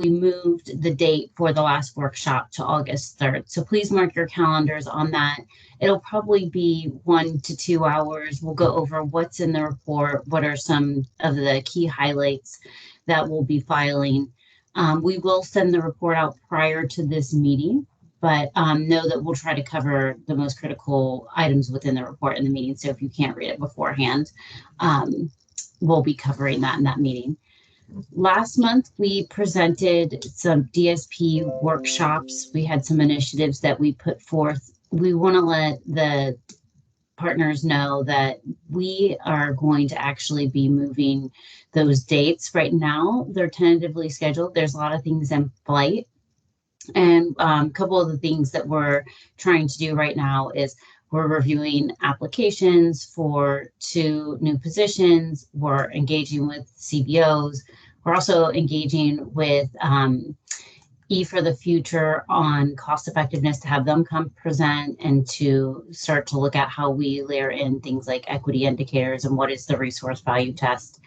we moved the date for the last workshop to August 3rd. So please mark your calendars on that. It'll probably be 1 to 2 hours. We'll go over what's in the report, what are some of the key highlights that we'll be filing. We will send the report out prior to this meeting, but know that we'll try to cover the most critical items within the report in the meeting. So if you can't read it beforehand, we'll be covering that in that meeting. Last month, we presented some DSP workshops. We had some initiatives that we put forth. We want to let the partners know that we are going to actually be moving those dates. Right now, they're tentatively scheduled. There's a lot of things in flight. And a couple of the things that we're trying to do right now is we're reviewing applications for 2 new positions. We're engaging with CBOs. We're also engaging with E for the Future on cost effectiveness to have them come present and to start to look at how we layer in things like equity indicators and what is the resource value test.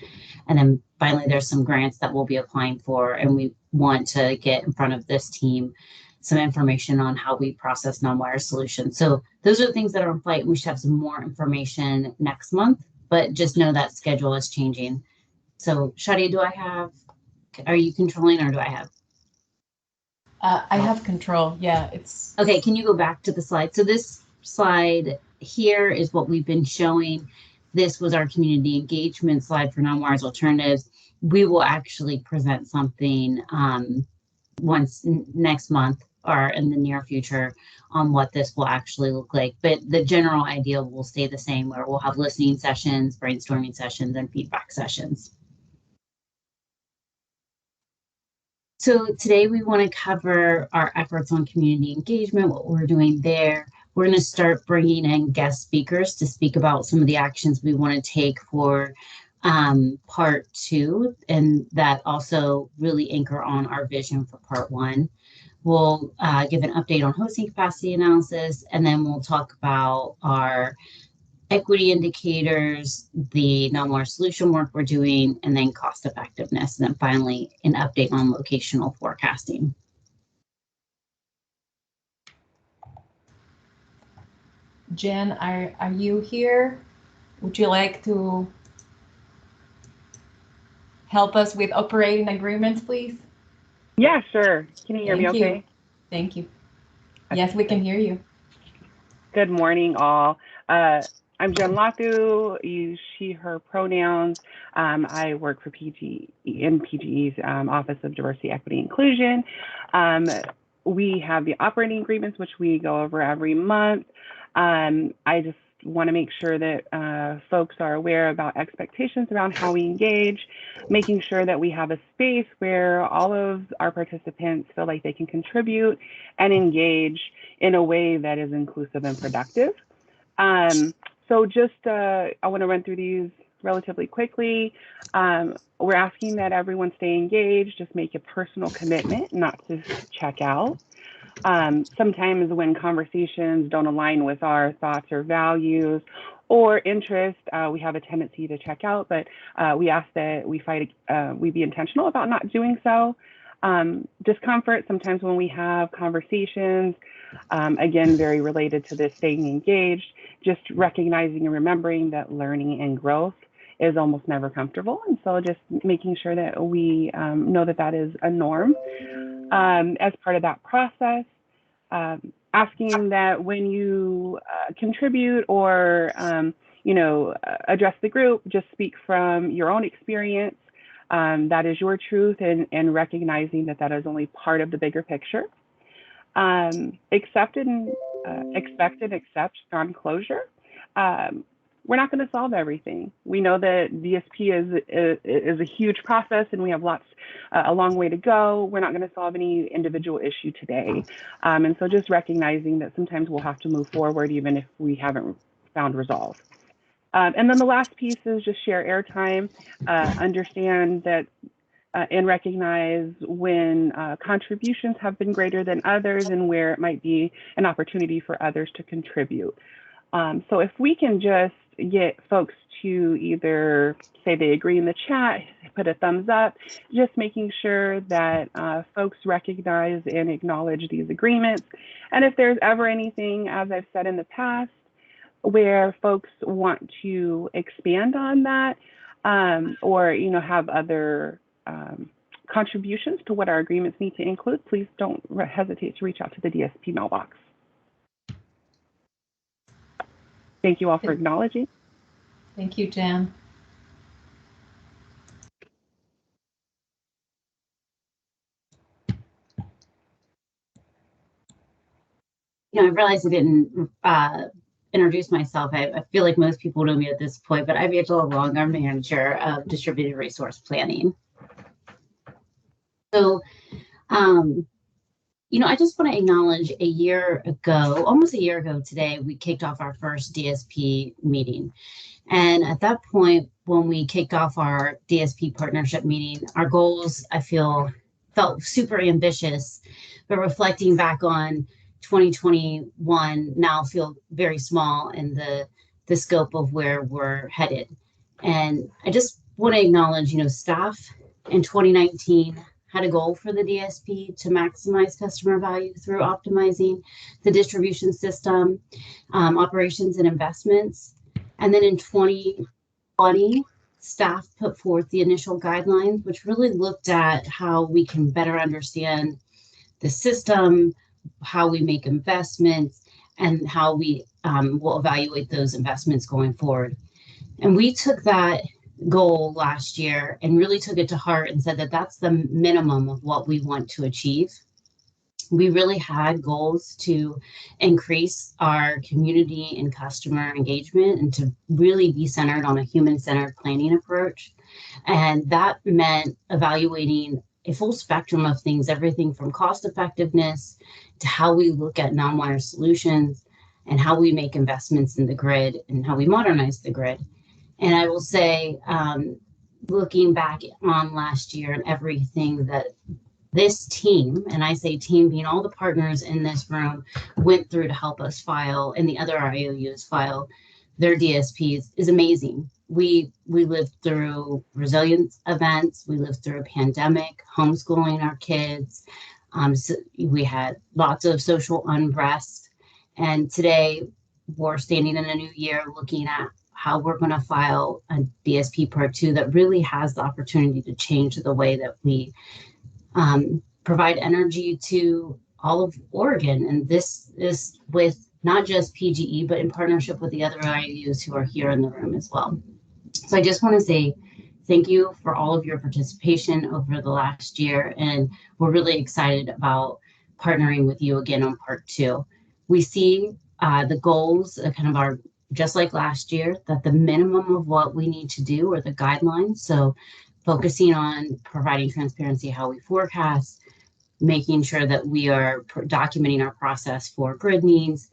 And then finally, there's some grants that we'll be applying for, and we want to get in front of this team some information on how we process non-wire solutions. So those are the things that are in flight. We should have some more information next month, but just know that schedule is changing. So Shadi, are you controlling or do I have? I have control. Yeah, it's. Okay, can you go back to the slide? So this slide here is what we've been showing. This was our community engagement slide for non-wires alternatives. We will actually present something once next month or in the near future on what this will actually look like. But the general idea will stay the same, where we'll have listening sessions, brainstorming sessions, and feedback sessions. So today we want to cover our efforts on community engagement, what we're doing there. We're going to start bringing in guest speakers to speak about some of the actions we want to take for part 2, and that also really anchor on our vision for part 1. We'll give an update on hosting capacity analysis, and then we'll talk about our equity indicators, the non-wire solution work we're doing, and then cost effectiveness. And then finally, an update on locational forecasting. Jen, are you here? Would you like to help us with operating agreements, please? Yeah, sure. Can you hear me okay? Thank you. Yes, we can hear you. Good morning, all. I'm Jen Lathu, use she, her pronouns. I work for PGE's Office of Diversity, Equity, Inclusion. We have the operating agreements, which we go over every month. I just want to make sure that folks are aware about expectations around how we engage, making sure that we have a space where all of our participants feel like they can contribute and engage in a way that is inclusive and productive. So just, I want to run through these relatively quickly. We're asking that everyone stay engaged, just make a personal commitment, not to check out. Sometimes when conversations don't align with our thoughts or values or interest, we have a tendency to check out, but we ask that we be intentional about not doing so. Discomfort sometimes when we have conversations, again, very related to this staying engaged, just recognizing and remembering that learning and growth is almost never comfortable. And so just making sure that we know that that is a norm. As part of that process, asking that when you contribute or, address the group, just speak from your own experience. That is your truth, and recognizing that that is only part of the bigger picture. Expect and accept non-closure. We're not going to solve everything. We know that DSP is a huge process, and we have a long way to go. We're not going to solve any individual issue today. And so just recognizing that sometimes we'll have to move forward even if we haven't found resolve. And then the last piece is just share airtime, understand that and recognize when contributions have been greater than others and where it might be an opportunity for others to contribute. So if we can just get folks to either say they agree in the chat, put a thumbs up, just making sure that folks recognize and acknowledge these agreements. And if there's ever anything, as I've said in the past, where folks want to expand on that, or have other contributions to what our agreements need to include, please don't hesitate to reach out to the DSP mailbox. Thank you all for acknowledging. Thank you, Jan. I realized I didn't introduce myself. I feel like most people know me at this point, but I'm Angela Long. I'm manager of distributed resource planning. So, I just want to acknowledge almost a year ago today, we kicked off our first DSP meeting. And at that point, when we kicked off our DSP partnership meeting, our goals, I felt super ambitious, but reflecting back on 2021 now feel very small in the scope of where we're headed. And I just want to acknowledge, staff in 2019 had a goal for the DSP to maximize customer value through optimizing the distribution system, operations and investments. And then in 2020, staff put forth the initial guidelines, which really looked at how we can better understand the system, how we make investments, and how we will evaluate those investments going forward. And we took that goal last year and really took it to heart and said that that's the minimum of what we want to achieve. We really had goals to increase our community and customer engagement and to really be centered on a human-centered planning approach. And that meant evaluating a full spectrum of things, everything from cost effectiveness to how we look at non-wire solutions and how we make investments in the grid and how we modernize the grid. And I will say, looking back on last year and everything that this team, and I say team being all the partners in this room, went through to help us file and the other IOUs file their DSPs is amazing. We lived through resilience events. We lived through a pandemic, homeschooling our kids. So we had lots of social unrest. And today we're standing in a new year looking at how we're going to file a DSP Part 2 that really has the opportunity to change the way that we provide energy to all of Oregon. And this is with not just PGE, but in partnership with the other IOUs who are here in the room as well. So I just want to say thank you for all of your participation over the last year. And we're really excited about partnering with you again on Part 2. We see the goals kind of are just like last year, that the minimum of what we need to do are the guidelines. So focusing on providing transparency, how we forecast, making sure that we are documenting our process for grid needs,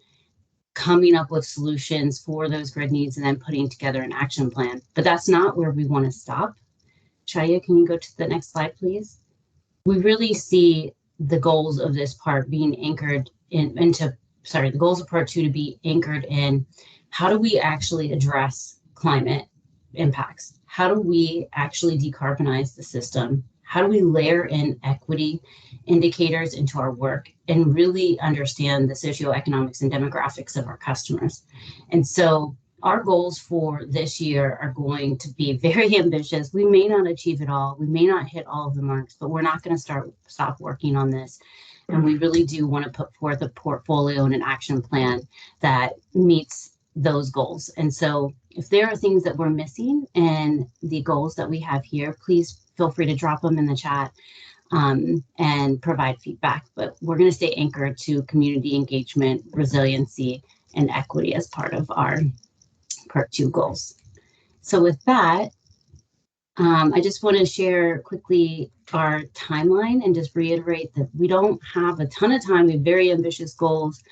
coming up with solutions for those grid needs, and then putting together an action plan. But that's not where we want to stop. Chaya, can you go to the next slide, please? We really see the goals of this part being anchored the goals of Part 2 to be anchored in how do we actually address climate impacts? How do we actually decarbonize the system? How do we layer in equity indicators into our work and really understand the socioeconomics and demographics of our customers? And so our goals for this year are going to be very ambitious. We may not achieve it all. We may not hit all of the marks, but we're not going to stop working on this. And we really do want to put forth a portfolio and an action plan that meets those goals. And so if there are things that we're missing in the goals that we have here, please feel free to drop them in the chat and provide feedback. But we're going to stay anchored to community engagement, resiliency, and equity as part of our Part 2 goals. So with that, I just want to share quickly our timeline and just reiterate that we don't have a ton of time. We have very ambitious goals.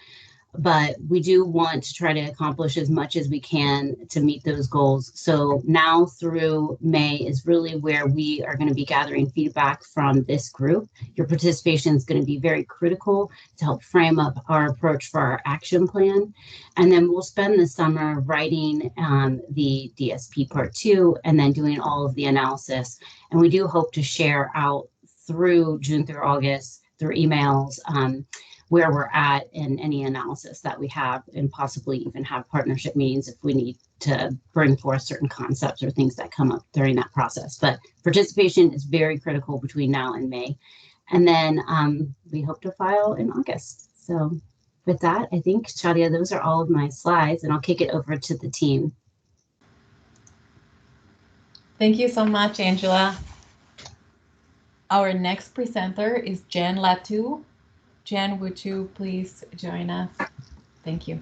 but we do want to try to accomplish as much as we can to meet those goals. So now through May is really where we are going to be gathering feedback from this group. Your participation is going to be very critical to help frame up our approach for our action plan. And then we'll spend the summer writing the DSP Part 2 and then doing all of the analysis. And we do hope to share out through June through August through emails where we're at in any analysis that we have, and possibly even have partnership meetings if we need to bring forth certain concepts or things that come up during that process. But participation is very critical between now and May. And then we hope to file in August. So with that, I think, Shadia, those are all of my slides, and I'll kick it over to the team. Thank you so much, Angela. Our next presenter is Jen Latu. Jen, would you please join us? Thank you.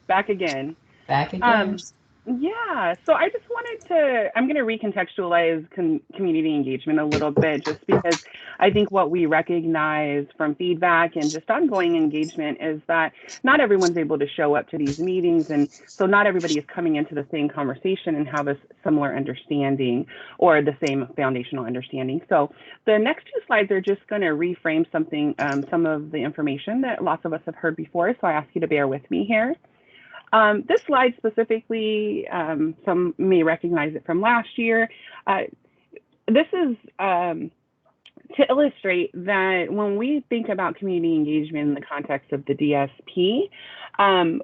Back again. Back again. Yeah, so I just wanted to, I'm going to recontextualize community engagement a little bit, just because I think what we recognize from feedback and just ongoing engagement is that not everyone's able to show up to these meetings. And so not everybody is coming into the same conversation and have a similar understanding or the same foundational understanding. So the next two slides are just going to reframe something, some of the information that lots of us have heard before. So I ask you to bear with me here. This slide specifically, some may recognize it from last year. This is to illustrate that when we think about community engagement in the context of the DSP, when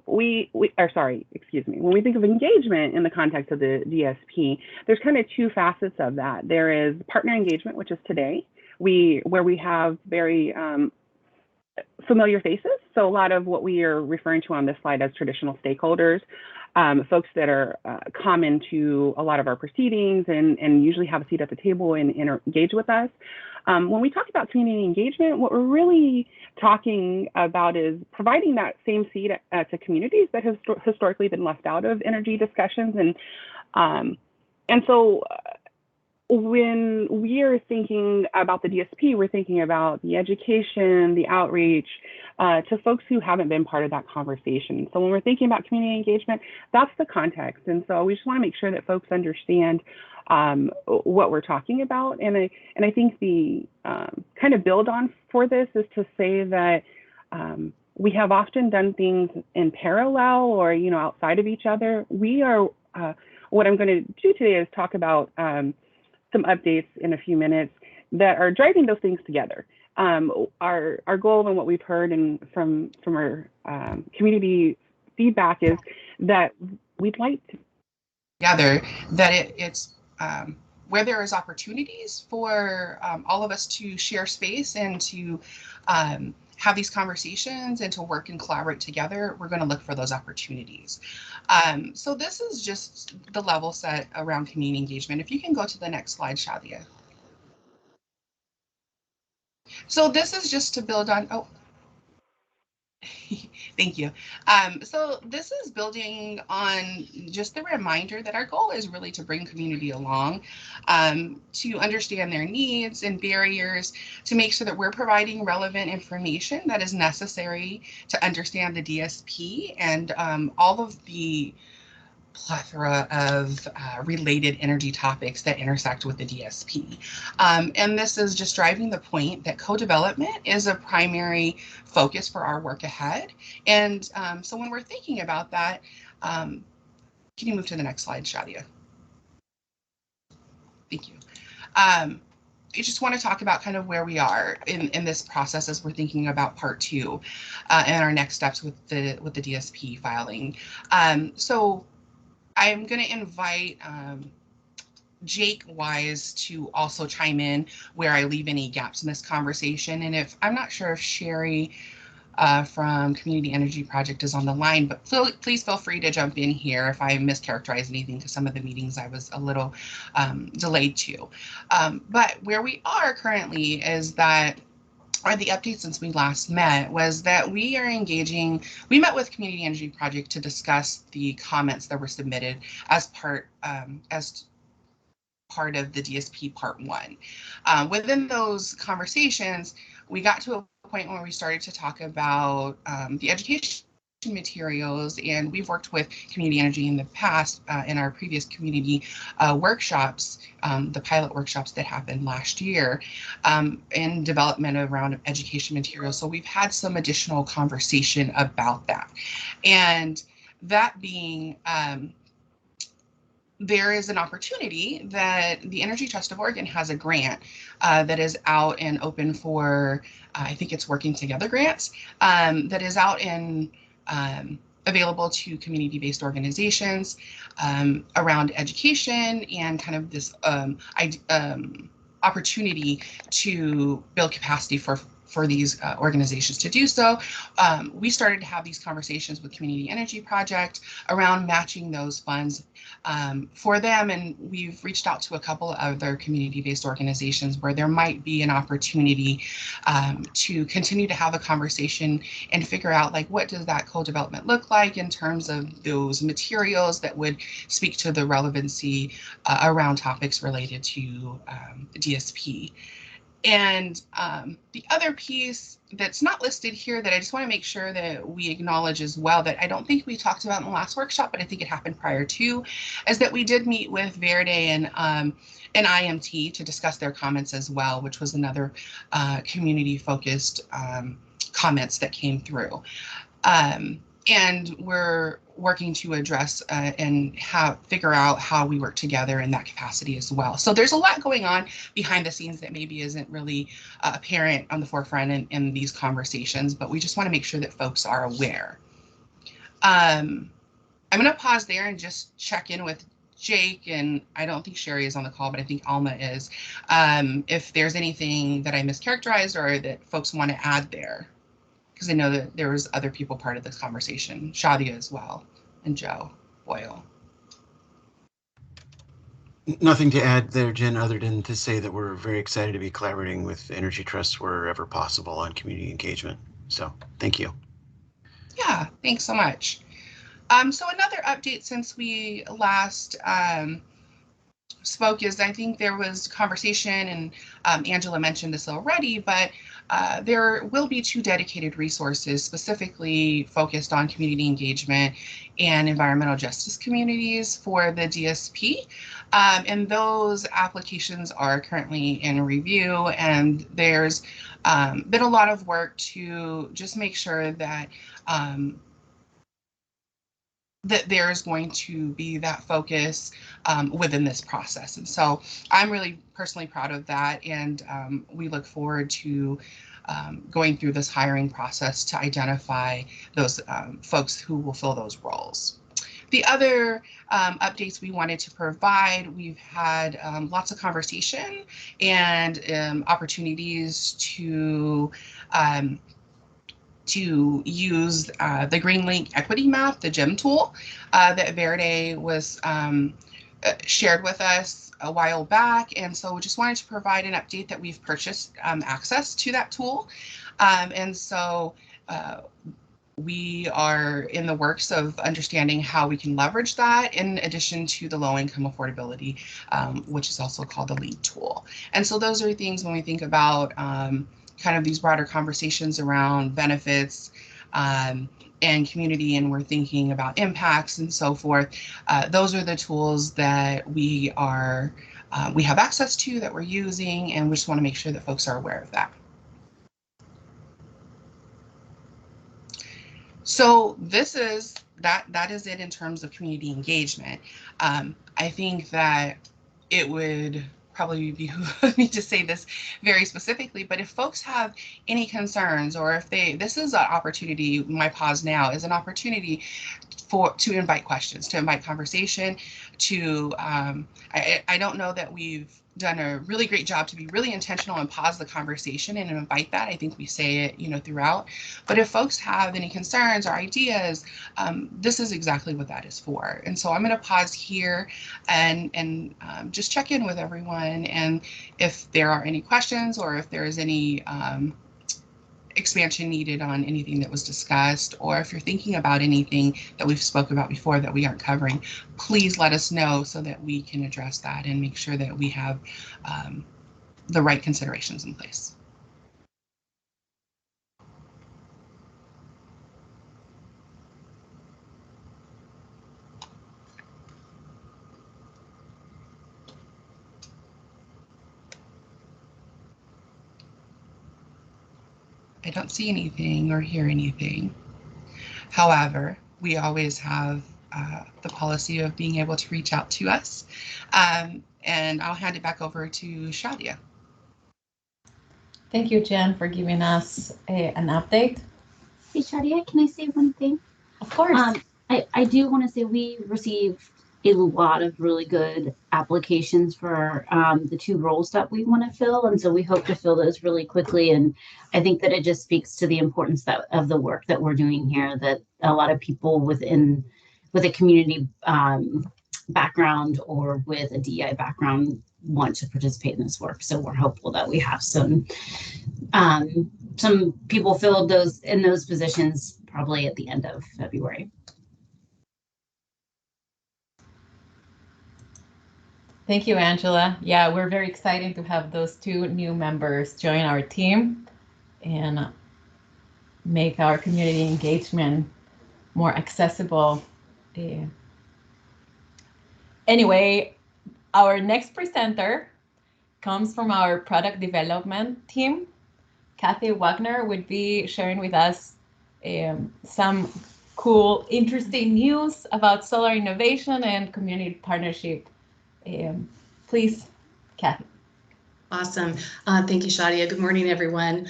we think of engagement in the context of the DSP, there's kind of two facets of that. There is partner engagement, which is today, where we have very familiar faces. So a lot of what we are referring to on this slide as traditional stakeholders, folks that are common to a lot of our proceedings and usually have a seat at the table and engage with us. When we talk about community engagement, what we're really talking about is providing that same seat to communities that have historically been left out of energy discussions. And so when we are thinking about the DSP, we're thinking about the education, the outreach to folks who haven't been part of that conversation. So when we're thinking about community engagement, that's the context. And so we just want to make sure that folks understand what we're talking about. And I think the kind of build on for this is to say that we have often done things in parallel or, outside of each other. We are, what I'm going to do today is talk about some updates in a few minutes that are driving those things together. Our goal and what we've heard from our community feedback is that we'd like to together that it's where there is opportunities for all of us to share space and to have these conversations and to work and collaborate together, we're going to look for those opportunities. So this is just the level set around community engagement. If you can go to the next slide, Shadia. So this is just to build on, thank you. So this is building on just the reminder that our goal is really to bring community along, to understand their needs and barriers, to make sure that we're providing relevant information that is necessary to understand the DSP and all of the plethora of related energy topics that intersect with the DSP. And this is just driving the point that co-development is a primary focus for our work ahead. And so when we're thinking about that, can you move to the next slide, Shadia? Thank you. I just want to talk about kind of where we are in this process as we're thinking about part two and our next steps with the DSP filing. So I'm going to invite Jake Wise to also chime in where I leave any gaps in this conversation. And if I'm not sure if Sherry from Community Energy Project is on the line, but please feel free to jump in here if I mischaracterize anything, because some of the meetings I was a little delayed to. But where we are currently is that, or the update since we last met, was that we are engaging, we met with Community Energy Project to discuss the comments that were submitted as part, as part of the DSP Part One. Within those conversations, we got to a point where we started to talk about the education materials, and we've worked with community energy in the past in our previous community workshops, the pilot workshops that happened last year, in development around education materials. So we've had some additional conversation about that. And that being, there is an opportunity that the Energy Trust of Oregon has a grant that is out and open for, I think it's Working Together grants, that is out and available to community-based organizations around education and kind of this opportunity to build capacity for these organizations to do so. We started to have these conversations with Community Energy Project around matching those funds for them, and we've reached out to a couple of other community-based organizations where there might be an opportunity to continue to have a conversation and figure out, like, what does that co-development look like in terms of those materials that would speak to the relevancy around topics related to DSP. And the other piece that's not listed here that I just want to make sure that we acknowledge as well, that I don't think we talked about in the last workshop, but I think it happened prior to, is that we did meet with Verde and IMT to discuss their comments as well, which was another community-focused comments that came through. And we're working to address and figure out how we work together in that capacity as well. So there's a lot going on behind the scenes that maybe isn't really apparent on the forefront in these conversations, but we just want to make sure that folks are aware. I'm going to pause there and just check in with Jake, and I don't think Sherry is on the call, but I think Alma is. If there's anything that I mischaracterized or that folks want to add there, because I know that there was other people part of this conversation, Shadia as well, and Joe Boyle. Nothing to add there, Jen, other than to say that we're very excited to be collaborating with Energy Trust wherever possible on community engagement. So thank you. Yeah, thanks so much. So another update since we last spoke is, I think there was conversation, and Angela mentioned this already, but there will be 2 dedicated resources specifically focused on community engagement and environmental justice communities for the DSP. And those applications are currently in review, and there's been a lot of work to just make sure that that there's going to be that focus within this process. And so I'm really personally proud of that, and we look forward to going through this hiring process to identify those folks who will fill those roles. The other updates we wanted to provide, we've had lots of conversation and opportunities to use the Green Link Equity Map, the GEM tool that Verde was shared with us a while back. And so we just wanted to provide an update that we've purchased access to that tool. And so we are in the works of understanding how we can leverage that in addition to the low-income affordability, which is also called the LEAD tool. And so those are things when we think about kind of these broader conversations around benefits and community, and we're thinking about impacts and so forth. Those are the tools that we have access to, that we're using, and we just want to make sure that folks are aware of that. So this is that is it in terms of community engagement. I think that it would probably behoove me to say this very specifically, but if folks have any concerns, or if this is an opportunity, my pause now is an opportunity to invite questions, to invite conversation, to I don't know that we've done a really great job to be really intentional and pause the conversation and invite that. I think we say it, throughout. But if folks have any concerns or ideas, this is exactly what that is for. And so I'm going to pause here and just check in with everyone. And if there are any questions, or if there is any expansion needed on anything that was discussed, or if you're thinking about anything that we've spoken about before that we aren't covering, please let us know so that we can address that and make sure that we have the right considerations in place. I don't see anything or hear anything. However, we always have the policy of being able to reach out to us. And I'll hand it back over to Shadia. Thank you, Jen, for giving us an update. Hey, Shadia, can I say one thing? Of course. I do want to say we received a lot of really good applications for the 2 roles that we want to fill. And so we hope to fill those really quickly. And I think that it just speaks to the importance of the work that we're doing here, that a lot of people with a community background or with a DEI background want to participate in this work. So we're hopeful that we have some people filled in those positions probably at the end of February. Thank you, Angela. Yeah, we're very excited to have those 2 new members join our team and make our community engagement more accessible. Anyway, our next presenter comes from our product development team. Kathy Wagner would be sharing with us some cool, interesting news about solar innovation and community partnership. Please, Kathy. Awesome. Thank you, Shadia. Good morning, everyone.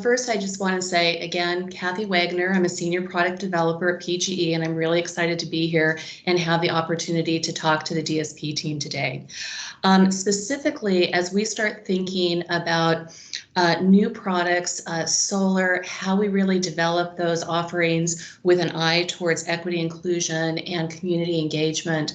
First, I just want to say, again, Kathy Wagner. I'm a senior product developer at PGE, and I'm really excited to be here and have the opportunity to talk to the DSP team today. Specifically, as we start thinking about new products, solar, how we really develop those offerings with an eye towards equity, inclusion, and community engagement,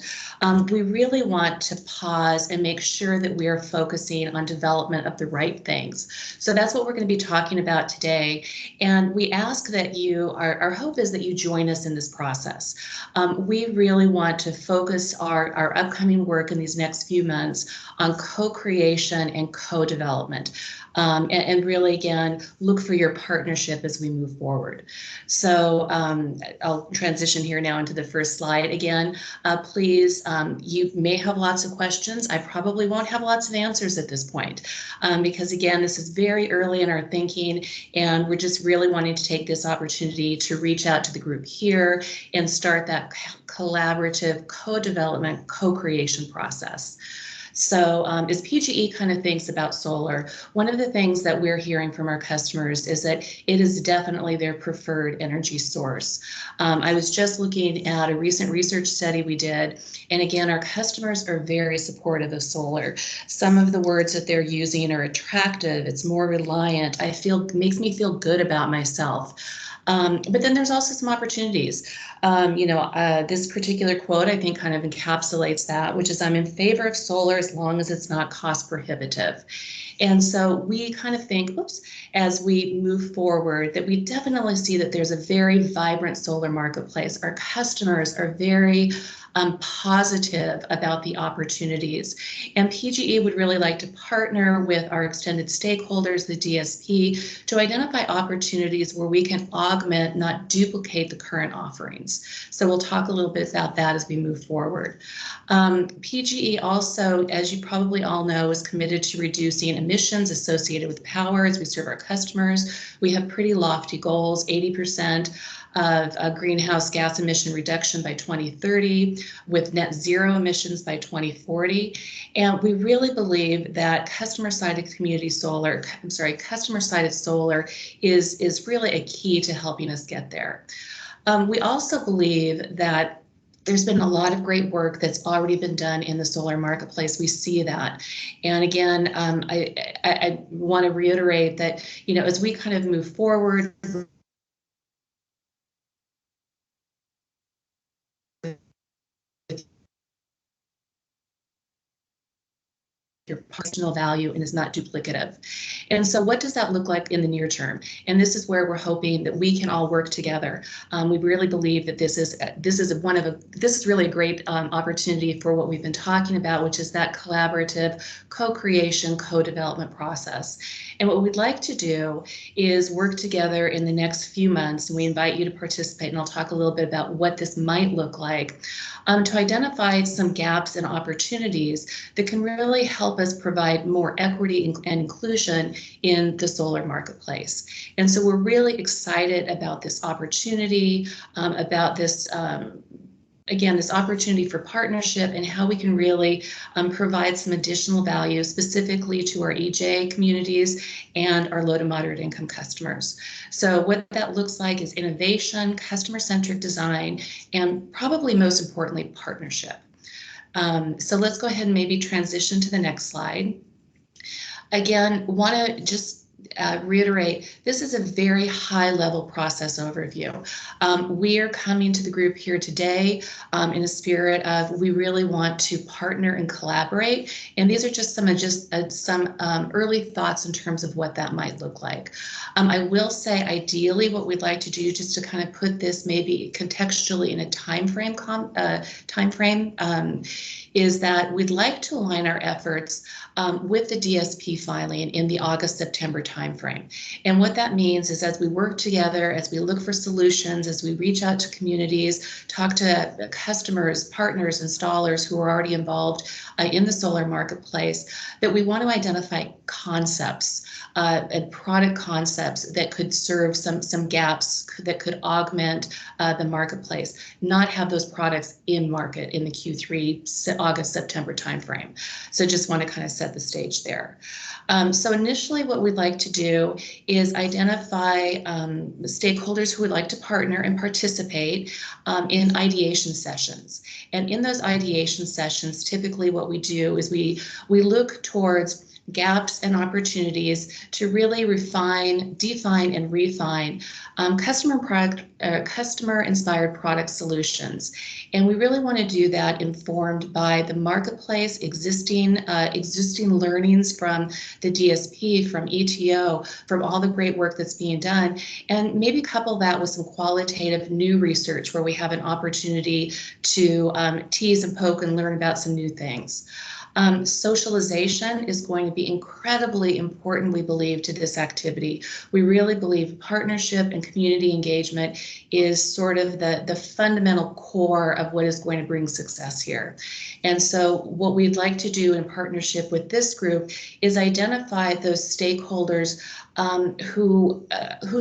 we really want to pause and make sure that we are focusing on development of the right things. So that's what we're going to be talking about today. And we ask that our hope is that you join us in this process. We really want to focus our upcoming work in these next few months on co-creation and co-development. And really, again, look for your partnership as we move forward. So I'll transition here now into the first slide. Again, please, you may have lots of questions. I probably won't have lots of answers at this point because, again, this is very early in our thinking, and we're just really wanting to take this opportunity to reach out to the group here and start that collaborative co-development, co-creation process. So as PGE kind of thinks about solar, one of the things that we're hearing from our customers is that it is definitely their preferred energy source. I was just looking at a recent research study we did, and again, our customers are very supportive of solar. Some of the words that they're using are attractive, it's more reliant, makes me feel good about myself. But then there's also some opportunities. This particular quote, I think, kind of encapsulates that, which is, I'm in favor of solar as long as it's not cost prohibitive. And so we kind of think, as we move forward, that we definitely see that there's a very vibrant solar marketplace. Our customers are very positive about the opportunities. And PGE would really like to partner with our extended stakeholders, the DSP, to identify opportunities where we can augment, not duplicate the current offerings. So we'll talk a little bit about that as we move forward. PGE also, as you probably all know, is committed to reducing emissions associated with power as we serve our customers. We have pretty lofty goals, 80% of greenhouse gas emission reduction by 2030 with net zero emissions by 2040. And we really believe that customer-sided solar is really a key to helping us get there. We also believe that there's been a lot of great work that's already been done in the solar marketplace. We see that. And again, I want to reiterate that, as we kind of move forward, your personal value and is not duplicative. And so what does that look like in the near term? And this is where we're hoping that we can all work together. We really believe that this is really a great opportunity for what we've been talking about, which is that collaborative co-creation, co-development process. And what we'd like to do is work together in the next few months, and we invite you to participate, and I'll talk a little bit about what this might look like, to identify some gaps and opportunities that can really help us provide more equity and inclusion in the solar marketplace. And so we're really excited about this opportunity, about this again, this opportunity for partnership and how we can really provide some additional value specifically to our EJ communities and our low to moderate income customers. So what that looks like is innovation, customer-centric design, and probably most importantly, partnership. So let's go ahead and maybe transition to the next slide. Again, want to just reiterate, this is a very high-level process overview. We are coming to the group here today in a spirit of we really want to partner and collaborate, and these are just some early thoughts in terms of what that might look like. I will say, ideally, what we'd like to do, just to kind of put this maybe contextually in a time frame, is that we'd like to align our efforts with the DSP filing in the August-September timeframe. And what that means is as we work together, as we look for solutions, as we reach out to communities, talk to customers, partners, installers who are already involved in the solar marketplace, that we want to identify concepts and product concepts that could serve some gaps that could augment the marketplace, not have those products in market in the Q3 August-September timeframe. So just want to kind of set the stage there. So initially what we'd like to do is identify stakeholders who would like to partner and participate in ideation sessions. And in those ideation sessions, typically what we do is we look towards gaps and opportunities to really refine, define, and refine customer-inspired product solutions. And we really want to do that informed by the marketplace, existing learnings from the DSP, from ETO, from all the great work that's being done, and maybe couple that with some qualitative new research where we have an opportunity to tease and poke and learn about some new things. Socialization is going to be incredibly important, we believe, to this activity. We really believe partnership and community engagement is sort of the fundamental core of what is going to bring success here. And so what we'd like to do in partnership with this group is identify those stakeholders who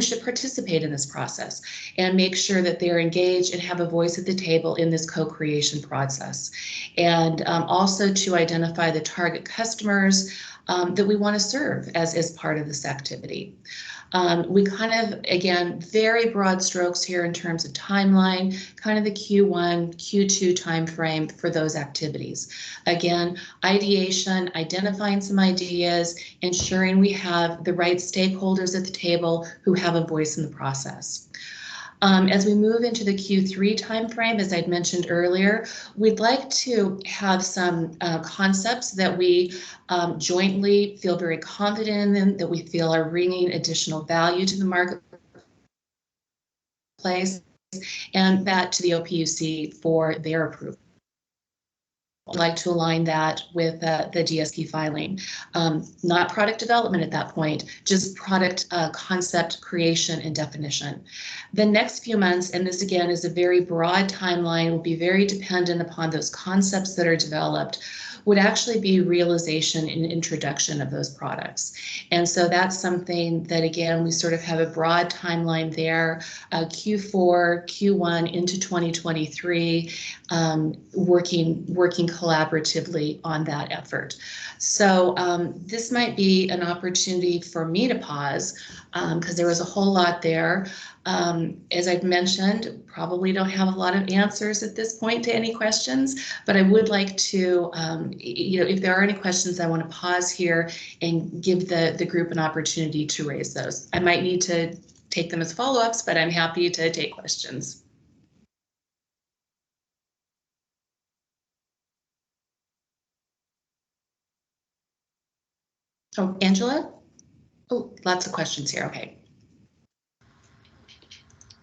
should participate in this process and make sure that they're engaged and have a voice at the table in this co-creation process. And also to identify the target customers that we want to serve as part of this activity. We kind of, again, very broad strokes here in terms of timeline, kind of the Q1, Q2 timeframe for those activities. Again, ideation, identifying some ideas, ensuring we have the right stakeholders at the table who have a voice in the process. As we move into the Q3 timeframe, as I'd mentioned earlier, we'd like to have some concepts that we jointly feel very confident in, that we feel are bringing additional value to the marketplace, and that to the OPUC for their approval. I'd like to align that with the DSP filing. Not product development at that point, just product concept creation and definition. The next few months, and this again is a very broad timeline, will be very dependent upon those concepts that are developed, would actually be realization and introduction of those products. And so that's something that, again, we sort of have a broad timeline there, Q4, Q1 into 2023, working collaboratively on that effort. So this might be an opportunity for me to pause because there was a whole lot there. As I've mentioned, probably don't have a lot of answers at this point to any questions, but I would like to, if there are any questions, I want to pause here and give the group an opportunity to raise those. I might need to take them as follow-ups, but I'm happy to take questions. Oh, Angela? Oh, lots of questions here. Okay.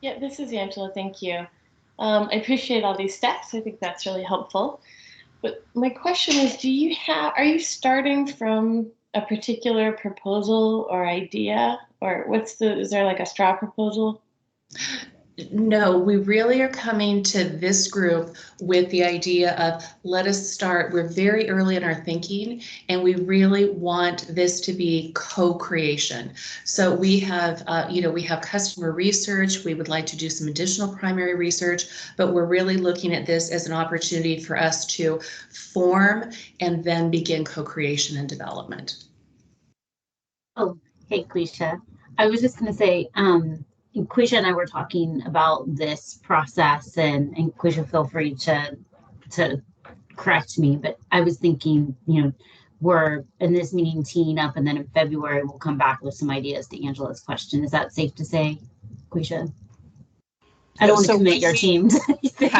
Yeah, this is Angela. Thank you. I appreciate all these steps. I think that's really helpful. But my question is, are you starting from a particular proposal or idea, or is there like a straw proposal? No, we really are coming to this group with the idea of let us start. We're very early in our thinking, and we really want this to be co-creation. So we have, we have customer research. We would like to do some additional primary research, but we're really looking at this as an opportunity for us to form and then begin co-creation and development. Oh, hey, Quisha. I was just going to say, Quisha and I were talking about this process, and Quisha, feel free to correct me, but I was thinking, we're in this meeting teeing up, and then in February we'll come back with some ideas to Angela's question. Is that safe to say, Quisha? I don't want to commit your team to anything.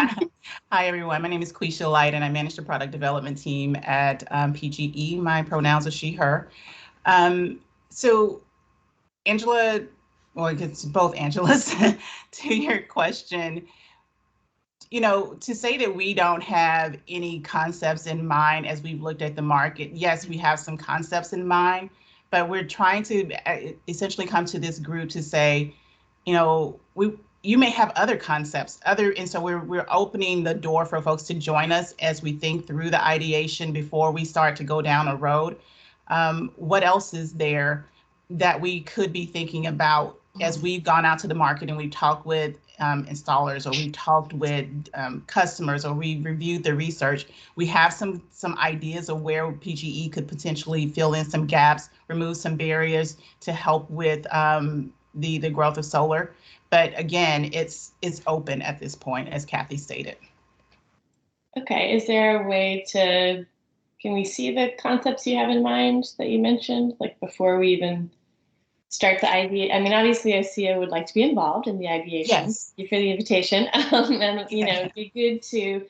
Hi, everyone. My name is Quisha Light, and I manage the product development team at PGE. My pronouns are she, her. So Angela, well, it's both Angelas, to your question, to say that we don't have any concepts in mind as we've looked at the market, yes, we have some concepts in mind, but we're trying to essentially come to this group to say, you may have other concepts, and so we're opening the door for folks to join us as we think through the ideation before we start to go down a road. What else is there that we could be thinking about as we've gone out to the market and we've talked with installers, or we've talked with customers, or we reviewed the research? We have some ideas of where PGE could potentially fill in some gaps, remove some barriers to help with the growth of solar. But again, it's open at this point, as Kathy stated. Okay, is there a way can we see the concepts you have in mind that you mentioned, like before we even start the idea? I mean, obviously, ICEA would like to be involved in the ideation. Yes. Thank you for the invitation. And it'd be good to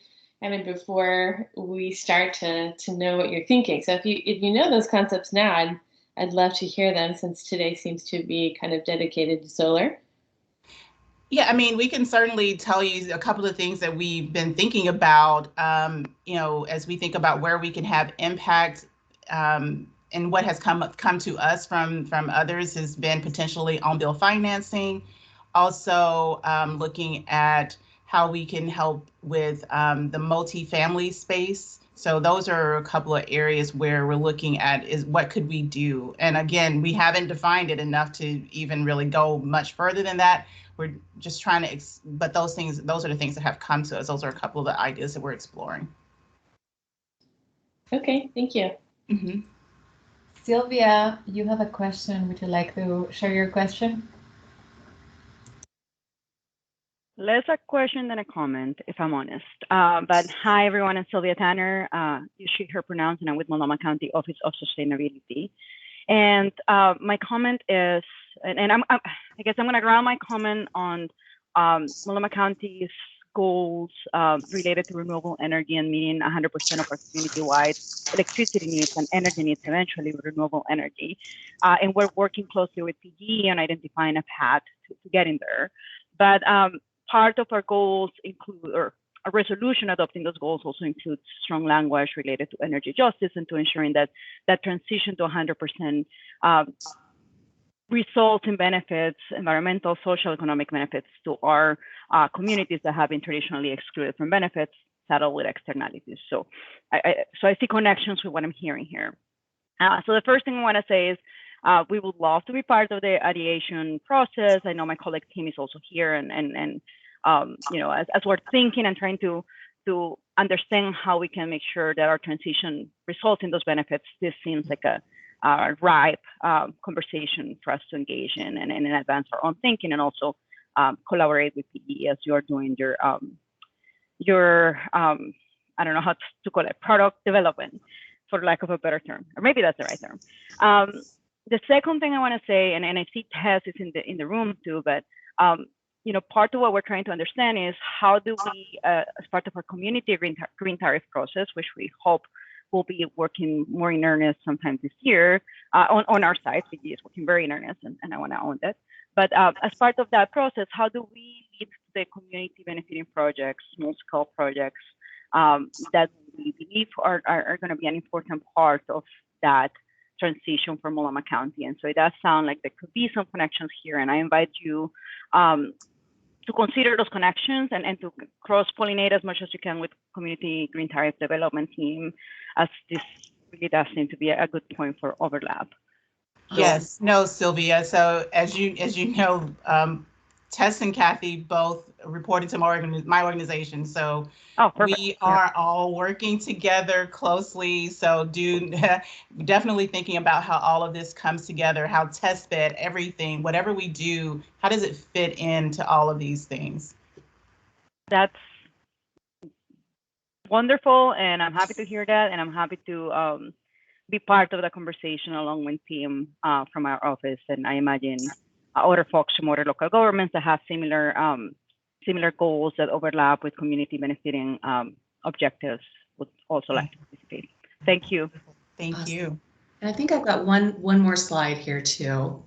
before we start to know what you're thinking. So if you know those concepts now, I'd love to hear them, since today seems to be kind of dedicated to solar. Yeah, I mean, we can certainly tell you a couple of things that we've been thinking about, as we think about where we can have impact, and what has come to us from others has been potentially on-bill financing. Also, looking at how we can help with the multifamily space. So those are a couple of areas where we're looking at is what could we do? And again, we haven't defined it enough to even really go much further than that. We're just trying to, but those are the things that have come to us. Those are a couple of the ideas that we're exploring. Okay, thank you. Mm-hmm. Sylvia, you have a question. Would you like to share your question? Less a question than a comment, if I'm honest. But hi, everyone. I'm Sylvia Tanner. She, her pronouns, and I'm with Multnomah County Office of Sustainability. And my comment is, and I guess I'm going to ground my comment on Multnomah County's goals related to renewable energy and meeting 100% of our community-wide electricity needs and energy needs eventually with renewable energy. And we're working closely with PGE on identifying a path to getting there. But part of our goals include, or a resolution adopting those goals also includes strong language related to energy justice and to ensuring that that transition to 100% results in benefits, environmental, social, economic benefits to our communities that have been traditionally excluded from benefits, saddled with externalities. So I see connections with what I'm hearing here. So the first thing I want to say is we would love to be part of the ideation process. I know my colleague team is also here, and as we're thinking and trying to understand how we can make sure that our transition results in those benefits, this seems like a ripe conversation for us to engage in and advance our own thinking, and also collaborate with PE as you're doing your I don't know how to call it, product development, for lack of a better term, or maybe that's the right term. The second thing I want to say, and I see Tess is in the room too, but part of what we're trying to understand is how do we, as part of our community green tariff process, which we hope will be working more in earnest sometime this year on our side. PGE is working very in earnest, and I want to own that. But as part of that process, how do we lead the community benefiting projects, small-scale projects that we believe are going to be an important part of that transition for Multnomah County? And so it does sound like there could be some connections here, and I invite you to consider those connections and to cross-pollinate as much as you can with community green tariff development team, as this really does seem to be a good point for overlap. Yes, no, Sylvia. So as you know, Tess and Kathy both reported to my organization. So we are all working together closely. So definitely thinking about how all of this comes together, how test bed, everything, whatever we do, how does it fit into all of these things? That's wonderful, and I'm happy to hear that, and I'm happy to be part of the conversation along with team from our office, and I imagine other folks from other local governments that have similar goals that overlap with community benefiting objectives would also like to participate. Thank you. Thank you. And I think I've got one more slide here too.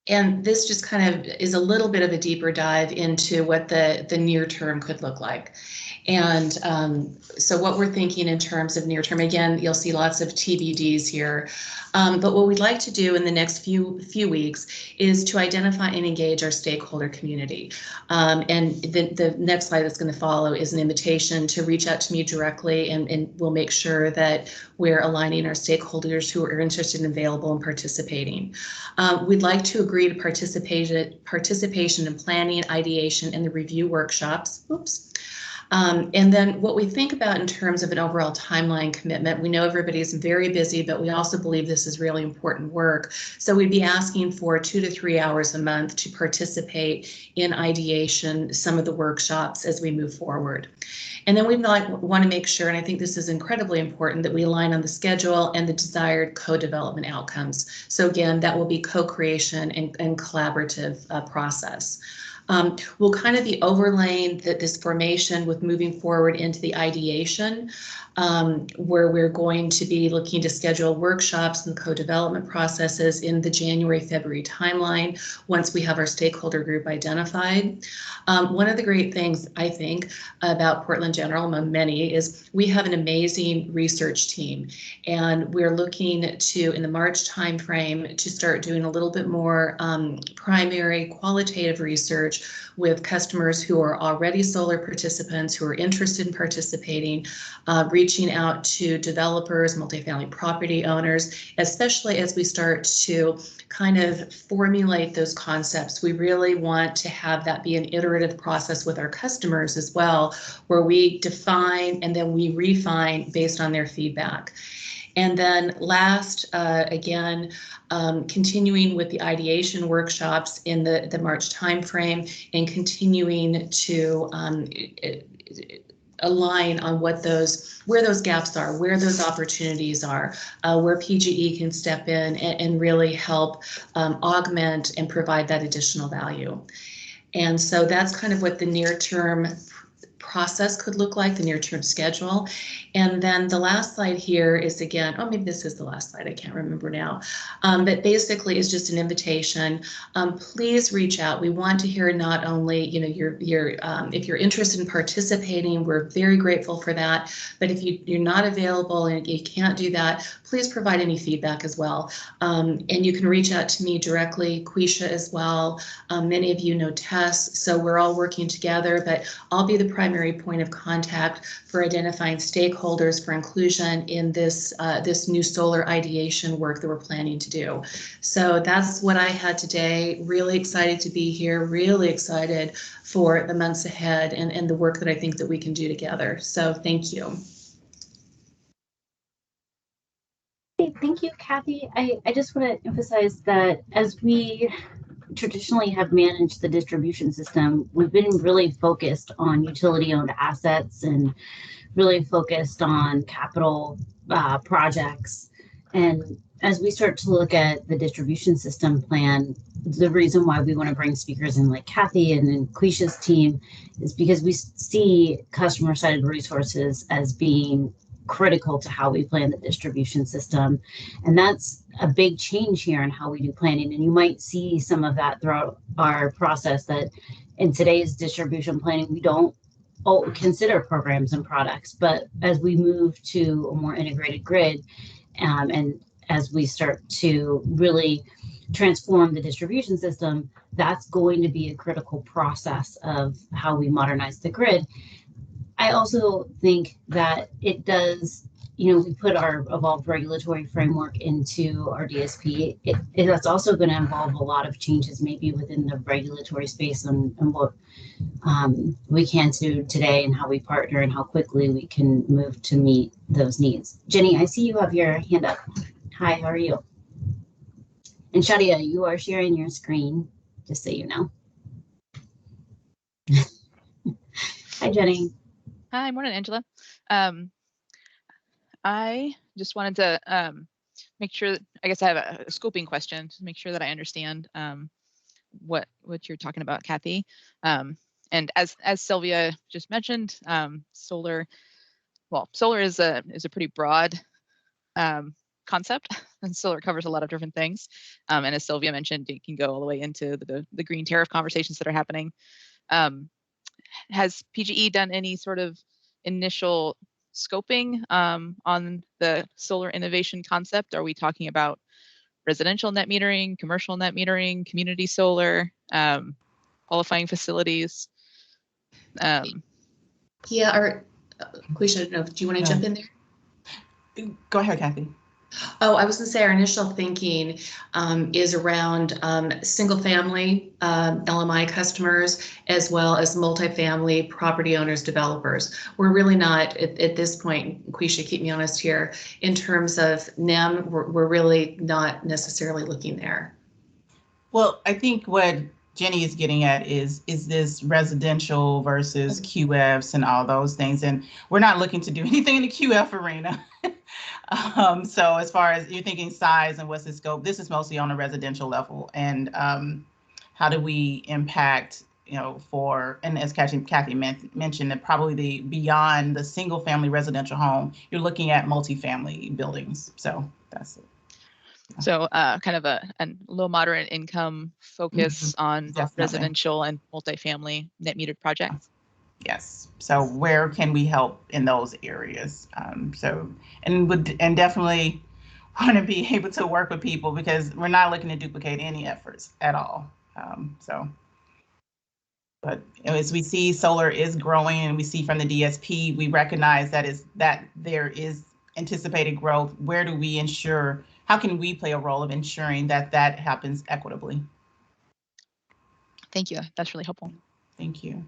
And this just kind of is a little bit of a deeper dive into what the near term could look like. And so what we're thinking in terms of near term, again, you'll see lots of TBDs here. But what we'd like to do in the next few weeks is to identify and engage our stakeholder community. And the next slide that's going to follow is an invitation to reach out to me directly, and we'll make sure that we're aligning our stakeholders who are interested and available and participating. We'd like to agree to participation in planning, ideation, and the review workshops. Oops. And then what we think about in terms of an overall timeline commitment, we know everybody's very busy, but we also believe this is really important work. So we'd be asking for 2 to 3 hours a month to participate in ideation, some of the workshops as we move forward. And then we want to make sure, and I think this is incredibly important, that we align on the schedule and the desired co-development outcomes. So again, that will be co-creation and collaborative process. We'll kind of be overlaying this formation with moving forward into the ideation, where we're going to be looking to schedule workshops and co-development processes in the January-February timeline once we have our stakeholder group identified. One of the great things I think about Portland General, among many, is we have an amazing research team, and we're looking to, in the March timeframe, to start doing a little bit more primary qualitative research with customers who are already solar participants, who are interested in participating, reaching out to developers, multifamily property owners, especially as we start to kind of formulate those concepts. We really want to have that be an iterative process with our customers as well, where we define and then we refine based on their feedback. And then last, again, continuing with the ideation workshops in the March timeframe and continuing to align on where those gaps are, where those opportunities are, where PGE can step in and really help augment and provide that additional value. And so that's kind of what the near-term process could look like, the near-term schedule. And then the last slide here is, again, oh, maybe this is the last slide, I can't remember now, but basically is just an invitation. Please reach out. We want to hear not only, if you're interested in participating, we're very grateful for that, but if you're not available and you can't do that, please provide any feedback as well. And you can reach out to me directly, Quisha as well. Many of you know Tess, so we're all working together, but I'll be the primary point of contact for identifying stakeholders for inclusion in this new solar ideation work that we're planning to do. So that's what I had today. Really excited to be here, really excited for the months ahead and the work that I think that we can do together. So thank you. Thank you, Kathy. I just want to emphasize that as we traditionally have managed the distribution system, we've been really focused on utility-owned assets and really focused on capital projects. And as we start to look at the distribution system plan, the reason why we want to bring speakers in like Kathy and then Quisha's team is because we see customer-sided resources as being critical to how we plan the distribution system. And that's a big change here in how we do planning. And you might see some of that throughout our process, that in today's distribution planning, we don't consider programs and products. But as we move to a more integrated grid, and as we start to really transform the distribution system, that's going to be a critical process of how we modernize the grid. I also think that it does, we put our evolved regulatory framework into our DSP. That's also going to involve a lot of changes maybe within the regulatory space and what we can do today and how we partner and how quickly we can move to meet those needs. Jenny, I see you have your hand up. Hi, how are you? And Shadia, you are sharing your screen, just so you know. Hi, Jenny. Hi, morning, Angela. I just wanted to make sure, I guess I have a scoping question to make sure that I understand what you're talking about, Kathy. And as Sylvia just mentioned, solar is a pretty broad concept, and solar covers a lot of different things. And as Sylvia mentioned, it can go all the way into the green tariff conversations that are happening. Has PGE done any sort of initial scoping on the solar innovation concept? Are we talking about residential net metering, commercial net metering, community solar, qualifying facilities? Yeah, Quisha, do you want to jump in there? Go ahead, Kathy. Oh, I was going to say our initial thinking is around single-family LMI customers as well as multifamily property owners, developers. We're really not at this point, Quisha, keep me honest here, in terms of NEM, we're really not necessarily looking there. Well, I think what Jenny is getting at is this residential versus QFs and all those things. And we're not looking to do anything in the QF arena. So as far as you're thinking size and what's the scope, this is mostly on a residential level. And how do we impact, and as Kathy mentioned, that probably beyond the single family residential home, you're looking at multifamily buildings. So that's it. So kind of a low moderate income focus on residential and multifamily net metered projects. Yes. So where can we help in those areas? And definitely want to be able to work with people because we're not looking to duplicate any efforts at all. But as we see solar is growing and we see from the DSP, we recognize that there is anticipated growth. Where do we ensure, how can we play a role of ensuring that happens equitably? Thank you. That's really helpful. Thank you.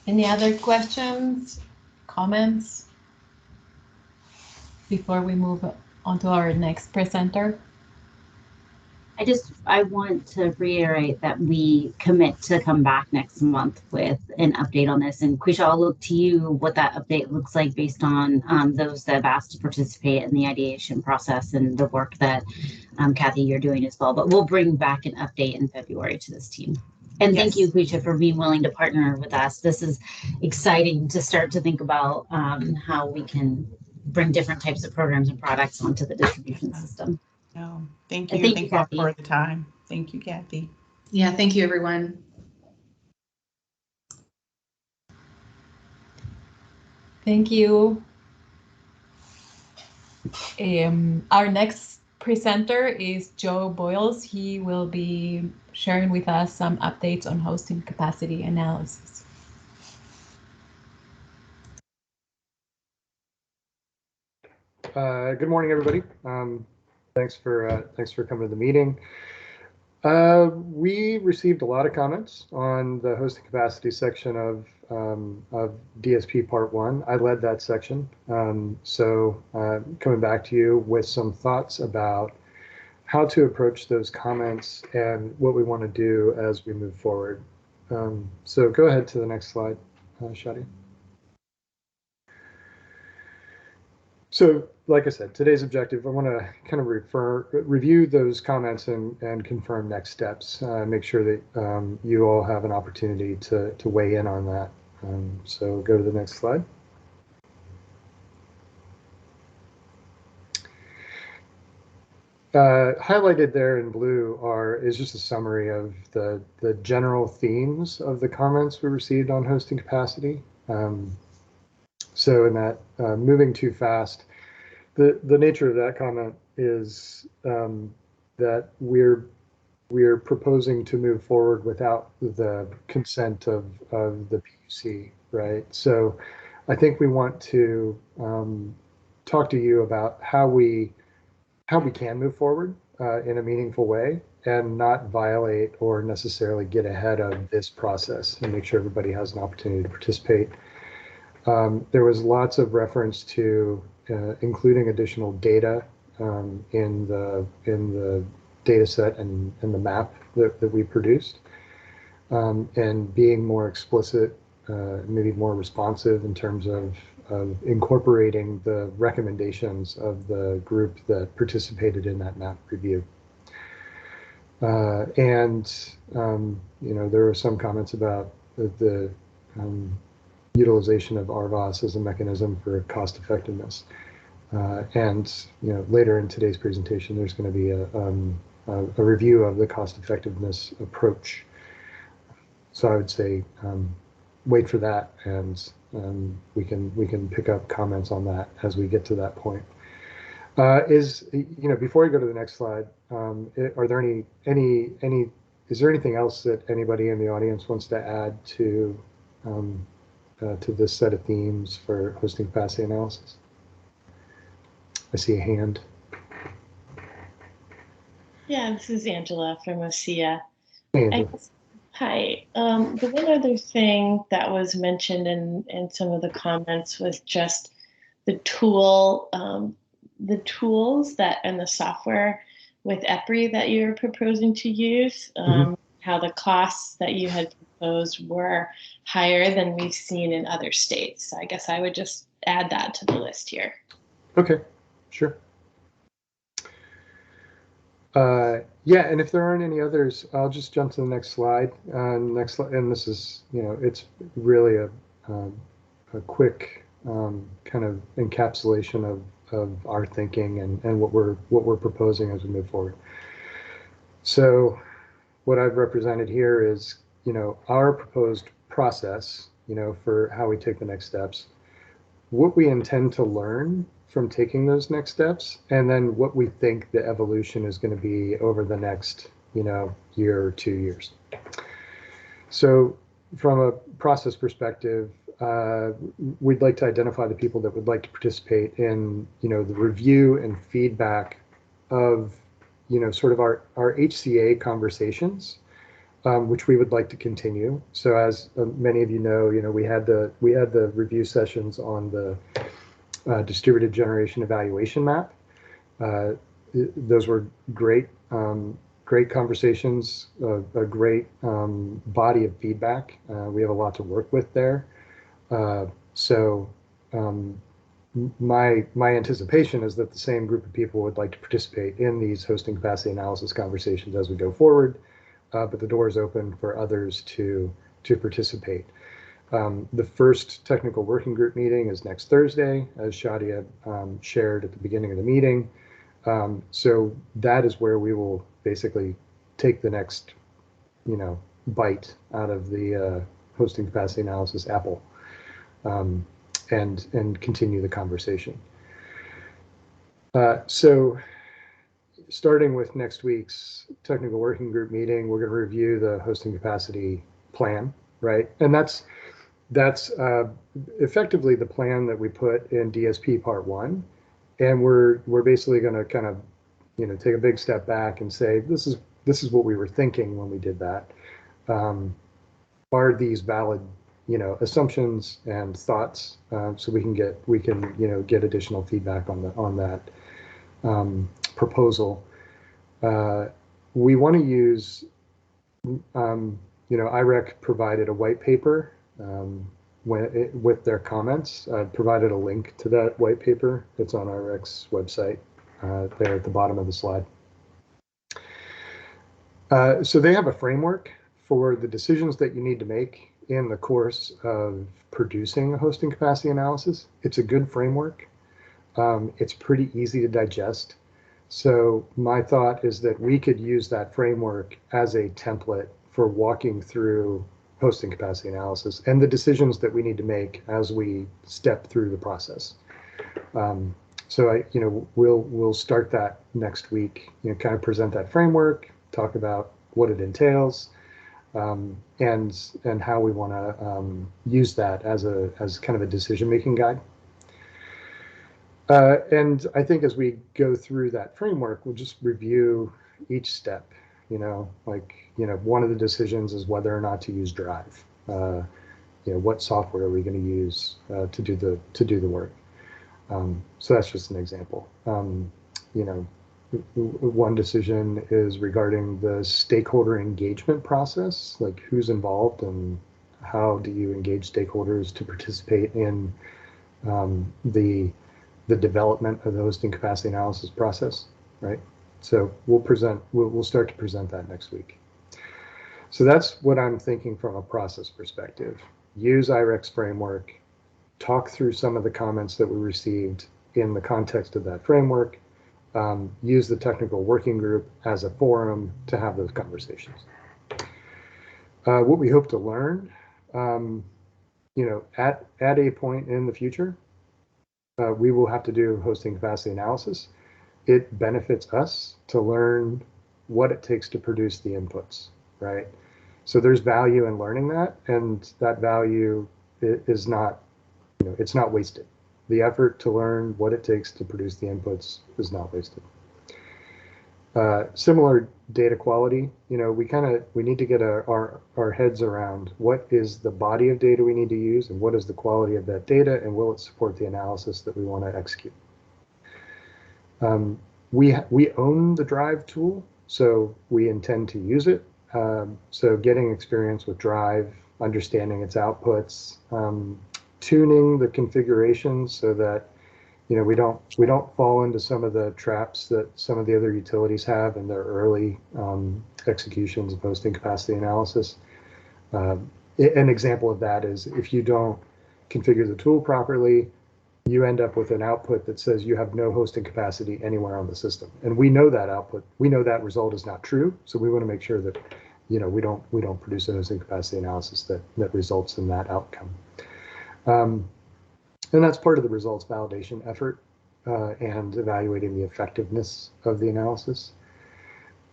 Any other questions, comments before we move on to our next presenter? I want to reiterate that we commit to come back next month with an update on this. And Quisha, I'll look to you what that update looks like based on those that have asked to participate in the ideation process and the work that Kathy, you're doing as well. But we'll bring back an update in February to this team. And thank you, Quisha, for being willing to partner with us. This is exciting to start to think about how we can bring different types of programs and products onto the distribution system. No, thank you. Thank you, Kathy, for the time. Thank you, Kathy. Yeah, thank you, everyone. Thank you. Our next presenter is Joe Boyles. He will be sharing with us some updates on hosting capacity analysis. Good morning, everybody. Thanks for coming to the meeting. We received a lot of comments on the hosting capacity section of DSP Part 1. I led that section. So coming back to you with some thoughts about how to approach those comments and what we want to do as we move forward. So go ahead to the next slide, Shadia. So, like I said, today's objective, I want to kind of review those comments and confirm next steps. Make sure that you all have an opportunity to weigh in on that. So go to the next slide. Highlighted there in blue is just a summary of the general themes of the comments we received on hosting capacity. So in that moving too fast, the nature of that comment is that we're proposing to move forward without the consent of the PUC, right? So I think we want to talk to you about how we can move forward in a meaningful way and not violate or necessarily get ahead of this process, and make sure everybody has an opportunity to participate. There was lots of reference to including additional data in the data set and the map that we produced, and being more explicit, maybe more responsive in terms of incorporating the recommendations of the group that participated in that map review. There were some comments about the utilization of RVOS as a mechanism for cost effectiveness. Later in today's presentation, there's going to be a review of the cost effectiveness approach. So I would say wait for that, and we can pick up comments on that as we get to that point. Before we go to the next slide, are there is there anything else that anybody in the audience wants to add to this set of themes for hosting capacity analysis? I see a hand. Yeah, this is Angela from OSEA. Hey, Angela. Hi. The one other thing that was mentioned in some of the comments was just the tools that and the software with EPRI that you're proposing to use. How the costs that you had proposed were higher than we've seen in other states. So I guess I would just add that to the list here. Okay, sure. Yeah, and if there aren't any others, I'll just jump to the next slide. Next slide, and this is, it's really a quick kind of encapsulation of our thinking and what we're proposing as we move forward. So, what I've represented here is, our proposed process, for how we take the next steps, what we intend to learn from taking those next steps, and then what we think the evolution is going to be over the next, year or 2 years. So from a process perspective, we'd like to identify the people that would like to participate in, the review and feedback of, sort of our HCA conversations, which we would like to continue. So as many of you know, we had the review sessions on the distributed generation evaluation map. Those were great conversations, a great body of feedback. We have a lot to work with there. So my anticipation is that the same group of people would like to participate in these hosting capacity analysis conversations as we go forward, but the door is open for others to participate. The first technical working group meeting is next Thursday, as Shadia shared at the beginning of the meeting. So that is where we will basically take the next, bite out of the hosting capacity analysis apple, and continue the conversation. So starting with next week's technical working group meeting, we're going to review the hosting capacity plan, right? And that's effectively the plan that we put in DSP Part 1, and we're basically going to kind of take a big step back and say this is what we were thinking when we did that. Are these valid assumptions and thoughts, so we can get additional feedback on that proposal. We want to use, IREC provided a white paper with their comments. I provided a link to that white paper. It's on IREC's website there at the bottom of the slide. So they have a framework for the decisions that you need to make in the course of producing a hosting capacity analysis. It's a good framework. It's pretty easy to digest. So my thought is that we could use that framework as a template for walking through hosting capacity analysis and the decisions that we need to make as we step through the process. So we'll start that next week. Kind of present that framework, talk about what it entails, and how we want to use that as kind of a decision-making guide. And I think as we go through that framework, we'll just review each step. One of the decisions is whether or not to use Drive. What software are we going to use to do the work? So that's just an example. One decision is regarding the stakeholder engagement process, like who's involved and how do you engage stakeholders to participate in the development of the hosting capacity analysis process, right? So we'll start to present that next week. So that's what I'm thinking from a process perspective. Use IREC's framework, talk through some of the comments that we received in the context of that framework, use the technical working group as a forum to have those conversations. What we hope to learn, at a point in the future, we will have to do hosting capacity analysis. It benefits us to learn what it takes to produce the inputs, right? So there's value in learning that, and that value is not, it's not wasted. The effort to learn what it takes to produce the inputs is not wasted. Similar data quality, we need to get our heads around what is the body of data we need to use and what is the quality of that data, and will it support the analysis that we want to execute. We own the Drive tool, so we intend to use it. So getting experience with Drive, understanding its outputs, tuning the configurations so that we don't fall into some of the traps that some of the other utilities have in their early executions of hosting capacity analysis. An example of that is if you don't configure the tool properly, you end up with an output that says you have no hosting capacity anywhere on the system. And we know that output, we know that result is not true. So we want to make sure that we don't produce a hosting capacity analysis that results in that outcome. And that's part of the results validation effort and evaluating the effectiveness of the analysis.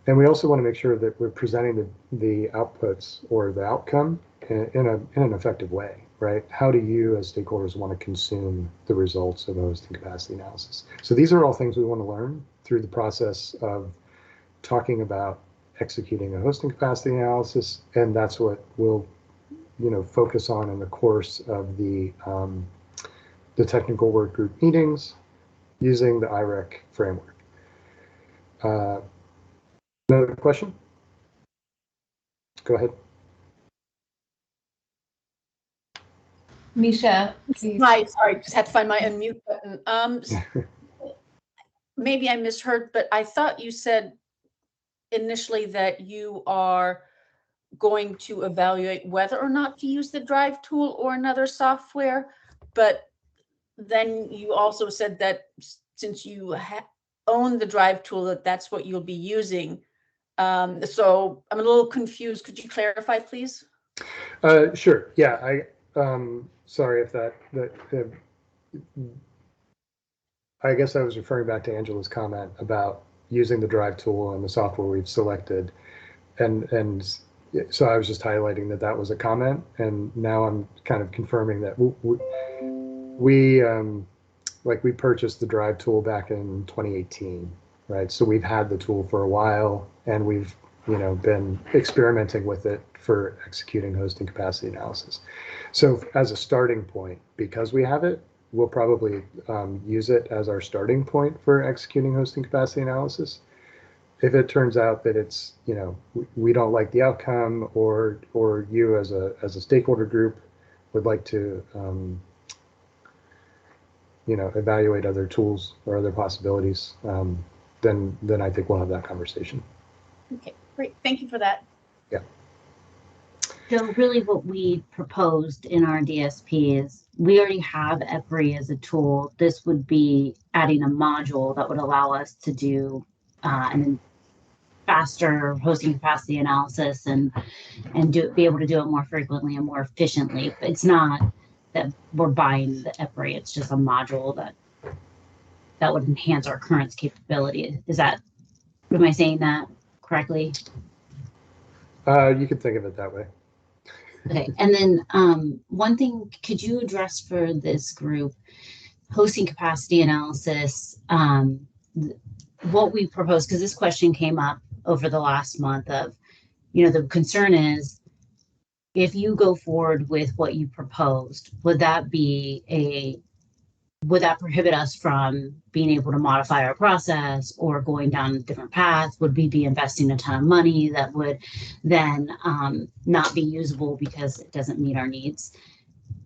And we also want to make sure that we're presenting the outputs or the outcome in an effective way, right? How do you as stakeholders want to consume the results of a hosting capacity analysis? So these are all things we want to learn through the process of talking about executing a hosting capacity analysis, and that's what we'll focus on in the course of the technical work group meetings using the IREC framework. Another question? Go ahead. Misha, please. Hi, sorry, just had to find my unmute button. Maybe I misheard, but I thought you said initially that you are going to evaluate whether or not to use the Drive tool or another software, but then you also said that since you own the Drive tool, that's what you'll be using. So I'm a little confused. Could you clarify, please? Sure. Yeah. Sorry if I guess I was referring back to Angela's comment about using the Drive tool and the software we've selected, and so I was just highlighting that was a comment, and now I'm kind of confirming that we purchased the Drive tool back in 2018, right? So we've had the tool for a while, and we've been experimenting with it for executing hosting capacity analysis. So as a starting point, because we have it, we'll probably use it as our starting point for executing hosting capacity analysis. if it turns out that it's, you know, we don't like the outcome, or you as a stakeholder group would like to, you know, evaluate other tools or other possibilities, then I think we'll have that conversation. Okay, great. Thank you for that. Yeah. So really what we proposed in our DSP is we already have EPRI as a tool. This would be adding a module that would allow us to do an faster hosting capacity analysis and be able to do it more frequently and more efficiently. But it's not that we're buying the EPRI, it's just a module that would enhance our current capability. Am I saying that correctly? You could think of it that way. Okay, and then one thing, could you address for this group, hosting capacity analysis, what we proposed, because this question came up over the last month of, you know, the concern is if you go forward with what you proposed, would that prohibit us from being able to modify our process or going down a different path? Would we be investing a ton of money that would then not be usable because it doesn't meet our needs?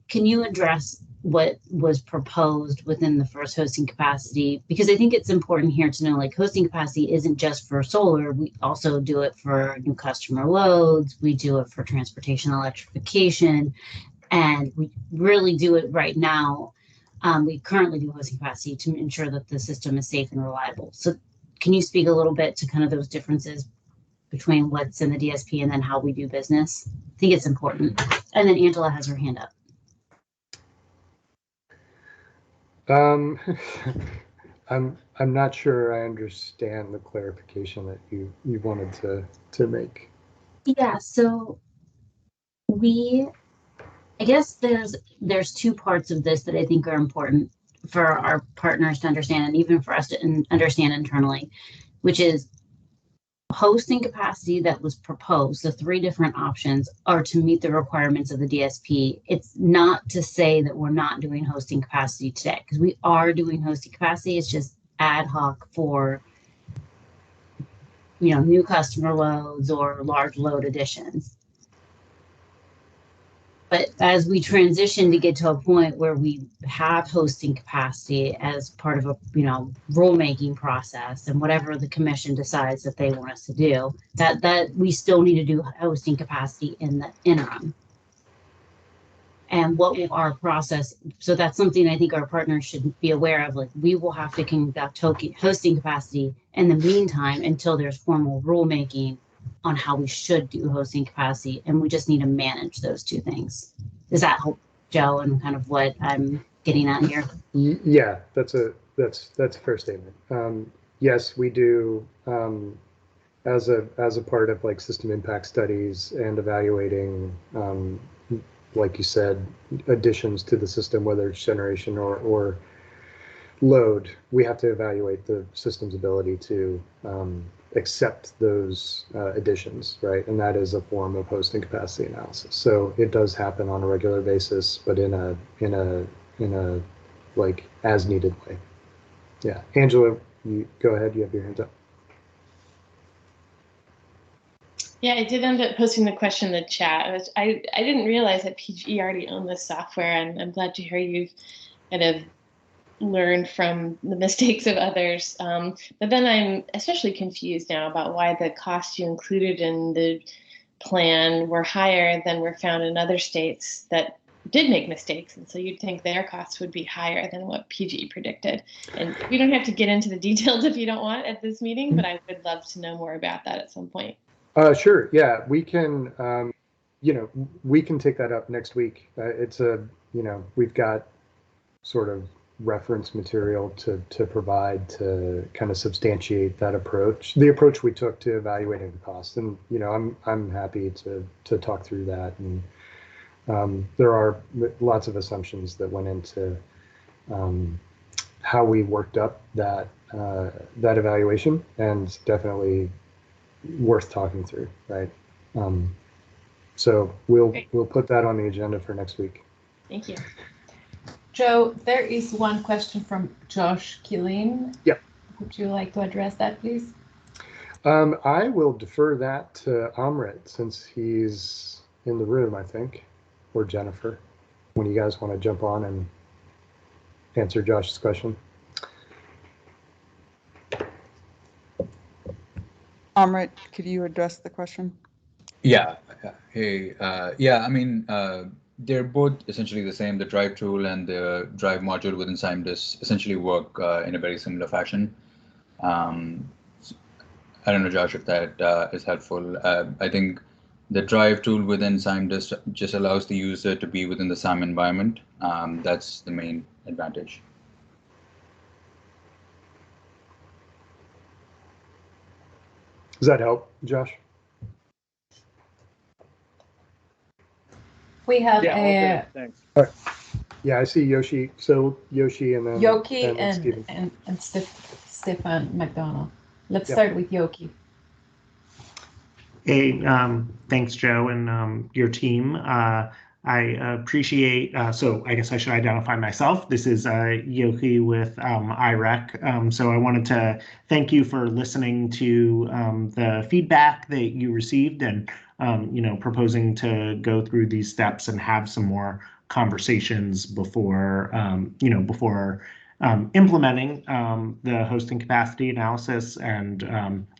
Can you address what was proposed within the first hosting capacity? Because I think it's important here to know, like, hosting capacity isn't just for solar. We also do it for new customer loads. We do it for transportation electrification, and we really do it right now. We currently do hosting capacity to ensure that the system is safe and reliable. So can you speak a little bit to kind of those differences between what's in the DSP and then how we do business? I think it's important. And then Angela has her hand up. I'm not sure I understand the clarification that you wanted to make. Yeah, so I guess there's two parts of this that I think are important for our partners to understand, and even for us to understand internally, which is hosting capacity that was proposed. The three different options are to meet the requirements of the DSP. It's not to say that we're not doing hosting capacity today, because we are doing hosting capacity. It's just ad hoc for, you know, new customer loads or large load additions. But as we transition to get to a point where we have hosting capacity as part of a, you know, rulemaking process, and whatever the commission decides that they want us to do, that we still need to do hosting capacity in the interim. And what will our process? So that's something I think our partners should be aware of. Like, we will have to conduct hosting capacity in the meantime until there's formal rulemaking on how we should do hosting capacity, and we just need to manage those two things. Does that help, Joe, and kind of what I'm getting at here? Yeah, that's a fair statement. Yes, we do, as a part of like system impact studies and evaluating, like you said, additions to the system, whether it's generation or load. We have to evaluate the system's ability to accept those additions, right? And that is a form of hosting capacity analysis. So it does happen on a regular basis, but in a like as needed way. Yeah, Angela, you go ahead. You have your hand up. Yeah, I did end up posting the question in the chat. I didn't realize that PGE already owned this software, and I'm glad to hear you've kind of learned from the mistakes of others. But then I'm especially confused now about why the costs you included in the plan were higher than were found in other states that did make mistakes. And so you'd think their costs would be higher than what PGE predicted. And we don't have to get into the details if you don't want at this meeting, but I would love to know more about that at some point. Sure. Yeah, we can, you know, we can take that up next week. It's a, you know, we've got sort of reference material to provide to kind of substantiate that approach, the approach we took to evaluating the cost. And, you know, I'm happy to talk through that. And there are lots of assumptions that went into how we worked up that evaluation, and definitely worth talking through, right? So we'll put that on the agenda for next week. Thank you. Joe, there is one question from Josh Killeen. Yep. Would you like to address that, please? I will defer that to Amrit since he's in the room, I think, or Jennifer, when you guys want to jump on and answer Josh's question. Amrit, could you address the question? Yeah. Hey. Yeah. I mean, they're both essentially the same. The drive tool and the drive module within SIMDIS essentially work in a very similar fashion. I don't know, Josh, if that is helpful. I think the drive tool within SIMDIS just allows the user to be within the SIM environment. That's the main advantage. Does that help, Josh? We have Yeah, okay, thanks. All right. Yeah, I see Yoshi. So Yoshi and then Yoki Stephen. and Stefan McDonald. Let's Yeah. start with Yoki. Hey, thanks, Joe, and your team. I appreciate, so I guess I should identify myself. This is Yoki with IREC. So I wanted to thank you for listening to the feedback that you received and, proposing to go through these steps and have some more conversations before, implementing the hosting capacity analysis, and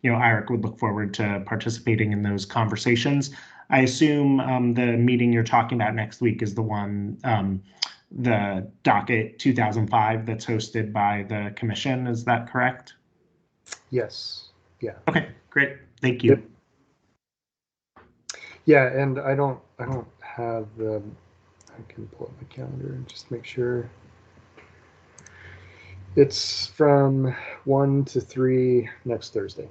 IREC would look forward to participating in those conversations. I assume the meeting you're talking about next week is the one, the docket 2005 that's hosted by the commission. Is that correct? Yes. Yeah. Okay, great. Thank you. Yep. Yeah, and I don't have the. I can pull up my calendar and just make sure. It's from 1 to 3 next Thursday.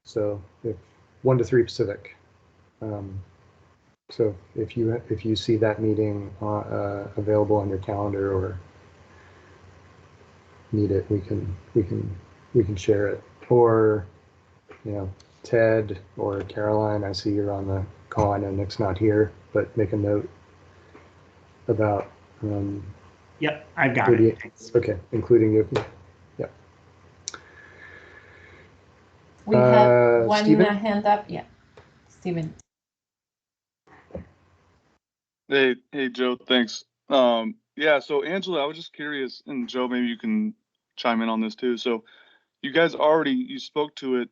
So if 1 to 3 Pacific. So if you see that meeting available on your calendar or need it, we can share it. Or Ted or Caroline, I see you're on the call. I know Nick's not here, but make a note about. Yep, I've got it. Thanks. Okay, including you. Yep. We have one Steven? hand up. Yeah, Steven. Hey, Joe, thanks. Yeah, so Angela, I was just curious, and Joe, maybe you can chime in on this too. So you guys you spoke to it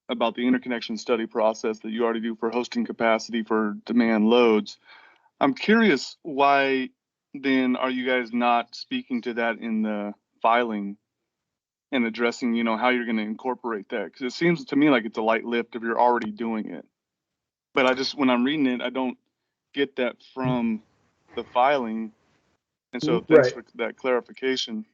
about the interconnection study process that you already do for hosting capacity for demand loads. I'm curious, why then are you guys not speaking to that in the filing and addressing, how you're going to incorporate that? Because it seems to me like it's a light lift if you're already doing it. But when I'm reading it, I don't get that from the filing, and so thanks for that clarification.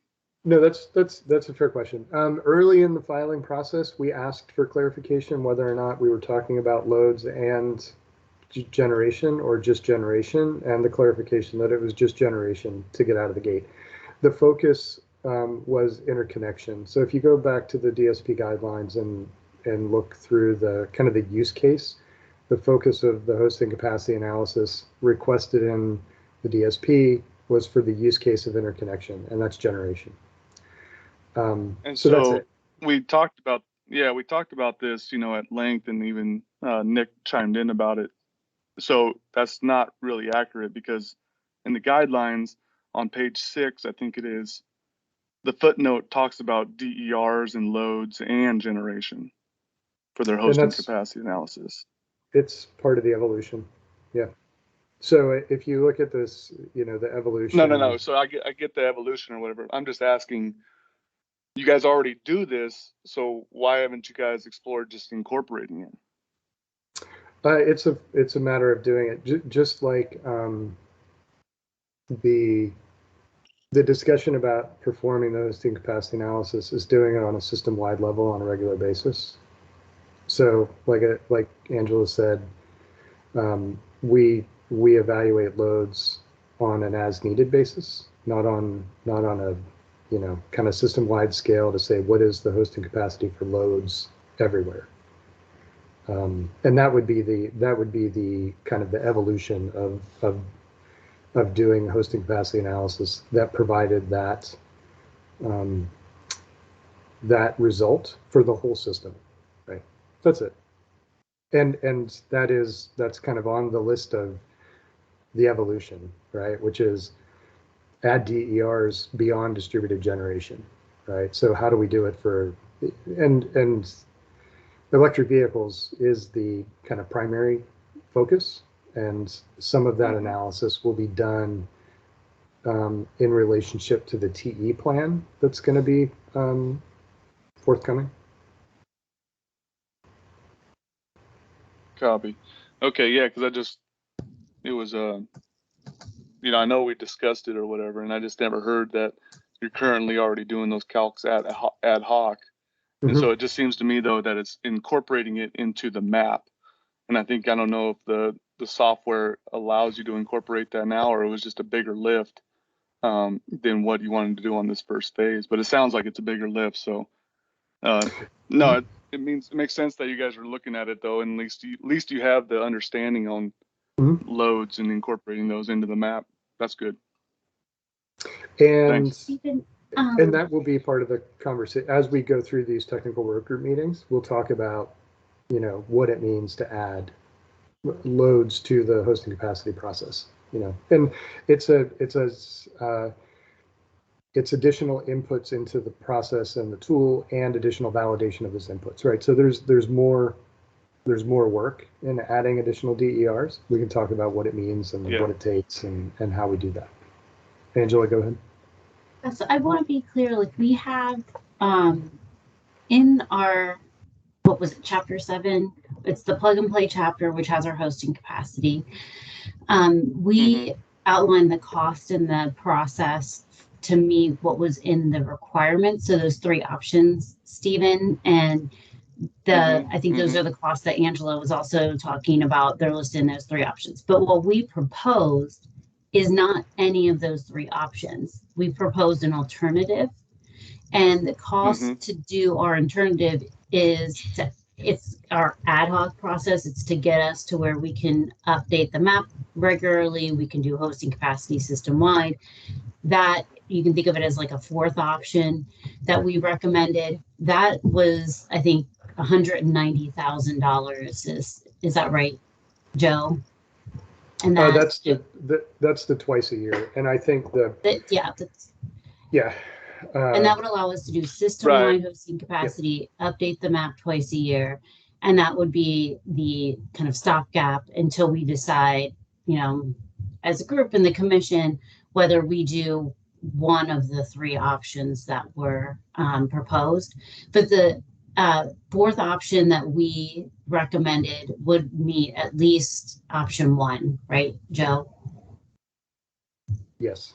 No, that's a fair question. Early in the filing process, we asked for clarification whether or not we were talking about loads and generation or just generation, and the clarification that it was just generation to get out of the gate. The focus was interconnection. So if you go back to the DSP guidelines and look through the kind of the use case, the focus of the hosting capacity analysis requested in the DSP was for the use case of interconnection, and that's generation. And so that's it. We talked about this, at length, and even Nick chimed in about it. So that's not really accurate, because in the guidelines on page 6, I think it is, the footnote talks about DERs and loads and generation for their hosting capacity analysis. It's part of the evolution. Yeah. So if you look at this, the evolution. No. So I get the evolution or whatever. I'm just asking, you guys already do this, so why haven't you guys explored just incorporating it? It's a matter of doing it, just like the discussion about performing the hosting capacity analysis is doing it on a system-wide level on a regular basis. So, like Angela said, we evaluate loads on an as-needed basis, not on a kind of system-wide scale to say what is the hosting capacity for loads everywhere. And that would be the kind of the evolution of doing hosting capacity analysis that provided that that result for the whole system, right? That's it. And that's kind of on the list of the evolution, right? Which is add DERs beyond distributed generation, right? So how do we do it for, and electric vehicles is the kind of primary focus, and some of that analysis will be done in relationship to the TE plan that's going to be forthcoming. Copy. Okay, yeah, because it was, you know, I know we discussed it or whatever, and I just never heard that you're currently already doing those calcs ad hoc. And so it just seems to me, though, that it's incorporating it into the map. And I don't know if the software allows you to incorporate that now, or it was just a bigger lift than what you wanted to do on this first phase. But it sounds like it's a bigger lift. So no, it makes sense that you guys are looking at it, though, and at least you have the understanding on loads and incorporating those into the map. That's good. And Stephen, and that will be part of the conversation as we go through these technical work group meetings. We'll talk about, you know, what it means to add loads to the hosting capacity process. You know, and it's additional inputs into the process and the tool, and additional validation of those inputs, right? So there's more work in adding additional DERs. We can talk about what it means and what it takes and how we do that. Angela, go ahead. So I want to be clear, like we have in our, what was it, chapter 7, it's the plug and play chapter, which has our hosting capacity. We outlined the cost and the process to meet what was in the requirements. So those 3 options, Stephen, and I think those are the costs that Angela was also talking about. They're listed in those 3 options. But what we proposed is not any of those 3 options. We proposed an alternative, and the cost to do our alternative it's our ad hoc process. It's to get us to where we can update the map regularly. We can do hosting capacity system wide. That you can think of it as like a 4th option that we recommended. That was, I think, $190,000. Is that right, Joe? And that's the twice a year, and I think and that would allow us to do system-wide hosting capacity, update the map twice a year, and that would be the kind of stopgap until we decide, you know, as a group in the commission, whether we do one of the 3 options that were proposed. But the 4th option that we recommended would meet at least option 1, right, Joe? Yes.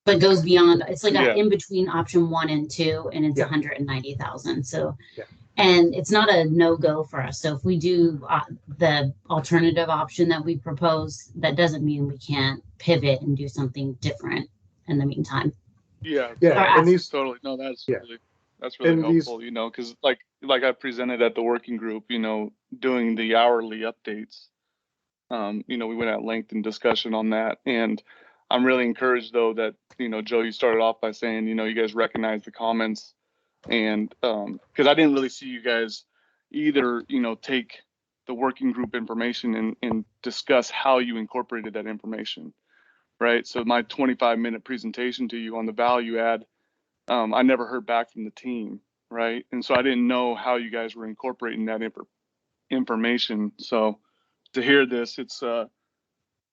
But goes beyond. It's like in between option 1 and 2, and it's 190,000. So, and it's not a no-go for us. So if we do the alternative option that we propose, that doesn't mean we can't pivot and do something different in the meantime. And these totally that's really helpful, you know, because like I presented at the working group, you know, doing the hourly updates, you know, we went at length in discussion on that, and I'm really encouraged, though, that, you know, Joe, you started off by saying, you know, you guys recognize the comments, and because I didn't really see you guys either, you know, take the working group information and discuss how you incorporated that information, right? So my 25-minute presentation to you on the value add, I never heard back from the team, right? And so I didn't know how you guys were incorporating that information. So to hear this,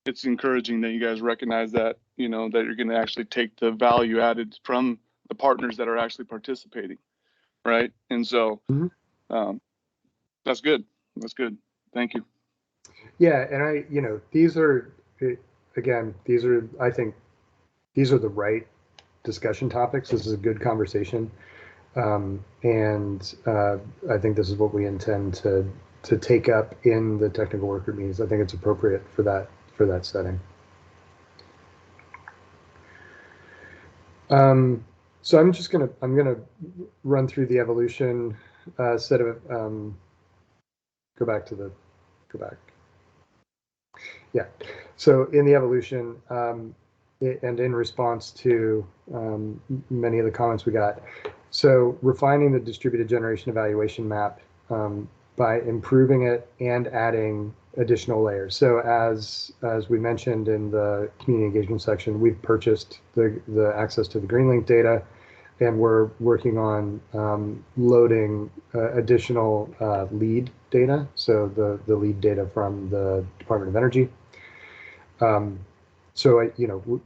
it's encouraging that you guys recognize that, you know, that you're going to actually take the value added from the partners that are actually participating, right? And so that's good. That's good. Thank you. Yeah, and you know, these are, again, I think these are the right discussion topics. This is a good conversation, and I think this is what we intend to take up in the technical work group meetings. I think it's appropriate for that setting. So I'm gonna run through the evolution set of go back. Yeah. So in the evolution, and in response to many of the comments we got, so refining the distributed generation evaluation map by improving it and adding additional layers. So as we mentioned in the community engagement section, we've purchased the access to the GreenLink data, and we're working on loading additional lead data. So the lead data from the Department of Energy. So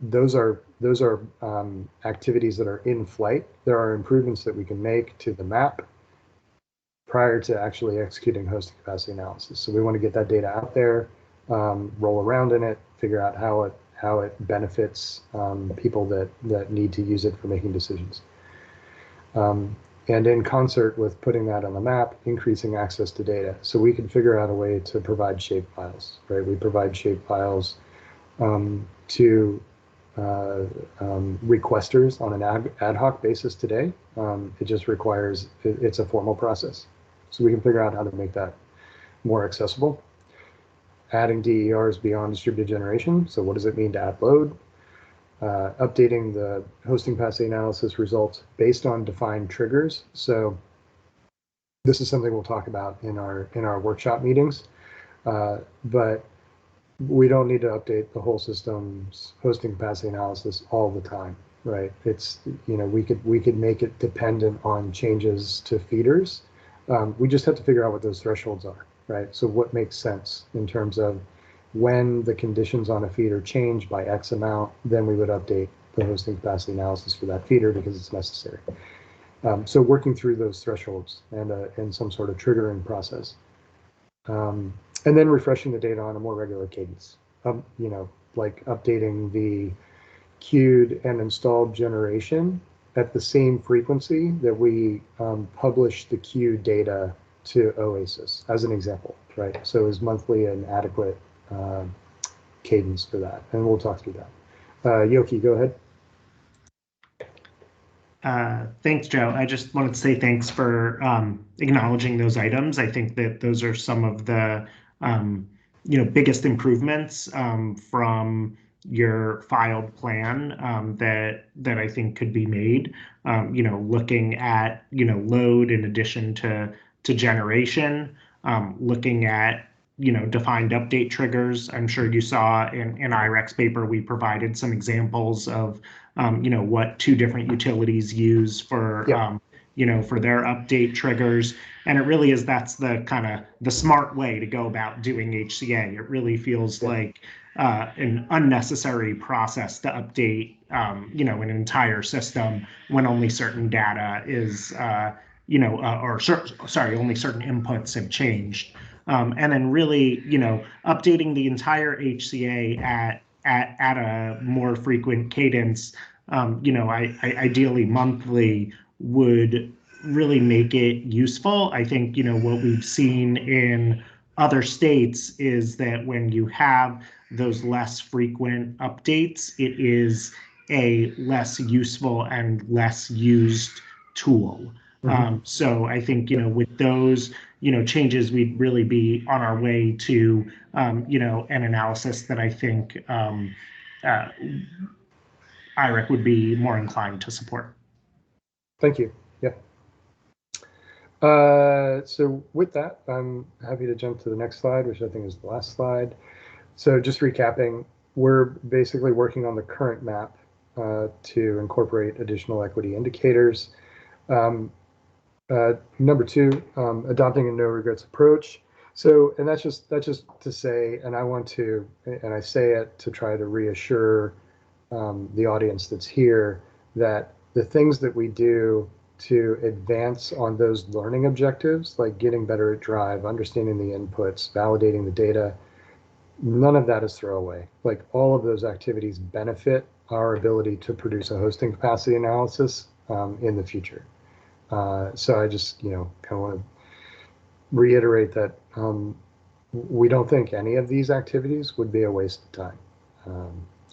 those are activities that are in flight. There are improvements that we can make to the map prior to actually executing hosting capacity analysis. So we want to get that data out there, roll around in it, figure out how it benefits people that need to use it for making decisions. And in concert with putting that on the map, increasing access to data. So we can figure out a way to provide shape files, right? We provide shape files to requesters on an ad hoc basis today. It just requires, it's a formal process. So we can figure out how to make that more accessible. Adding DERs beyond distributed generation. So what does it mean to add load? Updating the hosting capacity analysis results based on defined triggers. So this is something we'll talk about in our workshop meetings, but we don't need to update the whole system's hosting capacity analysis all the time, right? It's, we could make it dependent on changes to feeders. We just have to figure out what those thresholds are, right? So what makes sense in terms of when the conditions on a feeder change by X amount, then we would update the hosting capacity analysis for that feeder because it's necessary. So working through those thresholds and some sort of triggering process. And then refreshing the data on a more regular cadence. Like updating the queued and installed generation at the same frequency that we publish the queue data to Oasis, as an example, right? So is monthly an adequate cadence for that? And we'll talk through that. Yoki, go ahead. Thanks, Joe. I just wanted to say thanks for acknowledging those items. I think that those are some of the biggest improvements from your filed plan that I think could be made. Looking at load in addition to generation, looking at defined update triggers. I'm sure you saw in IREC's paper we provided some examples of what two different utilities use for for their update triggers. And it really is, that's the kind of the smart way to go about doing HCA. It really feels like an unnecessary process to update an entire system when only certain data is only certain inputs have changed. And then really, updating the entire HCA at a more frequent cadence, ideally monthly, would really make it useful. I think, what we've seen in other states is that when you have those less frequent updates, it is a less useful and less used tool. So I think, with those, changes, we'd really be on our way to, an analysis that I think IREC would be more inclined to support. Thank you. Yeah. So with that, I'm happy to jump to the next slide, which I think is the last slide. So just recapping, we're basically working on the current map to incorporate additional equity indicators. Number two, adopting a no regrets approach. So, and that's just to say, and I say it to try to reassure the audience that's here that the things that we do to advance on those learning objectives, like getting better at drive, understanding the inputs, validating the data, none of that is throwaway. Like all of those activities benefit our ability to produce a hosting capacity analysis in the future. So I just, kind of want to reiterate that we don't think any of these activities would be a waste of time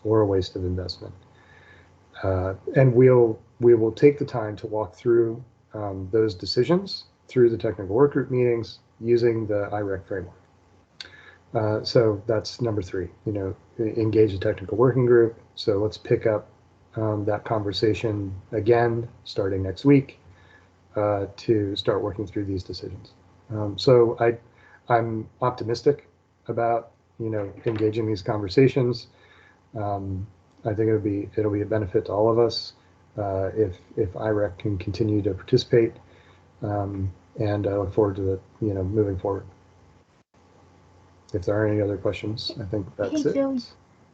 or a waste of investment. And we will take the time to walk through those decisions through the technical work group meetings using the IREC framework. So that's number three, engage a technical working group. So let's pick up that conversation again, starting next week, to start working through these decisions. So I'm optimistic about, engaging these conversations. I think it'll be a benefit to all of us if IREC can continue to participate, and I look forward to moving forward. If there are any other questions, I think that's it. Joe,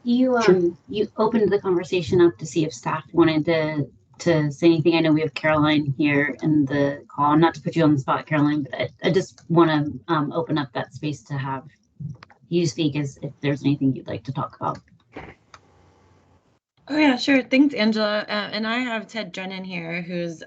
you Sure. you opened the conversation up to see if staff wanted to say anything. I know we have Caroline here in the call. Not to put you on the spot, Caroline, but I just want to open up that space to have you speak as if there's anything you'd like to talk about. Oh yeah, sure. Thanks, Angela. And I have Ted Drennan here, who's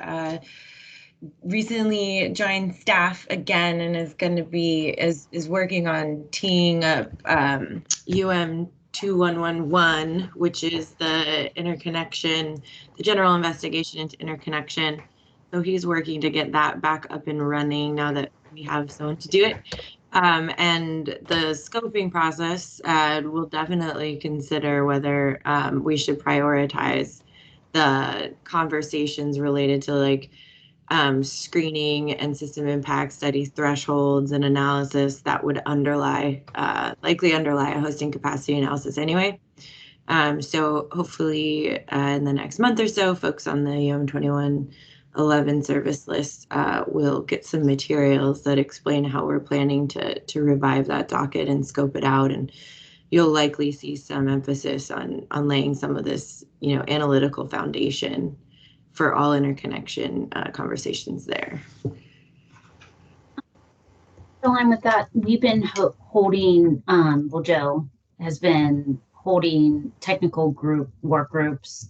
recently joined staff again and is going to be is working on teeing up UM 2111, which is the interconnection, the general investigation into interconnection. So he's working to get that back up and running now that we have someone to do it. And the scoping process, will definitely consider whether we should prioritize the conversations related to like screening and system impact study thresholds and analysis that would likely underlie a hosting capacity analysis anyway. So hopefully in the next month or so, folks on the UM 2111 service list will get some materials that explain how we're planning to revive that docket and scope it out. And you'll likely see some emphasis on laying some of this, analytical foundation for all interconnection conversations there. Caroline, with that, we've been holding, Joe has been holding technical work groups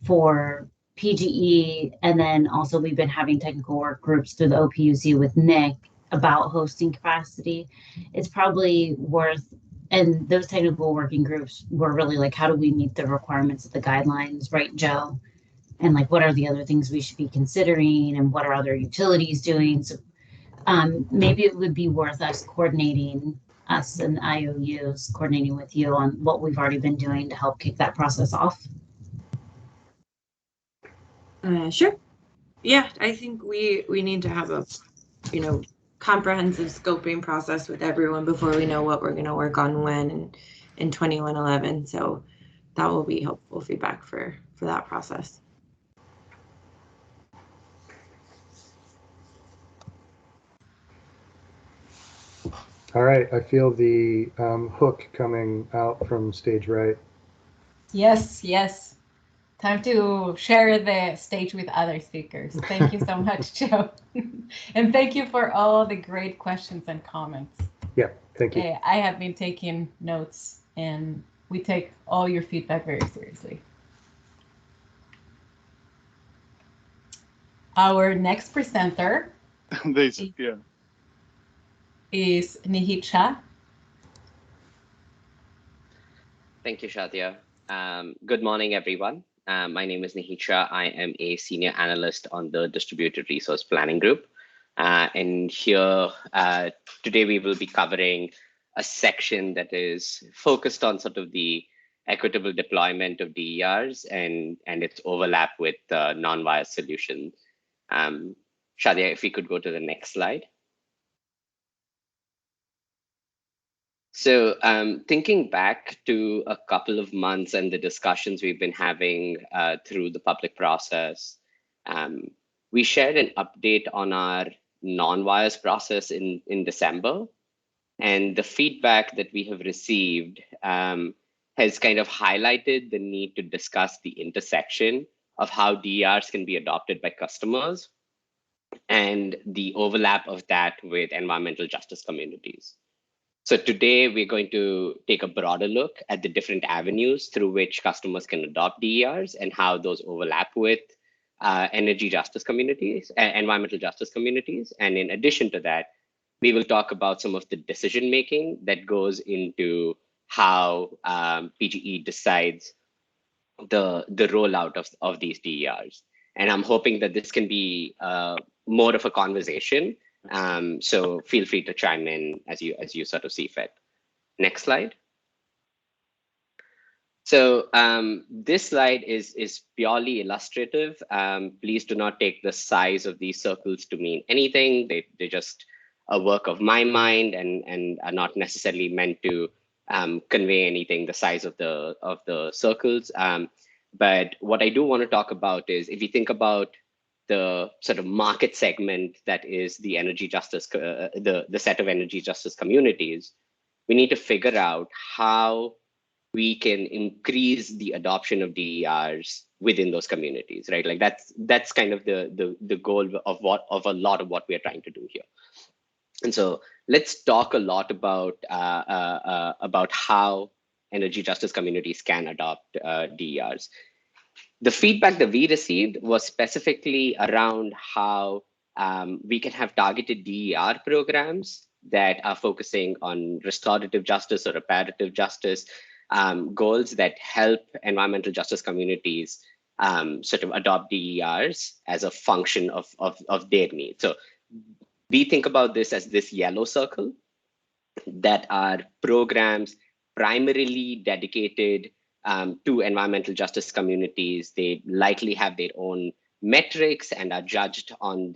for PGE, and then also we've been having technical work groups through the OPUC with Nick about hosting capacity. It's probably worth, and those technical working groups were really like, how do we meet the requirements of the guidelines, right, Joe? And like, what are the other things we should be considering, and what are other utilities doing? So maybe it would be worth us and IOUs coordinating with you on what we've already been doing to help kick that process off. Sure. Yeah, I think we need to have a, comprehensive scoping process with everyone before we know what we're going to work on when in 2111. So that will be helpful feedback for that process. All right, I feel the hook coming out from stage right. Yes. Time to share the stage with other speakers. Thank you so much, Joe. And thank you for all the great questions and comments. Yeah, thank you. I have been taking notes, and we take all your feedback very seriously. Our next presenter is Nihit Shah. Thank you, Shadia. Good morning, everyone. My name is Nihit Shah. I am a senior analyst on the Distributed Resource Planning Group. And here today we will be covering a section that is focused on sort of the equitable deployment of DERs and its overlap with non-wire solutions. Shadia, if we could go to the next slide. So thinking back to a couple of months and the discussions we've been having through the public process, we shared an update on our non-wires process in December. And the feedback that we have received has kind of highlighted the need to discuss the intersection of how DERs can be adopted by customers and the overlap of that with environmental justice communities. So today we're going to take a broader look at the different avenues through which customers can adopt DERs and how those overlap with energy justice communities, environmental justice communities. And in addition to that, we will talk about some of the decision making that goes into how PGE decides the rollout of these DERs. And I'm hoping that this can be more of a conversation. So feel free to chime in as you sort of see fit. Next slide. So this slide is purely illustrative. Please do not take the size of these circles to mean anything. They just a work of my mind and are not necessarily meant to convey anything the size of the circles. But what I do want to talk about is, if you think about the sort of market segment that is the energy justice, the set of energy justice communities, we need to figure out how we can increase the adoption of DERs within those communities, right? Like that's kind of the goal of a lot of what we are trying to do here. And so let's talk a lot about how energy justice communities can adopt DERs. The feedback that we received was specifically around how we can have targeted DER programs that are focusing on restorative justice or reparative justice goals that help environmental justice communities sort of adopt DERs as a function of their needs. So we think about this as this yellow circle that are programs primarily dedicated to environmental justice communities. They likely have their own metrics and are judged on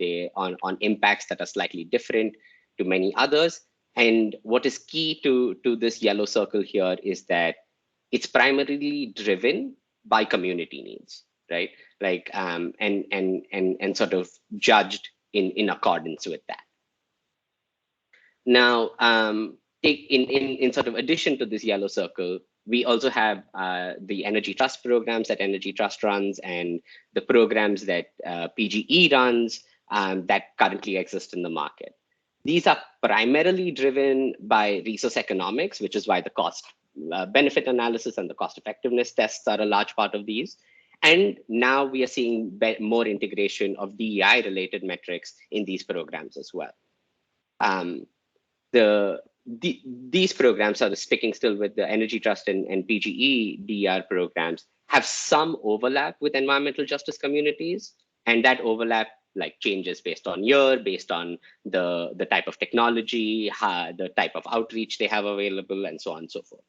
impacts that are slightly different to many others. And what is key to this yellow circle here is that it's primarily driven by community needs, right? Like and sort of judged in accordance with that. Now, in sort of addition to this yellow circle, we also have the energy trust programs that Energy Trust runs, and the programs that PGE runs that currently exist in the market. These are primarily driven by resource economics, which is why the cost benefit analysis and the cost effectiveness tests are a large part of these. And now we are seeing more integration of DEI related metrics in these programs as well. These programs, sort of sticking still with the Energy Trust and PGE DER programs, have some overlap with environmental justice communities, and that overlap like changes based on year, based on the type of technology, the type of outreach they have available, and so on and so forth.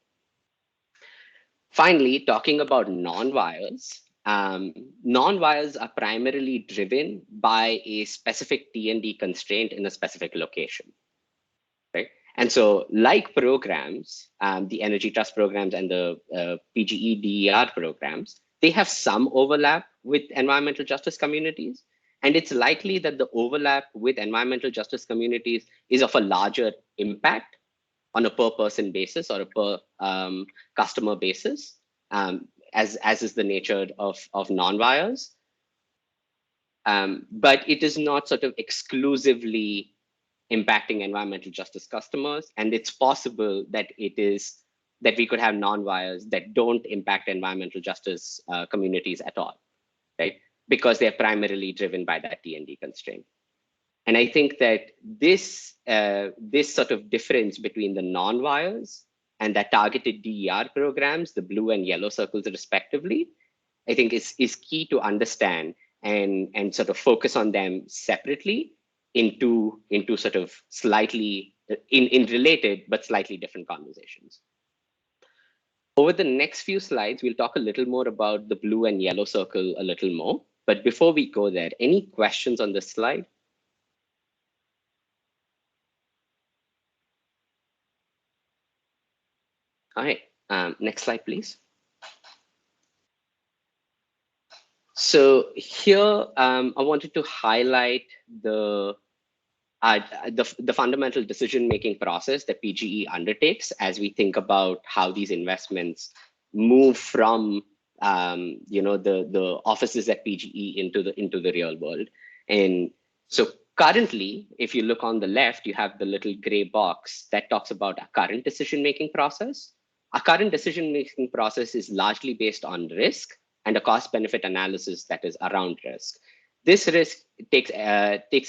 Finally, talking about non-wires. Non-wires are primarily driven by a specific T&D constraint in a specific location, right? And so like programs, the Energy Trust programs and the PGE DER programs, they have some overlap with environmental justice communities. And it's likely that the overlap with environmental justice communities is of a larger impact on a per person basis or a per customer basis, as is the nature of non-wires. But it is not sort of exclusively impacting environmental justice customers. And it's possible that we could have non-wires that don't impact environmental justice communities at all, right? Because they're primarily driven by that T&D constraint. And I think that this sort of difference between the non-wires and the targeted DER programs, the blue and yellow circles respectively, I think is key to understand and sort of focus on them separately into sort of slightly in related but slightly different conversations. Over the next few slides, we'll talk a little more about the blue and yellow circle a little more. But before we go there, any questions on this slide? All right, next slide, please. So here, I wanted to highlight the fundamental decision-making process that PGE undertakes as we think about how these investments move from the offices at PGE into the real world. And so currently, if you look on the left, you have the little gray box that talks about our current decision-making process. Our current decision-making process is largely based on risk and a cost-benefit analysis that is around risk. This risk takes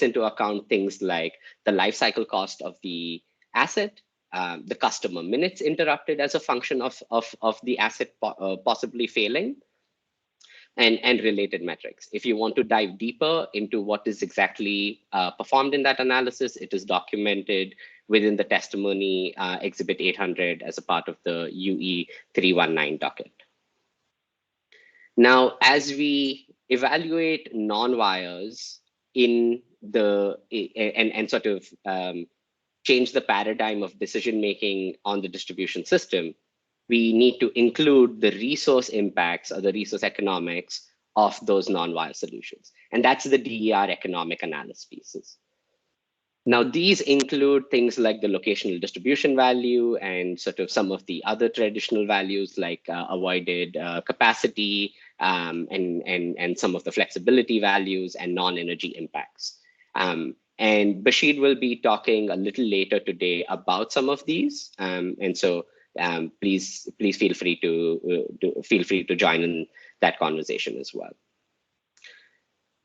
into account things like the life cycle cost of the asset, the customer minutes interrupted as a function of the asset possibly failing, and related metrics. If you want to dive deeper into what is exactly performed in that analysis, it is documented within the testimony Exhibit 800 as a part of the UE 319 docket. Now, as we evaluate non-wires in the and sort of change the paradigm of decision making on the distribution system, we need to include the resource impacts or the resource economics of those non-wire solutions. And that's the DER economic analysis pieces. Now, these include things like the locational distribution value and sort of some of the other traditional values like avoided capacity and some of the flexibility values and non-energy impacts. And Bashir will be talking a little later today about some of these. And so please feel free to join in that conversation as well.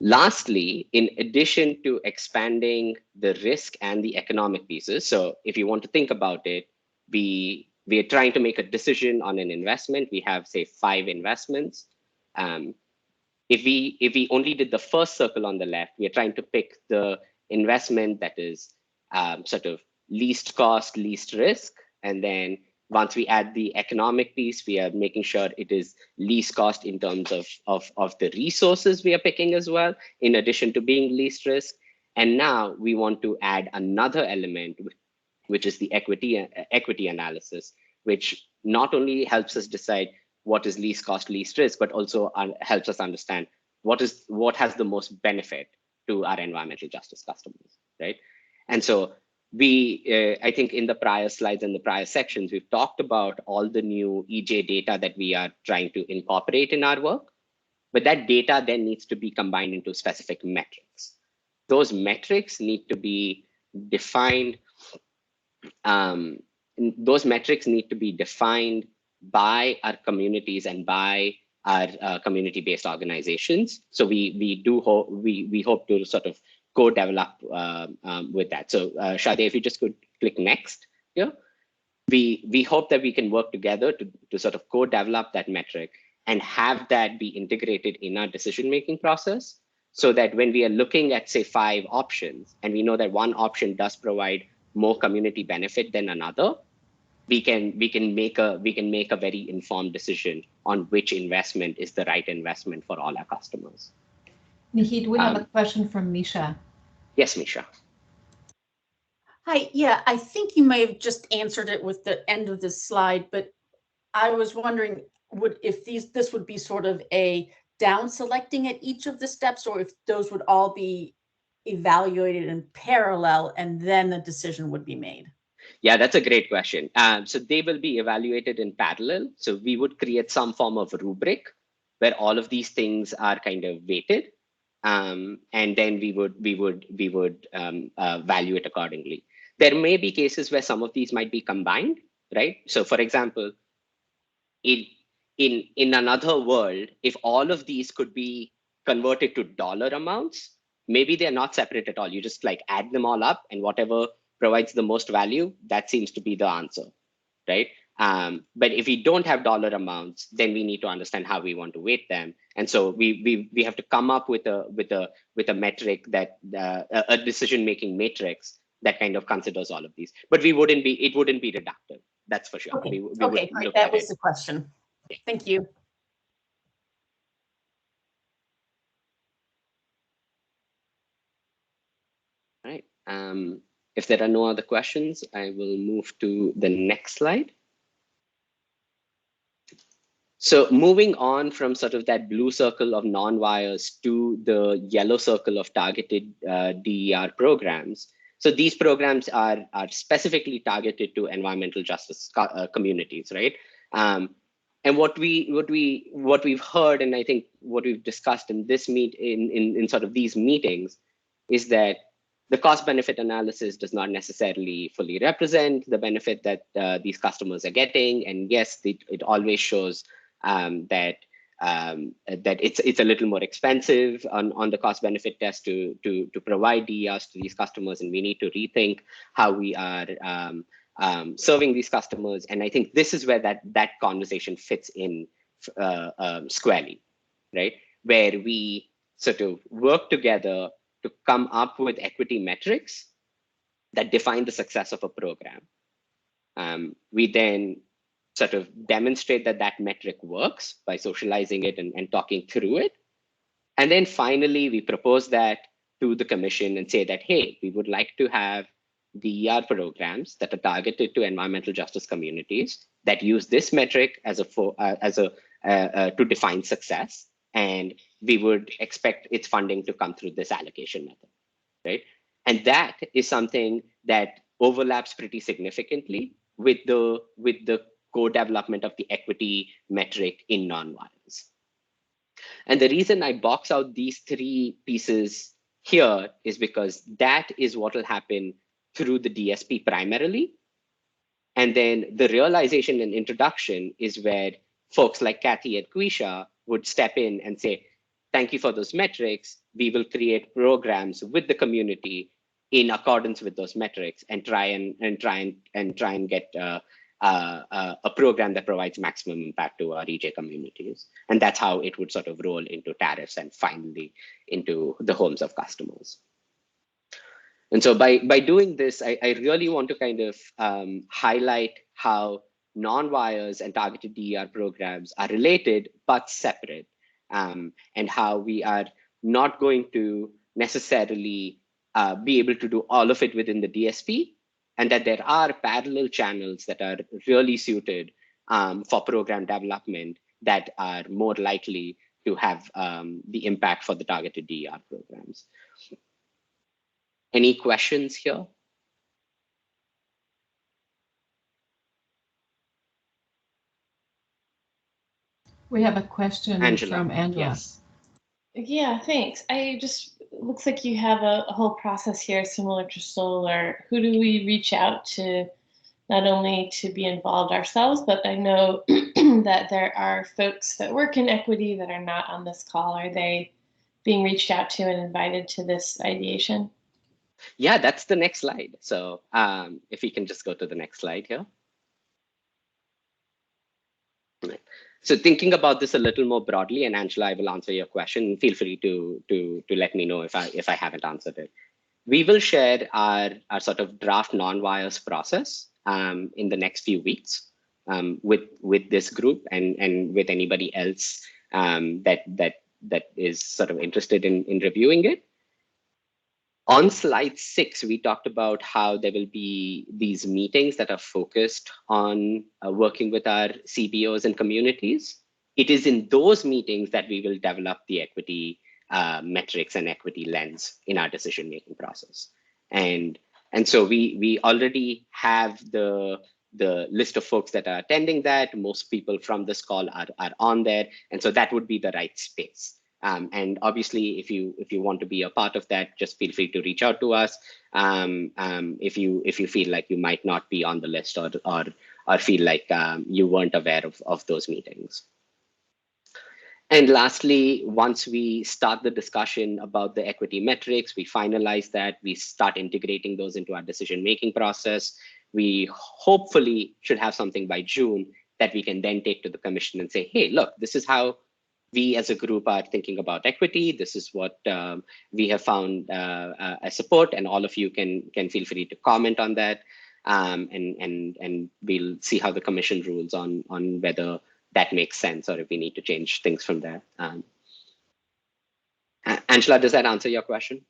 Lastly, in addition to expanding the risk and the economic pieces, so if you want to think about it, we are trying to make a decision on an investment. We have, say, 5 investments. If we only did the first circle on the left, we are trying to pick the investment that is sort of least cost, least risk, and then once we add the economic piece, we are making sure it is least cost in terms of the resources we are picking as well, in addition to being least risk. And now we want to add another element, which is the equity analysis, which not only helps us decide what is least cost, least risk, but also helps us understand what has the most benefit to our environmental justice customers, right? And so I think in the prior slides and the prior sections, we've talked about all the new EJ data that we are trying to incorporate in our work, but that data then needs to be combined into specific metrics. Those metrics need to be defined. Those metrics need to be defined by our communities and by our community-based organizations. So we hope to sort of co-develop with that. So Shadia, if you just could click next here. We hope that we can work together to sort of co-develop that metric and have that be integrated in our decision-making process, so that when we are looking at, say, 5 options, and we know that one option does provide more community benefit than another, we can make a very informed decision on which investment is the right investment for all our customers. Nihid, we have a question from Misha. Yes, Misha. Hi, yeah, I think you may have just answered it with the end of this slide, but I was wondering if this would be sort of a down selecting at each of the steps, or if those would all be evaluated in parallel and then the decision would be made. Yeah, that's a great question. So they will be evaluated in parallel. So we would create some form of rubric where all of these things are kind of weighted. And then we would value it accordingly. There may be cases where some of these might be combined, right? So for example, in another world, if all of these could be converted to dollar amounts, maybe they're not separate at all. You just like add them all up, and whatever provides the most value, that seems to be the answer, right? But if we don't have dollar amounts, then we need to understand how we want to weight them. And so we have to come up with a metric that a decision-making matrix that kind of considers all of these. But it wouldn't be reductive. That's for sure. Okay, okay, great. That was the question. Thank you. All right. If there are no other questions, I will move to the next slide. So moving on from sort of that blue circle of non-wires to the yellow circle of targeted DER programs. So these programs are specifically targeted to environmental justice communities, right? And what we've heard, and I think what we've discussed in this in sort of these meetings, is that the cost-benefit analysis does not necessarily fully represent the benefit that these customers are getting. And yes, it always shows that it's a little more expensive on the cost-benefit test to provide DERs to these customers, and we need to rethink how we are serving these customers. And I think this is where that conversation fits in squarely, right? Where we sort of work together to come up with equity metrics that define the success of a program. We then sort of demonstrate that metric works by socializing it and talking through it. And then finally, we propose that to the commission and say that, hey, we would like to have DER programs that are targeted to environmental justice communities that use this metric as to define success, and we would expect its funding to come through this allocation method, right? And that is something that overlaps pretty significantly with the co-development of the equity metric in non-violence. And the reason I box out these three pieces here is because that is what will happen through the DSP primarily. And then the realization and introduction is where folks like Kathy and Quisha would step in and say, thank you for those metrics. We will create programs with the community in accordance with those metrics and try and get a program that provides maximum impact to our EJ communities. And that's how it would sort of roll into tariffs and finally into the homes of customers. And so by doing this, I really want to kind of highlight how non-wires and targeted DER programs are related but separate, and how we are not going to necessarily be able to do all of it within the DSP, and that there are parallel channels that are really suited for program development that are more likely to have the impact for the targeted DER programs. Any questions here? We have a question from Angela. Yes. Yeah, thanks. Looks like you have a whole process here similar to solar. Who do we reach out to, not only to be involved ourselves, but I know that there are folks that work in equity that are not on this call. Are they being reached out to and invited to this ideation? Yeah, that's the next slide. So if we can just go to the next slide here. Right. So thinking about this a little more broadly, and Angela, I will answer your question. Feel free to let me know if I haven't answered it. We will share our sort of draft non-wires process in the next few weeks with this group and with anybody else that is sort of interested in reviewing it. On slide 6, we talked about how there will be these meetings that are focused on working with our CBOs and communities. It is in those meetings that we will develop the equity metrics and equity lens in our decision-making process. And so we already have the list of folks that are attending that. Most people from this call are on there. And so that would be the right space. And obviously, if you want to be a part of that, just feel free to reach out to us. If you feel like you might not be on the list or feel like you weren't aware of those meetings. And lastly, once we start the discussion about the equity metrics, we finalize that, we start integrating those into our decision-making process. We hopefully should have something by June that we can then take to the commission and say, hey, look, this is how we as a group are thinking about equity. This is what we have found as support, and all of you can feel free to comment on that, and we'll see how the commission rules on whether that makes sense or if we need to change things from there. Angela, does that answer your question?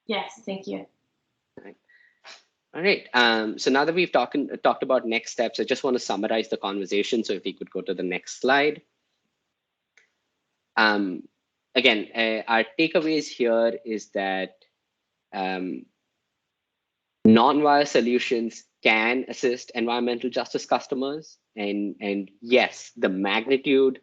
Yes, thank you. All right. So now that we've talked about next steps, I just want to summarize the conversation. So if we could go to the next slide. Again, our takeaways here is that non-wire solutions can assist environmental justice customers, and yes, the magnitude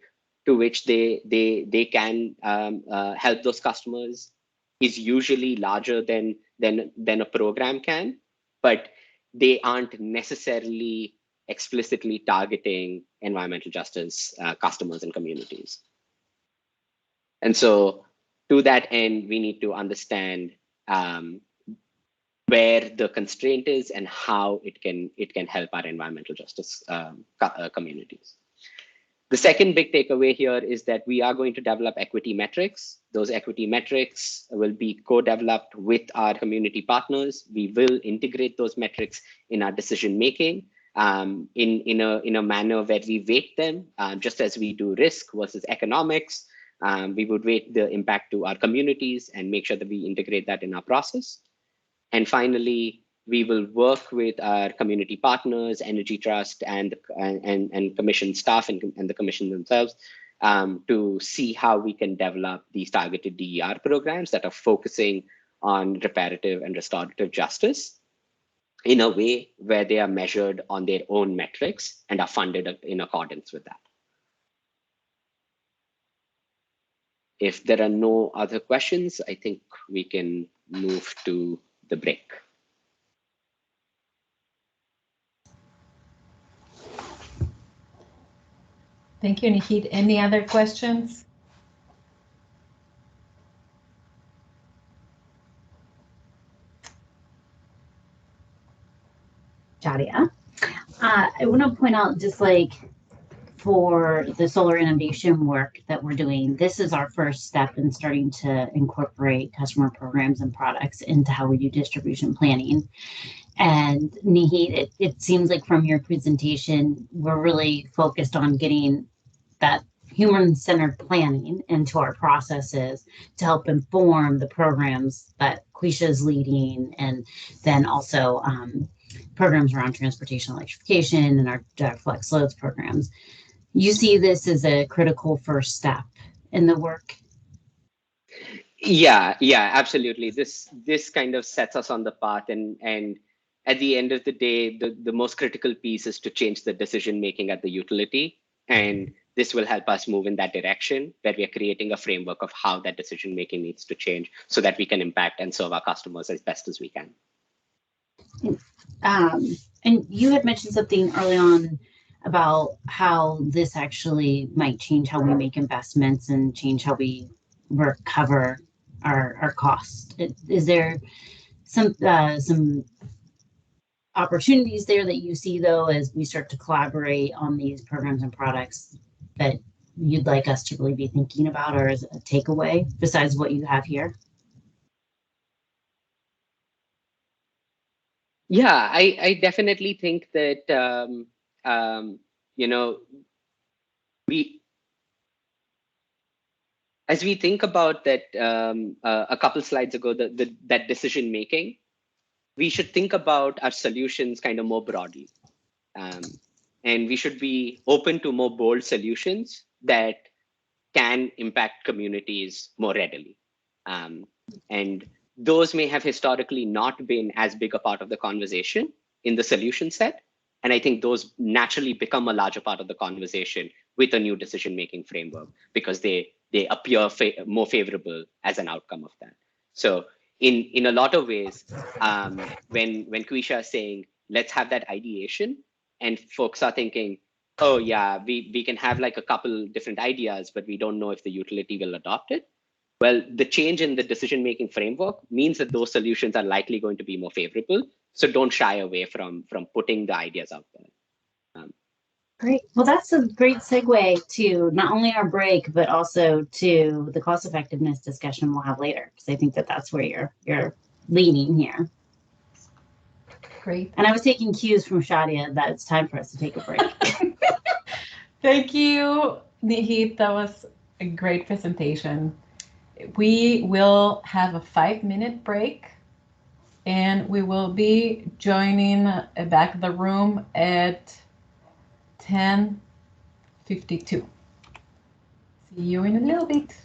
to which they can help those customers is usually larger than a program can. But they aren't necessarily explicitly targeting environmental justice customers and communities. And so to that end, we need to understand where the constraint is and how it can help our environmental justice communities. The second big takeaway here is that we are going to develop equity metrics. Those equity metrics will be co-developed with our community partners. We will integrate those metrics in our decision-making in a manner where we weight them, just as we do risk versus economics. We would weight the impact to our communities and make sure that we integrate that in our process. And finally, we will work with our community partners, Energy Trust, and commission staff and the commission themselves to see how we can develop these targeted DER programs that are focusing on reparative and restorative justice in a way where they are measured on their own metrics and are funded in accordance with that. If there are no other questions, I think we can move to the break. Thank you, Nihit. Any other questions? Shadia. I want to point out, just like for the solar innovation work that we're doing, this is our first step in starting to incorporate customer programs and products into how we do distribution planning. And Nihit, it seems like from your presentation, we're really focused on getting that human-centered planning into our processes to help inform the programs that Quisha is leading, and then also programs around transportation electrification and our flex loads programs. You see this as a critical first step in the work? Yeah, absolutely. This kind of sets us on the path, and at the end of the day, the most critical piece is to change the decision making at the utility, and this will help us move in that direction, where we are creating a framework of how that decision making needs to change so that we can impact and serve our customers as best as we can. And you had mentioned something early on about how this actually might change how we make investments and change how we recover our cost. Is there some opportunities there that you see, though, as we start to collaborate on these programs and products that you'd like us to really be thinking about, or as a takeaway besides what you have here? Yeah, I definitely think that as we think about that a couple slides ago, that decision making, we should think about our solutions kind of more broadly, and we should be open to more bold solutions that can impact communities more readily, and those may have historically not been as big a part of the conversation in the solution set. And I think those naturally become a larger part of the conversation with a new decision-making framework, because they appear more favorable as an outcome of that. So in a lot of ways, when Quisha is saying, let's have that ideation, and folks are thinking, oh yeah, we can have like a couple different ideas, but we don't know if the utility will adopt it. Well, the change in the decision-making framework means that those solutions are likely going to be more favorable. So don't shy away from putting the ideas out there. Great. Well, that's a great segue to not only our break, but also to the cost effectiveness discussion we'll have later, because I think that that's where you're leaning here. Great. And I was taking cues from Shadia that it's time for us to take a break. Thank you, Nihit. That was a great presentation. We will have a 5-minute break, and we will be joining back the room at 10:52. See you in a little bit.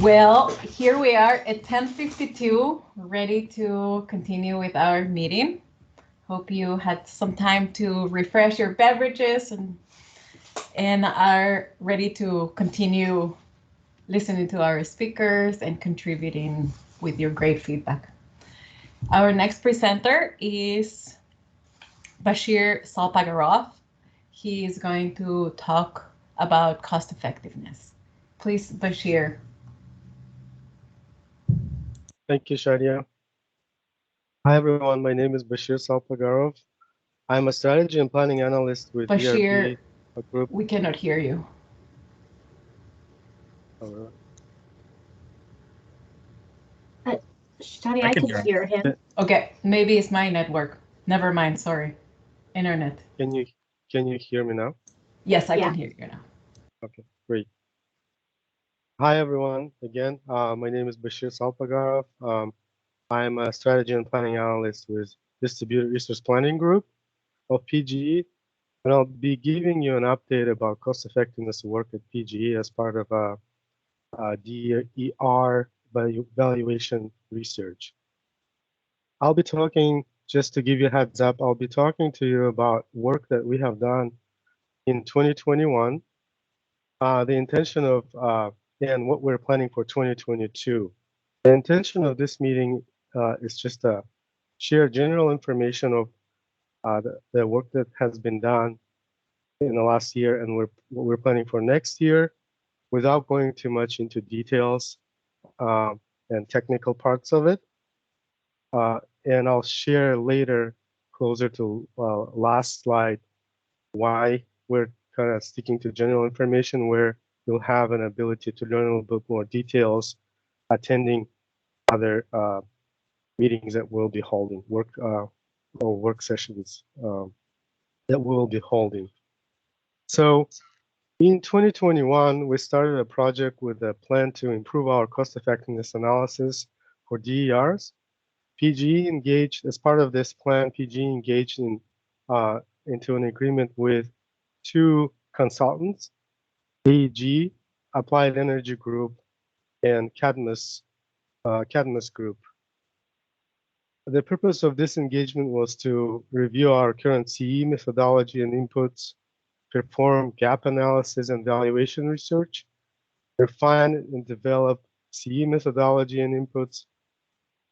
Well, here we are at 10:52, ready to continue with our meeting. Hope you had some time to refresh your beverages and are ready to continue listening to our speakers and contributing with your great feedback. Our next presenter is Bashir Salpagarov. He is going to talk about cost effectiveness. Please, Bashir. Thank you, Shadia. Hi, everyone. My name is Bashir Salpagarov. I'm a strategy and planning analyst with Bashir, DRP, a group. we cannot hear you. Shadi, I can hear him. Okay, maybe it's my network. Never mind, sorry. Internet. Can you hear me now? Yes, I can hear you now. Okay, great. Hi, everyone. Again, my name is Bashir Salpagarov. I'm a strategy and planning analyst with Distributed Resource Planning Group of PGE, and I'll be giving you an update about cost effectiveness work at PGE as part of DER valuation research. I'll be talking, just to give you a heads up, I'll be talking to you about work that we have done in 2021, the intention of, and what we're planning for 2022. The intention of this meeting is just to share general information of the work that has been done in the last year and what we're planning for next year, without going too much into details and technical parts of it. And I'll share later, closer to last slide, why we're kind of sticking to general information, where you'll have an ability to learn a little bit more details attending other meetings that we'll be holding, work sessions that we'll be holding. So in 2021, we started a project with a plan to improve our cost effectiveness analysis for DERs. PGE engaged, as part of this plan, PGE engaged into an agreement with two consultants, AEG, Applied Energy Group, and Cadmus Group. The purpose of this engagement was to review our current CE methodology and inputs, perform gap analysis and valuation research, refine and develop CE methodology and inputs,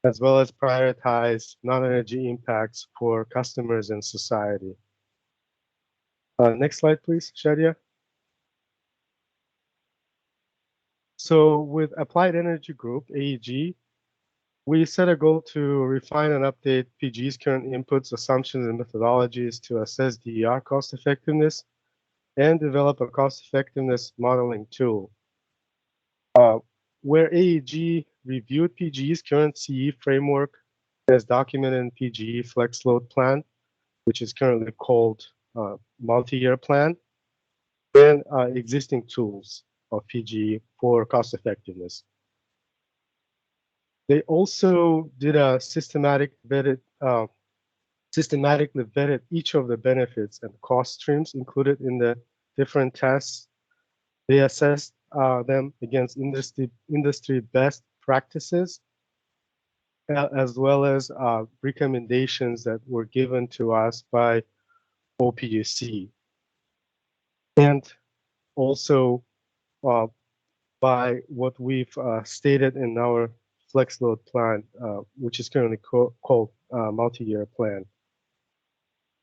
as well as prioritize non-energy impacts for customers and society. Next slide, please, Shadia. So with Applied Energy Group, AEG, we set a goal to refine and update PGE's current inputs, assumptions, and methodologies to assess DER cost effectiveness and develop a cost effectiveness modeling tool. Where AEG reviewed PGE's current CE framework as documented in PGE Flex Load Plan, which is currently called multi-year plan, and existing tools of PGE for cost effectiveness. They also did a systematically vetted each of the benefits and cost streams included in the different tests. They assessed them against industry best practices, as well as recommendations that were given to us by OPUC, and also by what we've stated in our flex load plan, which is currently called multi-year plan.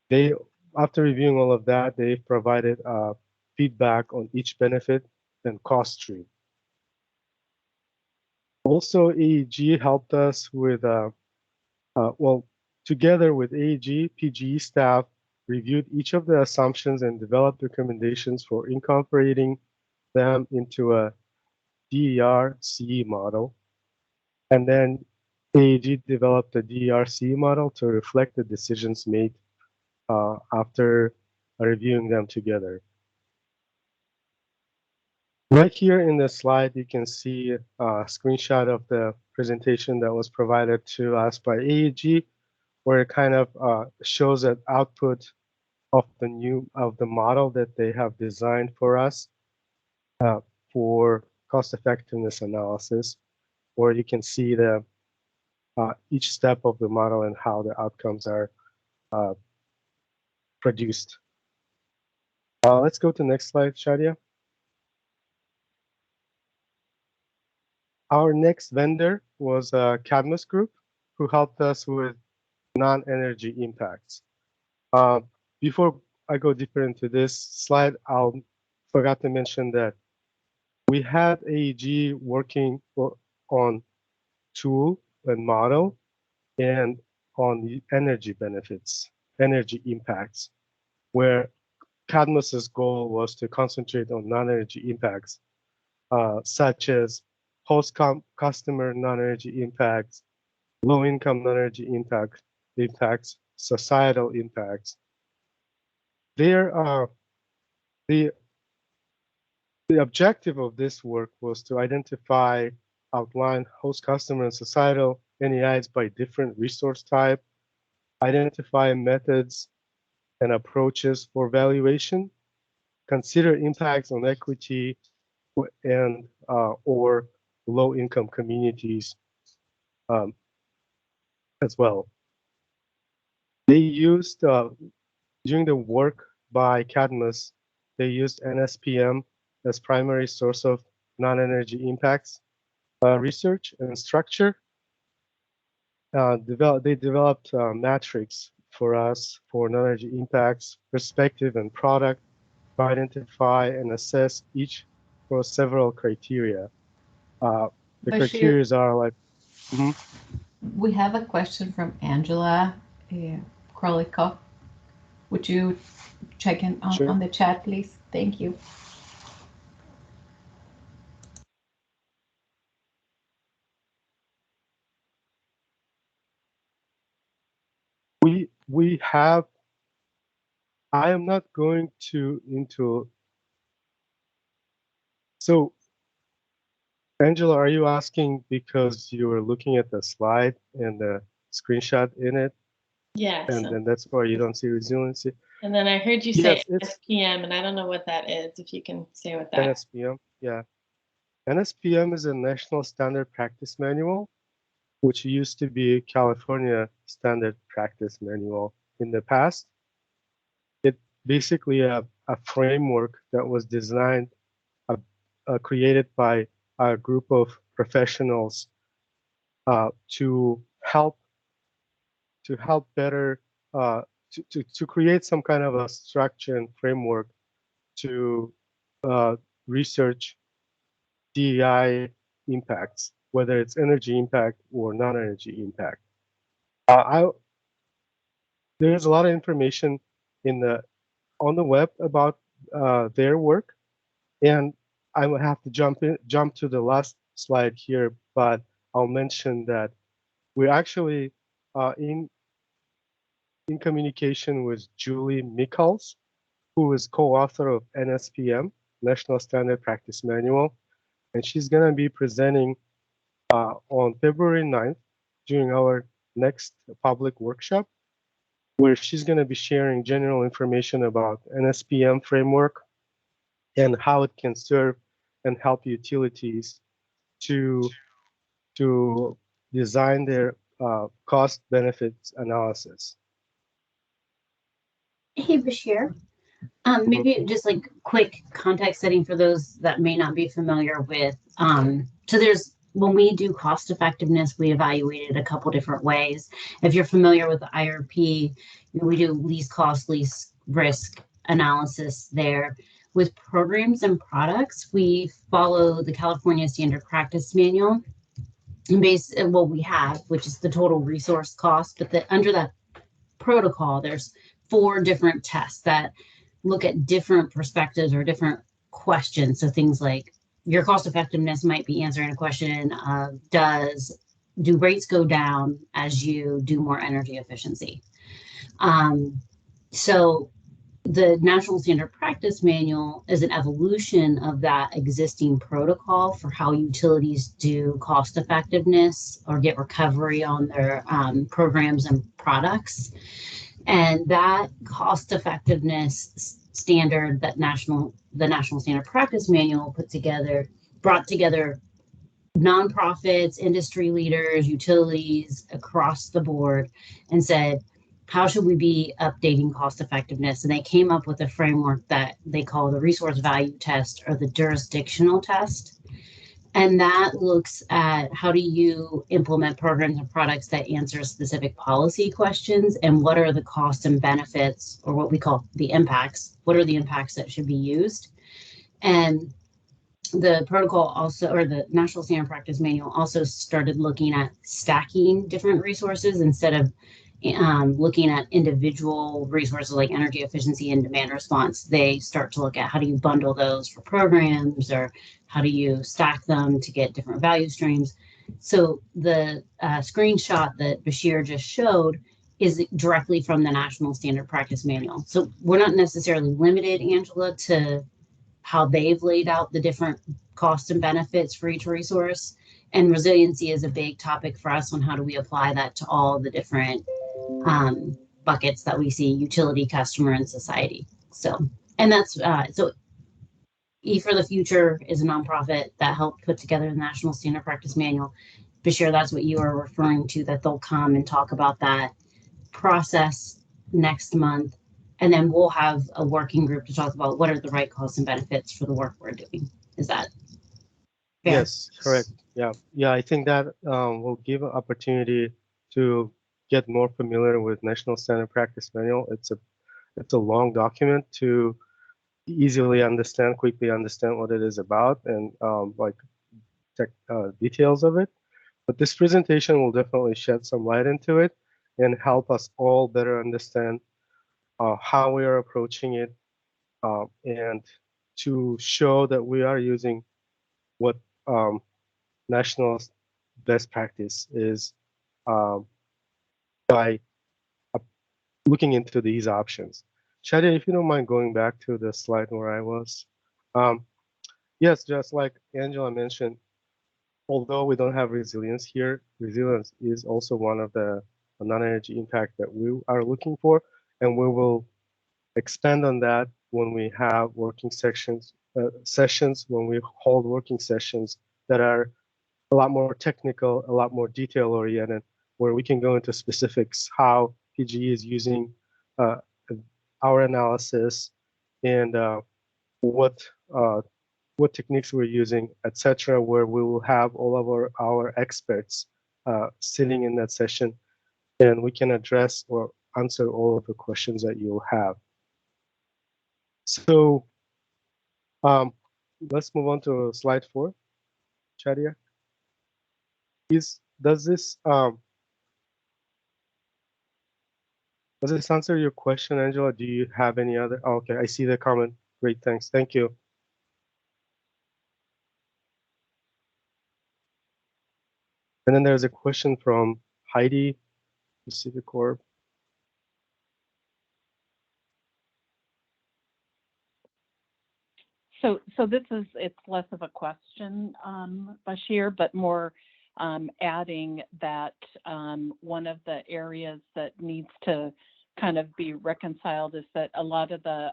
They, after reviewing all of that, they provided feedback on each benefit and cost stream. Also, AEG helped us with, well, together with AEG, PGE staff reviewed each of the assumptions and developed recommendations for incorporating them into a DER CE model. And then AEG developed a DER CE model to reflect the decisions made after reviewing them together. Right here in the slide, you can see a screenshot of the presentation that was provided to us by AEG, where it kind of shows an output of the model that they have designed for us. for cost effectiveness analysis, where you can see the each step of the model and how the outcomes are produced. Let's go to the next slide, Shadia. Our next vendor was Cadmus Group, who helped us with non-energy impacts. Before I go deeper into this slide, I forgot to mention that we had AEG working on tool and model and on the energy benefits, energy impacts, where Cadmus's goal was to concentrate on non-energy impacts, such as host customer non-energy impacts, low-income non-energy impacts, societal impacts. The objective of this work was to outline host customer and societal NEIs by different resource type, identify methods and approaches for valuation, consider impacts on equity and or low-income communities as well. They used, during the work by Cadmus, they used NSPM as primary source of non-energy impacts research and structure. They developed metrics for us for non-energy impacts, perspective, and product to identify and assess each for several criteria. The criteria are like. We have a question from Angela Krolikov. Would you check in on the chat, please? Thank you. We have. I am not going into. So, Angela, are you asking because you were looking at the slide and the screenshot in it? Yes. And that's why you don't see resiliency. And then I heard you say NSPM, and I don't know what that is. If you can say what that is. NSPM, yeah. NSPM is a National Standard Practice Manual, which used to be California Standard Practice Manual in the past. It's basically a framework that was designed, created by a group of professionals to help better to create some kind of a structure and framework to research DEI impacts, whether it's energy impact or non-energy impact. There's a lot of information on the web about their work, and I will have to jump to the last slide here, but I'll mention that we're actually in communication with Julie Michals, who is co-author of NSPM, National Standard Practice Manual, and she's going to be presenting on February 9th during our next public workshop, where she's going to be sharing general information about NSPM framework and how it can serve and help utilities to design their cost benefits analysis. Hey, Bashir. Maybe just like quick context setting for those that may not be familiar with. So when we do cost effectiveness, we evaluate it a couple different ways. If you're familiar with the IRP, we do least cost, least risk analysis there. With programs and products, we follow the California Standard Practice Manual. And what we have, which is the total resource cost, but under that protocol, there's 4 different tests that look at different perspectives or different questions. So things like your cost effectiveness might be answering a question of do rates go down as you do more energy efficiency? So the National Standard Practice Manual is an evolution of that existing protocol for how utilities do cost effectiveness or get recovery on their programs and products. And that cost effectiveness standard that National the National Standard Practice Manual brought together nonprofits, industry leaders, utilities across the board and said, how should we be updating cost effectiveness? And they came up with a framework that they call the resource value test or the jurisdictional test. And that looks at how do you implement programs and products that answer specific policy questions, and what are the costs and benefits, or what we call the impacts. What are the impacts that should be used? And the protocol also, or the National Standard Practice Manual also started looking at stacking different resources instead of looking at individual resources like energy efficiency and demand response. They start to look at how do you bundle those for programs, or how do you stack them to get different value streams. So the screenshot that Bashir just showed is directly from the National Standard Practice Manual. So we're not necessarily limited, Angela, to how they've laid out the different costs and benefits for each resource. And resiliency is a big topic for us on how do we apply that to all the different buckets that we see: utility, customer, and society. So, and that's so E for the Future is a nonprofit that helped put together the National Standard Practice Manual. Bashir, that's what you are referring to, that they'll come and talk about that process next month. And then we'll have a working group to talk about what are the right costs and benefits for the work we're doing. Is that fair? Yes, correct. Yeah, I think that will give an opportunity to get more familiar with National Standard Practice Manual. It's a long document to easily understand, quickly understand what it is about, and details of it. But this presentation will definitely shed some light into it and help us all better understand how we are approaching it, and to show that we are using what national best practice is by looking into these options. Shadia, if you don't mind going back to the slide where I was. Yes, just like Angela mentioned, although we don't have resilience here, resilience is also one of the non-energy impact that we are looking for, and we will expand on that when we have working sessions, when we hold working sessions that are a lot more technical, a lot more detail oriented, where we can go into specifics how PGE is using our analysis and what techniques we're using, etc., where we will have all of our experts sitting in that session, and we can address or answer all of the questions that you'll have. So let's move on to slide 4, Shadia. Does this answer your question, Angela? Do you have any other? Oh, okay, I see the comment. Great, thanks. Thank you. And then there's a question from Heidi, Pacific Corp. So it's less of a question, Bashir, but more adding that one of the areas that needs to kind of be reconciled is that a lot of the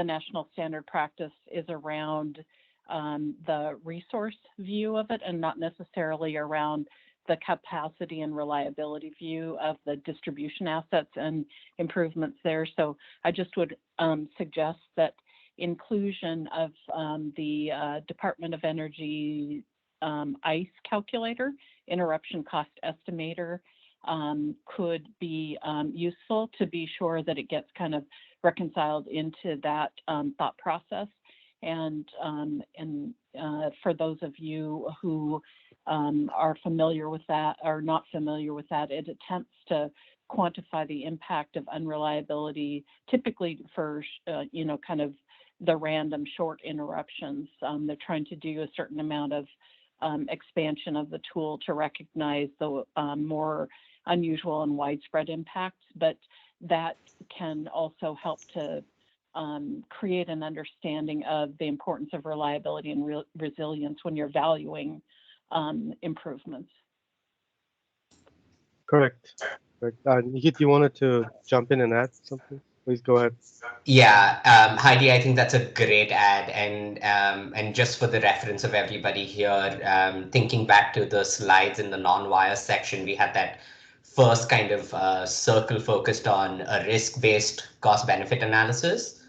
national standard practice is around the resource view of it, and not necessarily around the capacity and reliability view of the distribution assets and improvements there. So I just would suggest that inclusion of the Department of Energy ICE calculator, interruption cost estimator, could be useful to be sure that it gets kind of reconciled into that thought process. And for those of you who are familiar with that or not familiar with that, it attempts to quantify the impact of unreliability, typically for kind of the random short interruptions. They're trying to do a certain amount of expansion of the tool to recognize the more unusual and widespread impacts, but that can also help to create an understanding of the importance of reliability and resilience when you're valuing improvements. Correct. Nikit, you wanted to jump in and add something? Please go ahead. Yeah, Heidi, I think that's a great ad, and just for the reference of everybody here, thinking back to the slides in the non-wire section, we had that first kind of circle focused on a risk-based cost-benefit analysis.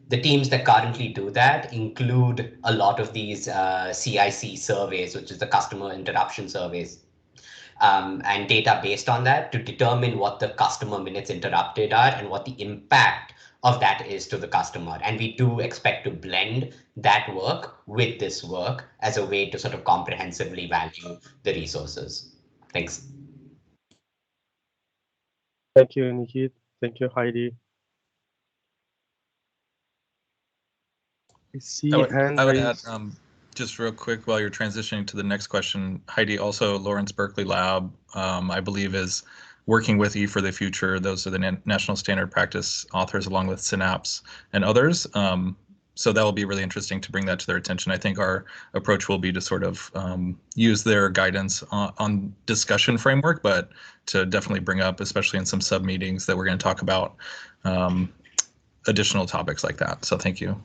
The teams that currently do that include a lot of these CIC surveys, which is the customer interruption surveys. And data based on that to determine what the customer minutes interrupted are and what the impact of that is to the customer. And we do expect to blend that work with this work as a way to sort of comprehensively value the resources. Thanks. Thank you, Nikit. Thank you, Heidi. I see I would add, just real quick while you're transitioning to the next question, Heidi, also Lawrence Berkeley Lab, I believe, is working with E for the Future. Those are the National Standard Practice authors, along with Synapse and others. So that will be really interesting to bring that to their attention. I think our approach will be to sort of use their guidance on discussion framework, but to definitely bring up, especially in some sub meetings, that we're going to talk about additional topics like that. So thank you.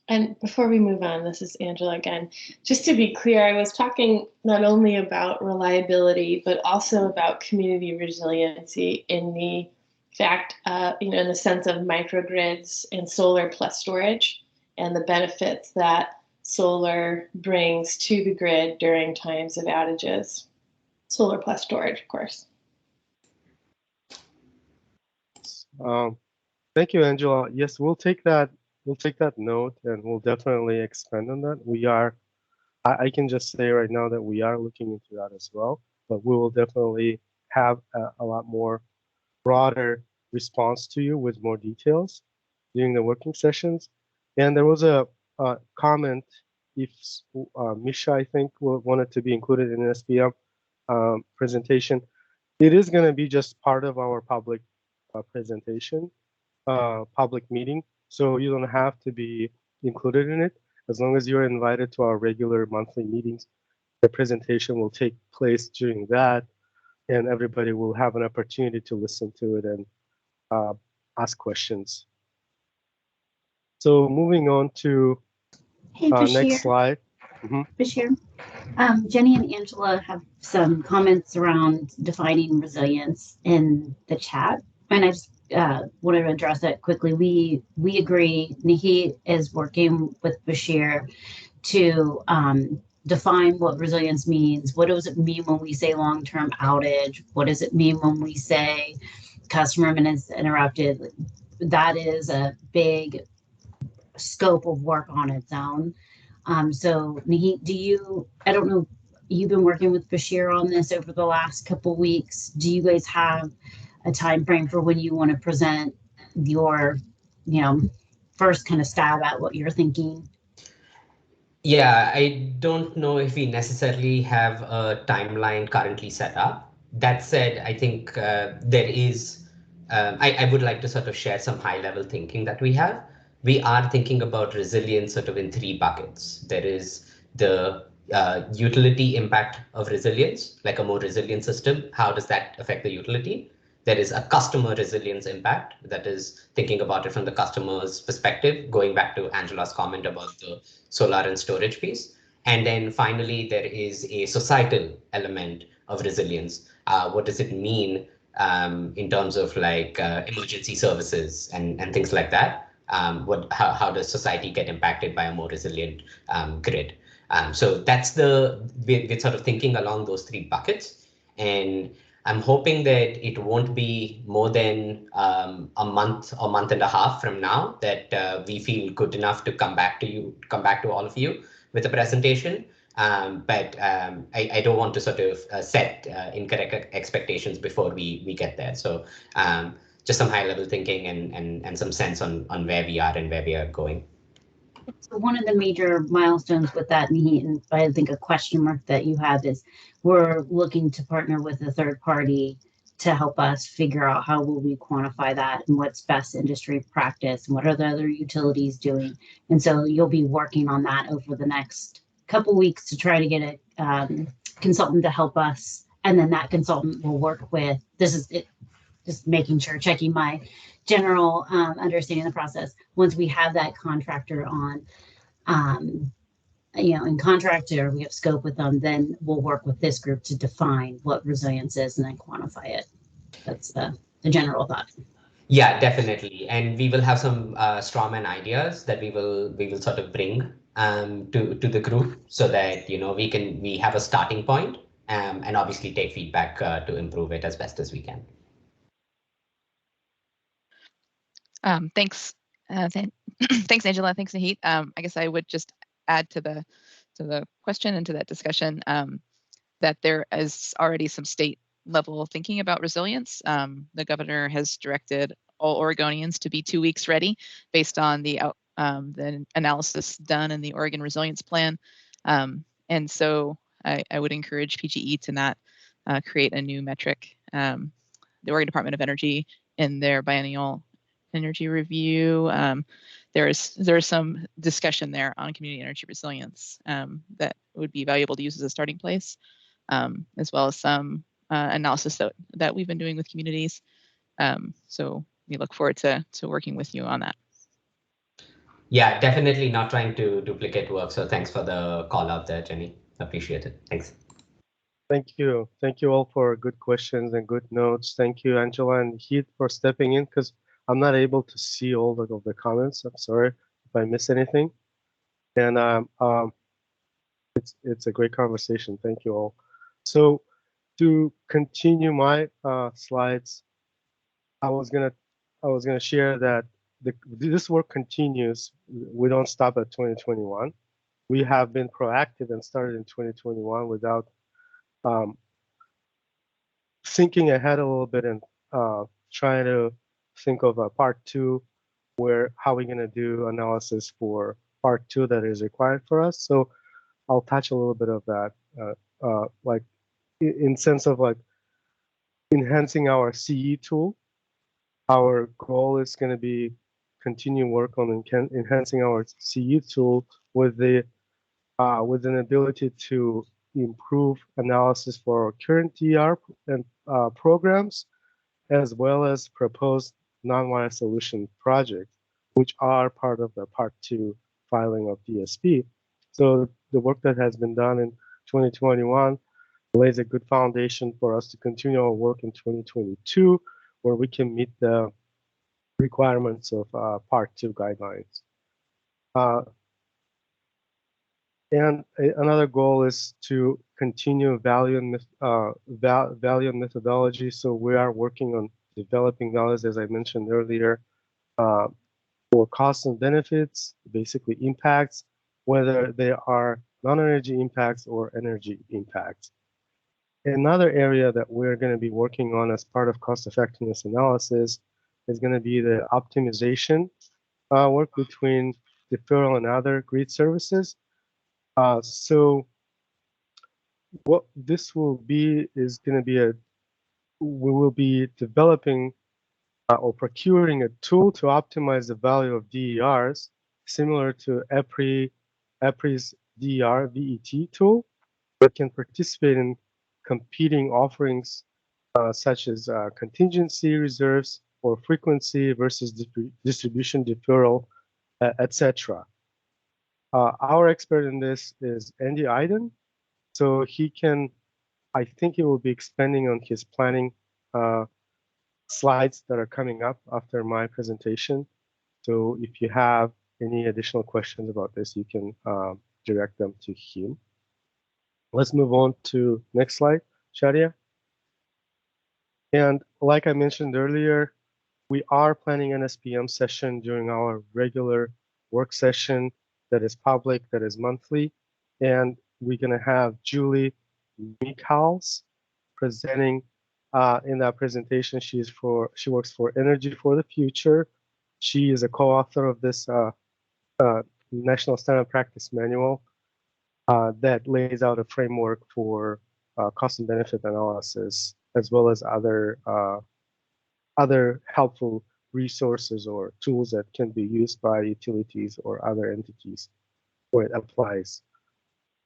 And before we move on, this is Angela again. Just to be clear, I was talking not only about reliability, but also about community resiliency in the fact, in the sense of microgrids and solar plus storage and the benefits that solar brings to the grid during times of outages. Solar plus storage, of course. Thank you, Angela. Yes, we'll take that note and we'll definitely expand on that. We are, I can just say right now that we are looking into that as well, but we will definitely have a lot more broader response to you with more details during the working sessions. And there was a comment if Misha, I think, wanted to be included in an SPM presentation. It is going to be just part of our public presentation, public meeting. So you don't have to be included in it. As long as you're invited to our regular monthly meetings, the presentation will take place during that, and everybody will have an opportunity to listen to it and ask questions. So moving on to next slide. Bashir, Jenny and Angela have some comments around defining resilience in the chat, and I just wanted to address it quickly. We agree. Nikki is working with Bashir to define what resilience means. What does it mean when we say long-term outage? What does it mean when we say customer minutes interrupted? That is a big scope of work on its own. So Nikki, I don't know, you've been working with Bashir on this over the last couple of weeks. Do you guys have a time frame for when you want to present your, first kind of stab at what you're thinking? Yeah, I don't know if we necessarily have a timeline currently set up. That said, I think there is, I would like to sort of share some high level thinking that we have. We are thinking about resilience sort of in three buckets. There is the utility impact of resilience, like a more resilient system. How does that affect the utility? There is a customer resilience impact, that is thinking about it from the customer's perspective, going back to Angela's comment about the solar and storage piece. And then finally, there is a societal element of resilience. What does it mean in terms of like emergency services and things like that? How does society get impacted by a more resilient grid? So that's we're sort of thinking along those three buckets. And I'm hoping that it won't be more than a month or month and a half from now that we feel good enough to come back to all of you with a presentation. But I don't want to sort of set incorrect expectations before we get there. So just some high level thinking and some sense on where we are and where we are going. So one of the major milestones with that, and I think a question mark that you have is we're looking to partner with a third party to help us figure out how will we quantify that and what's best industry practice and what are the other utilities doing. And so you'll be working on that over the next couple weeks to try to get a consultant to help us. And then that consultant will work with, just making sure, checking my general understanding of the process. Once we have that contractor on, in contract, or we have scope with them, then we'll work with this group to define what resilience is and then quantify it. That's the general thought. Yeah, definitely. And we will have some strawman ideas that we will sort of bring to the group, so that we have a starting point, and obviously take feedback to improve it as best as we can. Thanks, thanks, Angela. Thanks, Nahid. I guess I would just add to the question and to that discussion that there is already some state level thinking about resilience. The governor has directed all Oregonians to be 2 weeks ready based on the analysis done in the Oregon Resilience Plan. And so I would encourage PGE to not create a new metric. The Oregon Department of Energy, in their biennial energy review, there is some discussion there on community energy resilience that would be valuable to use as a starting place, as well as some analysis that we've been doing with communities. So we look forward to working with you on that. Yeah, definitely not trying to duplicate work. So thanks for the call out there, Jenny. Appreciate it. Thanks. Thank you. Thank you all for good questions and good notes. Thank you, Angela and Heath, for stepping in, because I'm not able to see all of the comments. I'm sorry if I miss anything. And it's a great conversation. Thank you all. So to continue my slides, I was gonna share that this work continues. We don't stop at 2021. We have been proactive and started in 2021 without thinking ahead a little bit and trying to think of a part two, how we're going to do analysis for part two that is required for us. So I'll touch a little bit of that, like in sense of like enhancing our CE tool. Our goal is going to be continue work on enhancing our CE tool with an ability to improve analysis for our current DER and programs, as well as proposed non-wire solution projects, which are part of the Part 2 filing of DSP. So the work that has been done in 2021 lays a good foundation for us to continue our work in 2022, where we can meet the requirements of Part 2 guidelines. And another goal is to continue value and methodology. So we are working on developing values, as I mentioned earlier, for costs and benefits, basically impacts, whether they are non-energy impacts or energy impacts. Another area that we're going to be working on as part of cost effectiveness analysis is going to be the optimization work between deferral and other grid services. So what this will be is going to be we will be developing or procuring a tool to optimize the value of DERs, similar to EPRI's DER VET tool, that can participate in competing offerings such as contingency reserves or frequency versus distribution deferral, etc. Our expert in this is Andy Iden. So I think he will be expanding on his planning slides that are coming up after my presentation. So if you have any additional questions about this, you can direct them to him. Let's move on to next slide, Shadia. And like I mentioned earlier, we are planning an SPM session during our regular work session that is public, that is monthly. And we're going to have Julie Michals presenting in that presentation. She works for Energy for the Future. She is a co-author of this National Standard Practice Manual that lays out a framework for cost and benefit analysis, as well as other helpful resources or tools that can be used by utilities or other entities where it applies.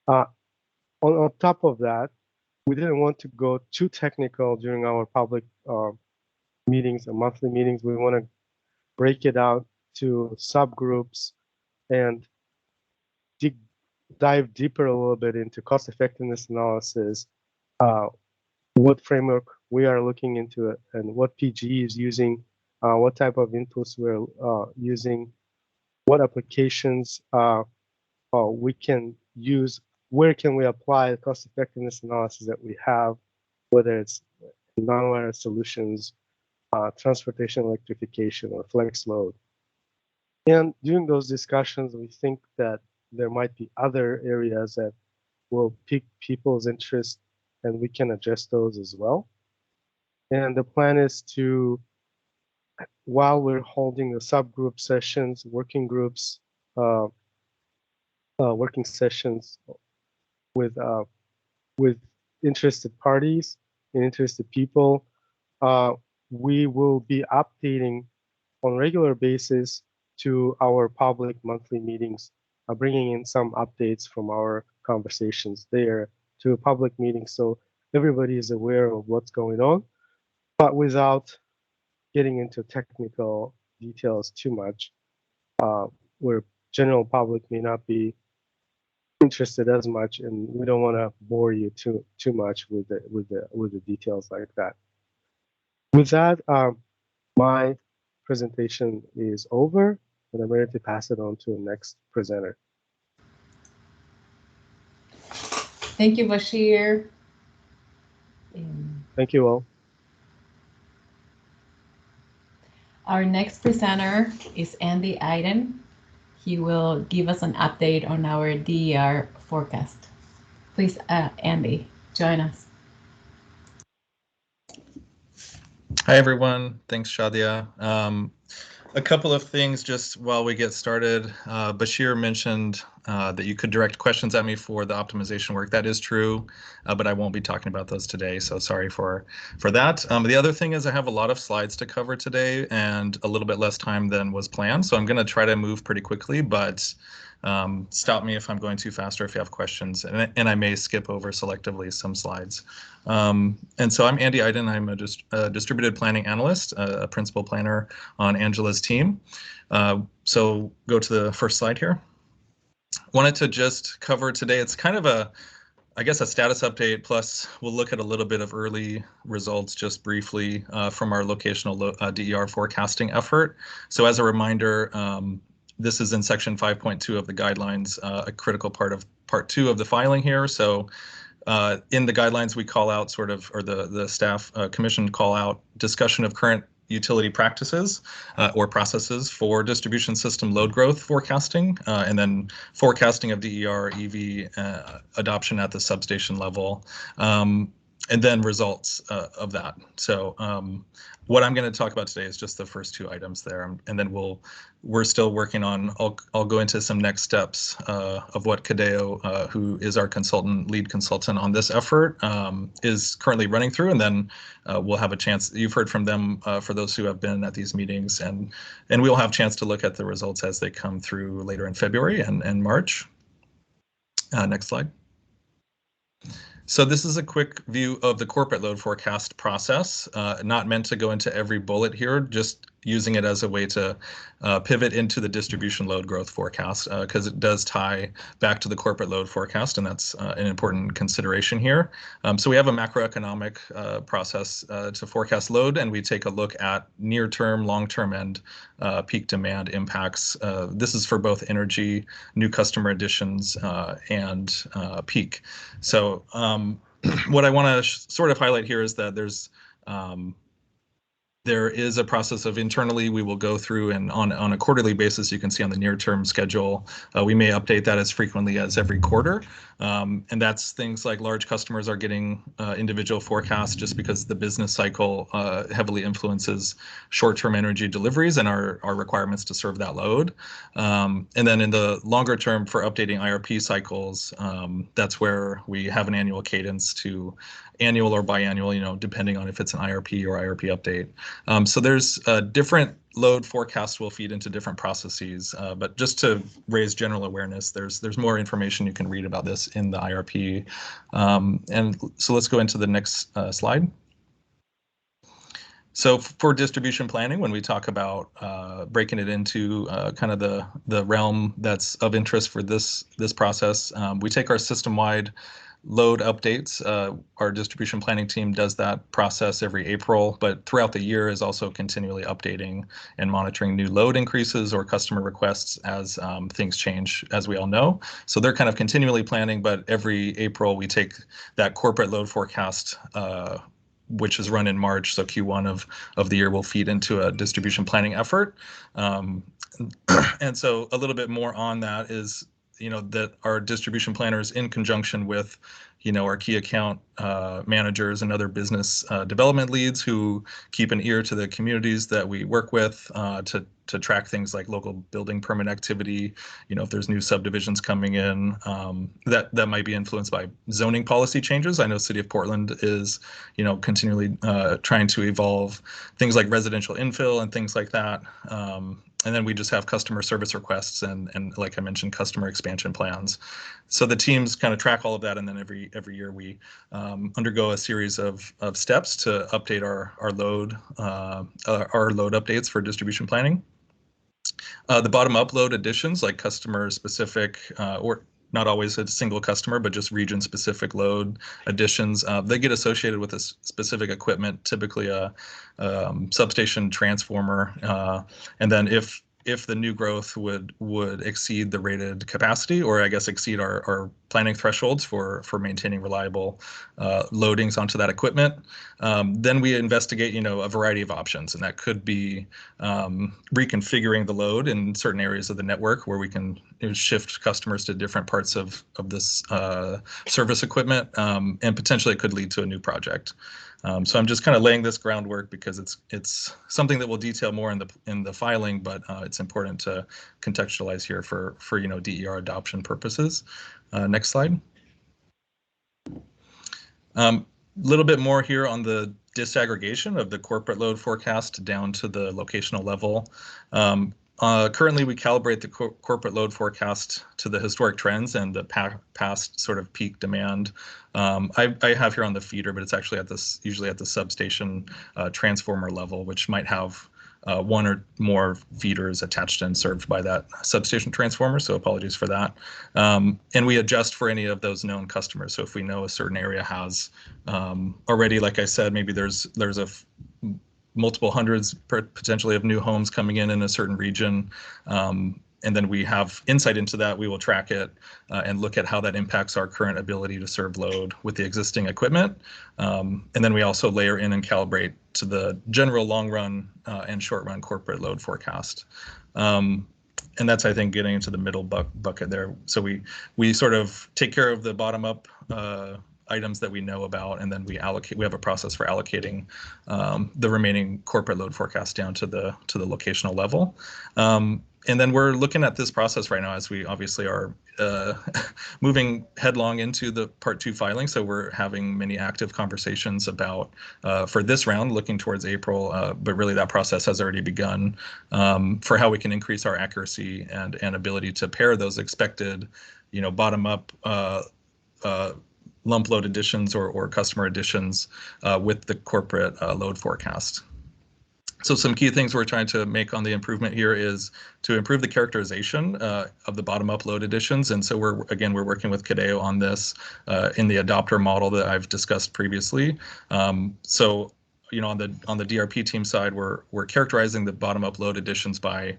On top of that, we didn't want to go too technical during our public meetings or monthly meetings. We want to break it out to subgroups and dive deeper a little bit into cost effectiveness analysis, what framework we are looking into it, and what PGE is using, what type of inputs we're using, what applications we can use, where can we apply the cost effectiveness analysis that we have, whether it's non-wireless solutions, transportation electrification, or flex load. And during those discussions, we think that there might be other areas that will pique people's interest, and we can adjust those as well. And the plan is to, while we're holding the subgroup sessions, working groups, working sessions with interested parties and interested people, we will be updating on a regular basis to our public monthly meetings, bringing in some updates from our conversations there to a public meeting so everybody is aware of what's going on, but without getting into technical details too much, where general public may not be interested as much, and we don't want to bore you too much with the details like that. With that, my presentation is over, and I'm ready to pass it on to the next presenter. Thank you, Bashir. Thank you all. Our next presenter is Andy Iden. He will give us an update on our DER forecast. Please, Andy, join us. Hi, everyone. Thanks, Shadia. A couple of things just while we get started. Bashir mentioned that you could direct questions at me for the optimization work. That is true, but I won't be talking about those today, so sorry for that. The other thing is I have a lot of slides to cover today and a little bit less time than was planned, so I'm going to try to move pretty quickly, but stop me if I'm going too fast or if you have questions, and I may skip over selectively some slides. And so I'm Andy Iden. I'm a distributed planning analyst, a principal planner on Angela's team. So go to the first slide here. Wanted to just cover today, it's kind of I guess a status update, plus we'll look at a little bit of early results just briefly from our locational DER forecasting effort. So as a reminder, this is in section 5.2 of the guidelines, a critical part of part 2 of the filing here. So in the guidelines, we call out sort of, or the staff commission call out discussion of current utility practices or processes for distribution system load growth forecasting, and then forecasting of DER EV adoption at the substation level, and then results of that. So what I'm going to talk about today is just the first 2 items there, and then we're still working on, I'll go into some next steps of what Kadeo, who is our lead consultant on this effort, is currently running through, and then we'll have a chance, you've heard from them for those who have been at these meetings, and we'll have a chance to look at the results as they come through later in February and March. Next slide. So this is a quick view of the corporate load forecast process, not meant to go into every bullet here, just using it as a way to pivot into the distribution load growth forecast, because it does tie back to the corporate load forecast, and that's an important consideration here. So we have a macroeconomic process to forecast load, and we take a look at near-term, long-term, and peak demand impacts. This is for both energy, new customer additions, and peak. So what I want to sort of highlight here is that there is a process of internally we will go through, and on a quarterly basis, you can see on the near-term schedule, we may update that as frequently as every quarter. And that's things like large customers are getting individual forecasts just because the business cycle heavily influences short-term energy deliveries and our requirements to serve that load. And then in the longer term for updating IRP cycles, that's where we have an annual cadence to annual or biannual, depending on if it's an IRP or IRP update. So there's different load forecasts will feed into different processes, but just to raise general awareness, there's more information you can read about this in the IRP. And so let's go into the next slide. So for distribution planning, when we talk about breaking it into kind of the realm that's of interest for this process, we take our system-wide load updates. Our distribution planning team does that process every April, but throughout the year is also continually updating and monitoring new load increases or customer requests as things change, as we all know. So they're kind of continually planning, but every April we take that corporate load forecast, which is run in March, so Q1 of the year will feed into a distribution planning effort. And so a little bit more on that is, that our distribution planners, in conjunction with, our key account managers and other business development leads who keep an ear to the communities that we work with to track things like local building permit activity. If there's new subdivisions coming in, that might be influenced by zoning policy changes. I know City of Portland is, continually trying to evolve things like residential infill and things like that. And then we just have customer service requests and like I mentioned, customer expansion plans. So the teams kind of track all of that, and then every year we undergo a series of steps to update our load updates for distribution planning. The bottom-up load additions, like customer-specific or not always a single customer, but just region-specific load additions, they get associated with a specific equipment, typically a substation transformer, and then if the new growth would exceed the rated capacity, or I guess exceed our planning thresholds for maintaining reliable loadings onto that equipment, then we investigate, a variety of options, and that could be reconfiguring the load in certain areas of the network where we can shift customers to different parts of this service equipment, and potentially it could lead to a new project. So I'm just kind of laying this groundwork because it's something that we'll detail more in the filing, but it's important to contextualize here for DER adoption purposes. Next slide. Little bit more here on the disaggregation of the corporate load forecast down to the locational level. Currently, we calibrate the corporate load forecast to the historic trends and the past sort of peak demand. I have here on the feeder, but it's actually usually at the substation transformer level, which might have one or more feeders attached and served by that substation transformer. So apologies for that. And we adjust for any of those known customers. So if we know a certain area has already, like I said, maybe there's multiple hundreds potentially of new homes coming in a certain region, and then we have insight into that, we will track it and look at how that impacts our current ability to serve load with the existing equipment. And then we also layer in and calibrate to the general long run and short run corporate load forecast. And that's, I think, getting into the middle bucket there. So we sort of take care of the bottom up items that we know about, and then we have a process for allocating the remaining corporate load forecast down to the locational level. And then we're looking at this process right now as we obviously are moving headlong into the Part 2 filing. So we're having many active conversations about, for this round, looking towards April, but really that process has already begun for how we can increase our accuracy and ability to pair those expected, bottom up lump load additions or customer additions with the corporate load forecast. So some key things we're trying to make on the improvement here is to improve the characterization of the bottom-up load additions. And so we're working with Cadeo on this in the adopter model that I've discussed previously. So on the DRP team side, we're characterizing the bottom-up load additions by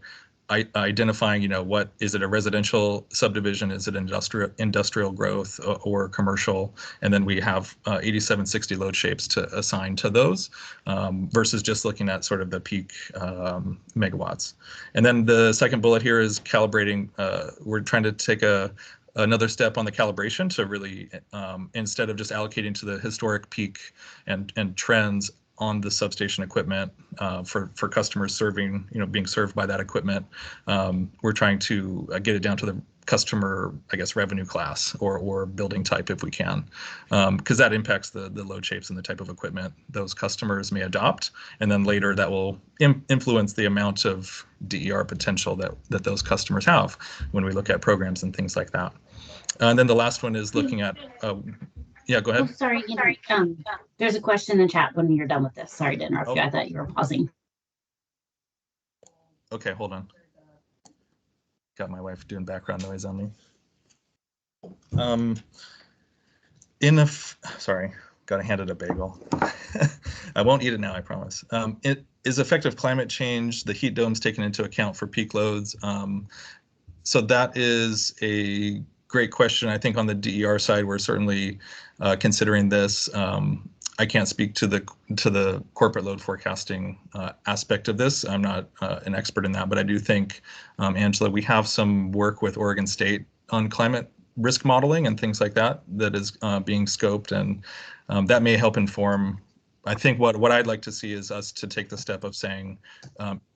identifying, what is it, a residential subdivision, is it industrial growth or commercial, and then we have 8760 load shapes to assign to those versus just looking at sort of the peak megawatts. And then the second bullet here is calibrating. We're trying to take another step on the calibration to really, instead of just allocating to the historic peak and trends on the substation equipment for customers being served by that equipment, we're trying to get it down to the customer, I guess, revenue class or building type if we can, because that impacts the load shapes and the type of equipment those customers may adopt, and then later that will influence the amount of DER potential that those customers have when we look at programs and things like that. And then the last one is looking at Yeah, go Oh, ahead. sorry. There's a question in the chat when you're done with this. Sorry to interrupt you. I thought you were pausing. Okay, hold on. Got my wife doing background noise on me. Sorry, gotta hand it a bagel. I won't eat it now, I promise. Is effective climate change, the heat domes taken into account for peak loads? So that is a great question. I think on the DER side, we're certainly considering this. I can't speak to the corporate load forecasting aspect of this. I'm not an expert in that, but I do think, Angela, we have some work with Oregon State on climate risk modeling and things like that is being scoped, and that may help inform. I think what I'd like to see is us to take the step of saying,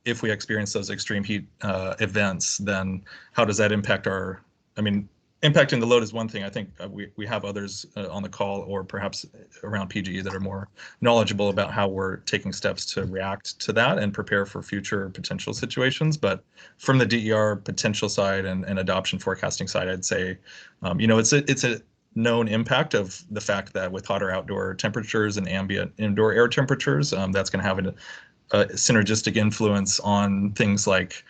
if we experience those extreme heat events, then how does that impact our, I mean, impacting the load is one thing. I think we have others on the call or perhaps around PGE that are more knowledgeable about how we're taking steps to react to that and prepare for future potential situations. But from the DER potential side and adoption forecasting side, I'd say, it's a known impact of the fact that with hotter outdoor temperatures and ambient indoor air temperatures, that's going to have a synergistic influence on things like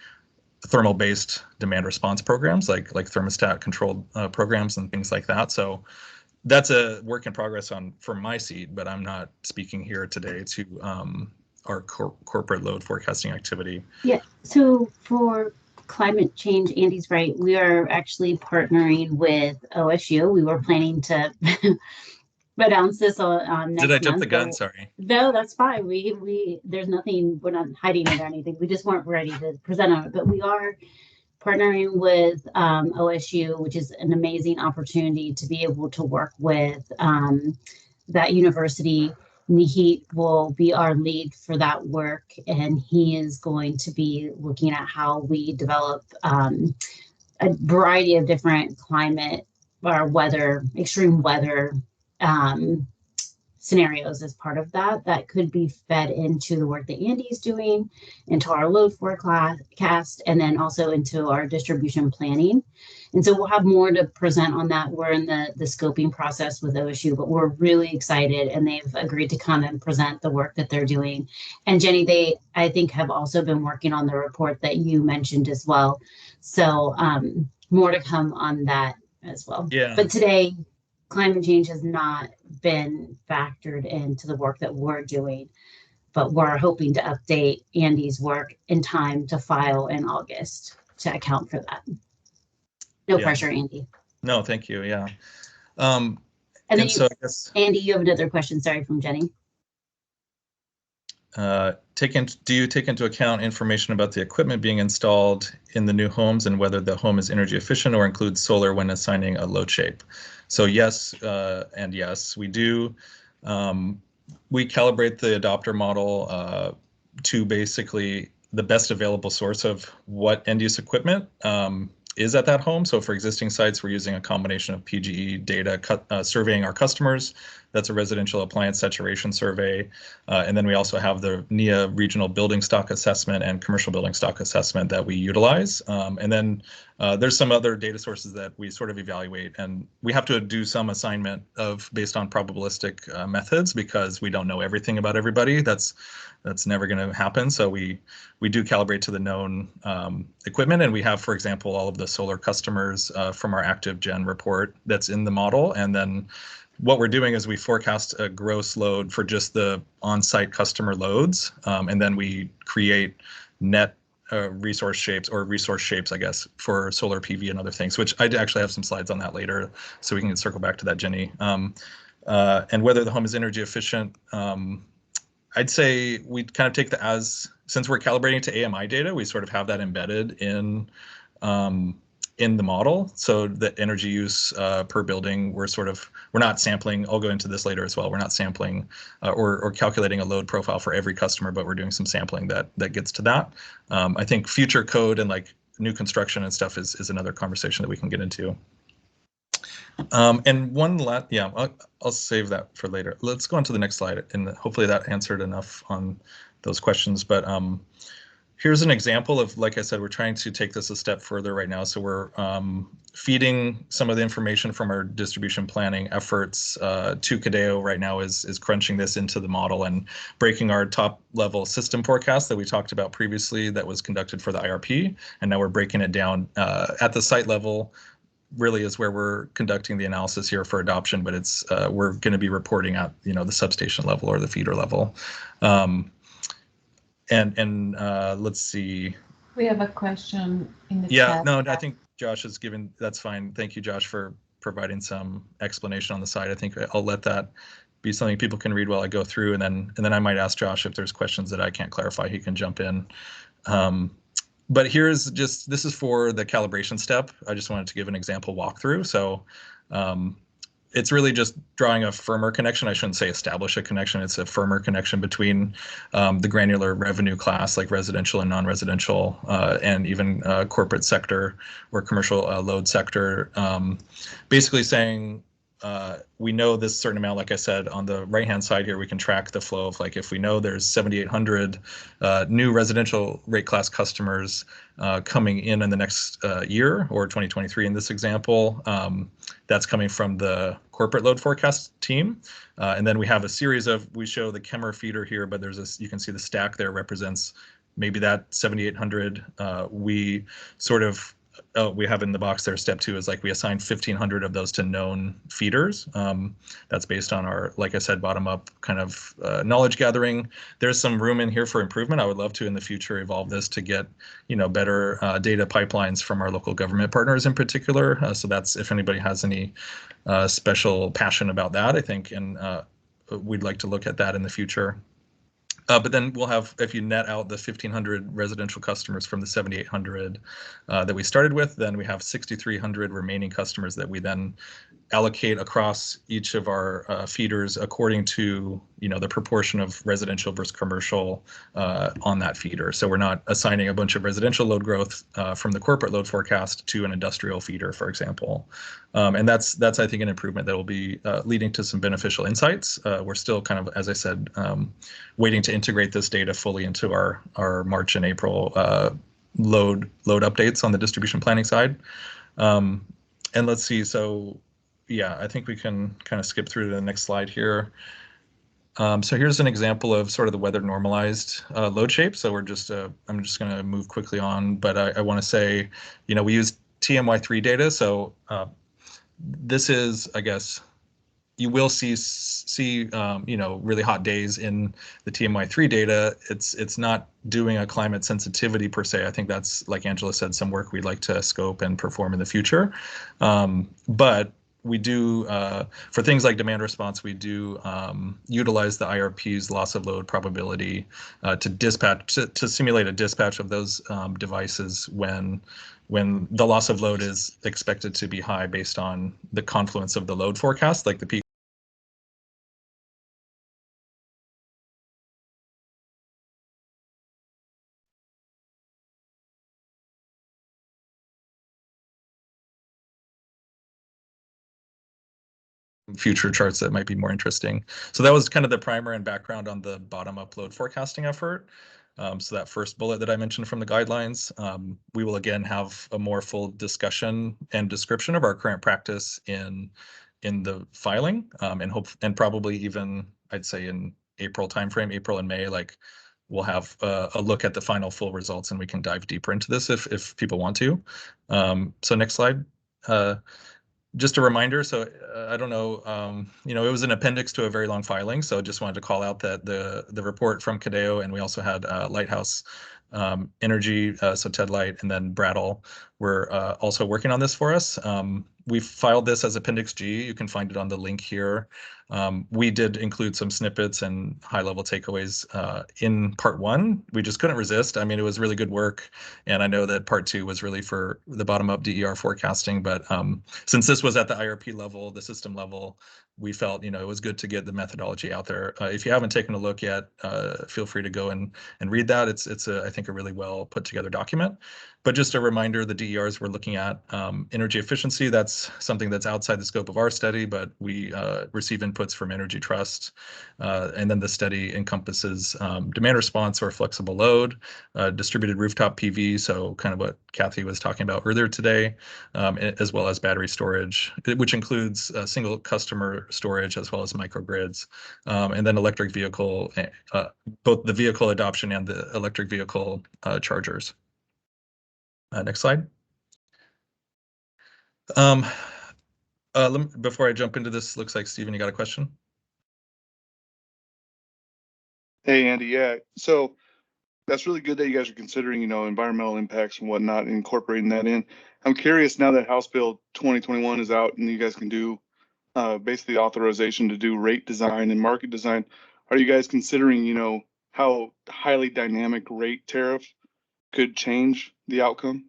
thermal-based demand response programs, like thermostat controlled programs and things like that. So that's a work in progress from my seat, but I'm not speaking here today to our corporate load forecasting activity. Yeah. So for climate change, Andy's right. We are actually partnering with OSU. We were planning to announce this on next month. Did I jump the gun? Sorry. No, that's fine. There's nothing, we're not hiding it or anything. We just weren't ready to present on it, but we are partnering with OSU, which is an amazing opportunity to be able to work with that university. Nihit will be our lead for that work, and he is going to be looking at how we develop a variety of different climate or extreme weather scenarios as part of that could be fed into the work that Andy's doing, into our load forecast, and then also into our distribution planning. And so we'll have more to present on that. We're in the scoping process with OSU, but we're really excited, and they've agreed to come and present the work that they're doing. And Jenny, they, I think, have also been working on the report that you mentioned as well. So more to come on that as well. Yeah. But today, climate change has not been factored into the work that we're doing, but we're hoping to update Andy's work in time to file in August to account for that. No pressure, Andy. No, thank you. Yeah. And then Andy, you have another question, sorry, from Jenny. Do you take into account information about the equipment being installed in the new homes and whether the home is energy efficient or includes solar when assigning a load shape? So yes, and yes, we do. We calibrate the adopter model to basically the best available source of what end use equipment is at that home. So for existing sites, we're using a combination of PGE data, surveying our customers. That's a residential appliance saturation survey. And then we also have the NEA regional building stock assessment and commercial building stock assessment that we utilize. And then there's some other data sources that we sort of evaluate, and we have to do some assignment based on probabilistic methods because we don't know everything about everybody. That's never going to happen. So we do calibrate to the known equipment, and we have, for example, all of the solar customers from our active gen report that's in the model. And then what we're doing is we forecast a gross load for just the on-site customer loads, and then we create net resource shapes, I guess, for solar PV and other things, which I actually have some slides on that later, so we can circle back to that, Jenny. And whether the home is energy efficient, I'd say we kind of take since we're calibrating to AMI data, we sort of have that embedded in the model. So the energy use per building, we're not sampling. I'll go into this later as well. We're not sampling or calculating a load profile for every customer, but we're doing some sampling that gets to that. I think future code and like new construction and stuff is another conversation that we can get into. And one last, I'll save that for later. Let's go on to the next slide, and hopefully that answered enough on those questions. But Here's an example of, like I said, we're trying to take this a step further right now. So we're feeding some of the information from our distribution planning efforts to Cadeo right now is crunching this into the model and breaking our top level system forecast that we talked about previously that was conducted for the IRP. And now we're breaking it down at the site level. Really is where we're conducting the analysis here for adoption, but it's we're going to be reporting at the substation level or the feeder level. And let's see. We have a question in the Yeah, chat. no, I think Josh has given, that's fine. Thank you, Josh, for providing some explanation on the side. I think I'll let that be something people can read while I go through, and then I might ask Josh if there's questions that I can't clarify, he can jump in. But here's just, this is for the calibration step. I just wanted to give an example walkthrough. So it's really just drawing a firmer connection. I shouldn't say establish a connection. It's a firmer connection between the granular revenue class, like residential and non-residential, and even corporate sector or commercial load sector. Basically saying, we know this certain amount, like I said, on the right-hand side here, we can track the flow of, like, if we know there's 7,800 new residential rate class customers coming in the next year, or 2023 in this example, that's coming from the corporate load forecast team. And then we have a series of, we show the Kemmer feeder here, but there's this, you can see the stack there represents maybe that 7,800. We sort of, we have in the box there, step 2 is like we assign 1,500 of those to known feeders. That's based on our, like I said, bottom up kind of knowledge gathering. There's some room in here for improvement. I would love to in the future evolve this to get, better data pipelines from our local government partners in particular. So that's, if anybody has any special passion about that, I think, and we'd like to look at that in the future. But then we'll have, if you net out the 1,500 residential customers from the 7,800 that we started with, then we have 6,300 remaining customers that we then allocate across each of our feeders according to, the proportion of residential versus commercial on that feeder. So we're not assigning a bunch of residential load growth from the corporate load forecast to an industrial feeder, for example. And that's I think an improvement that will be leading to some beneficial insights. We're still kind of, as I said, waiting to integrate this data fully into our March and April load updates on the distribution planning side. And let's see, so yeah, I think we can kind of skip through to the next slide here. So here's an example of sort of the weather normalized load shape. So we're just, I'm just going to move quickly on, but I want to say, we use TMY3 data. So this is, I guess, you will see really hot days in the TMY3 data. It's not doing a climate sensitivity per se. I think that's, like Angela said, some work we'd like to scope and perform in the future. But we do, for things like demand response, we do utilize the IRP's loss of load probability to dispatch, to simulate a dispatch of those devices when the loss of load is expected to be high based on the confluence of the load forecast, like the peak future charts that might be more interesting. So that was kind of the primer and background on the bottom-up load forecasting effort. So that first bullet that I mentioned from the guidelines, we will again have a more full discussion and description of our current practice in the filing, and probably even, I'd say, in April timeframe, April and May, like we'll have a look at the final full results, and we can dive deeper into this if people want to. So next slide. Just a reminder, so I don't know, it was an appendix to a very long filing, so just wanted to call out that the report from Cadeo, and we also had Lighthouse Energy, so Ted Light, and then Brattle were also working on this for us. We filed this as Appendix G. You can find it on the link here. We did include some snippets and high-level takeaways in Part 1. We just couldn't resist. I mean, it was really good work, and I know that Part 2 was really for the bottom-up DER forecasting, but since this was at the IRP level, the system level, we felt, you know, it was good to get the methodology out there. If you haven't taken a look yet, feel free to go and read that. It's I think a really well put together document. But just a reminder, the DERs we're looking at, energy efficiency, that's something that's outside the scope of our study, but we receive inputs from Energy Trust. And then the study encompasses demand response or flexible load, distributed rooftop PV, so kind of what Kathy was talking about earlier today, as well as battery storage, which includes single customer storage as well as microgrids, and then electric vehicle, both the vehicle adoption and the electric vehicle chargers. Next slide. Before I jump into this, looks like Stephen, you got a question? Hey, Andy. Yeah. So that's really good that you guys are considering, you know, environmental impacts and whatnot, and incorporating that in. I'm curious now that House Bill 2021 is out and you guys can do basically authorization to do rate design and market design. Are you guys considering, you know, how highly dynamic rate tariff could change the outcome?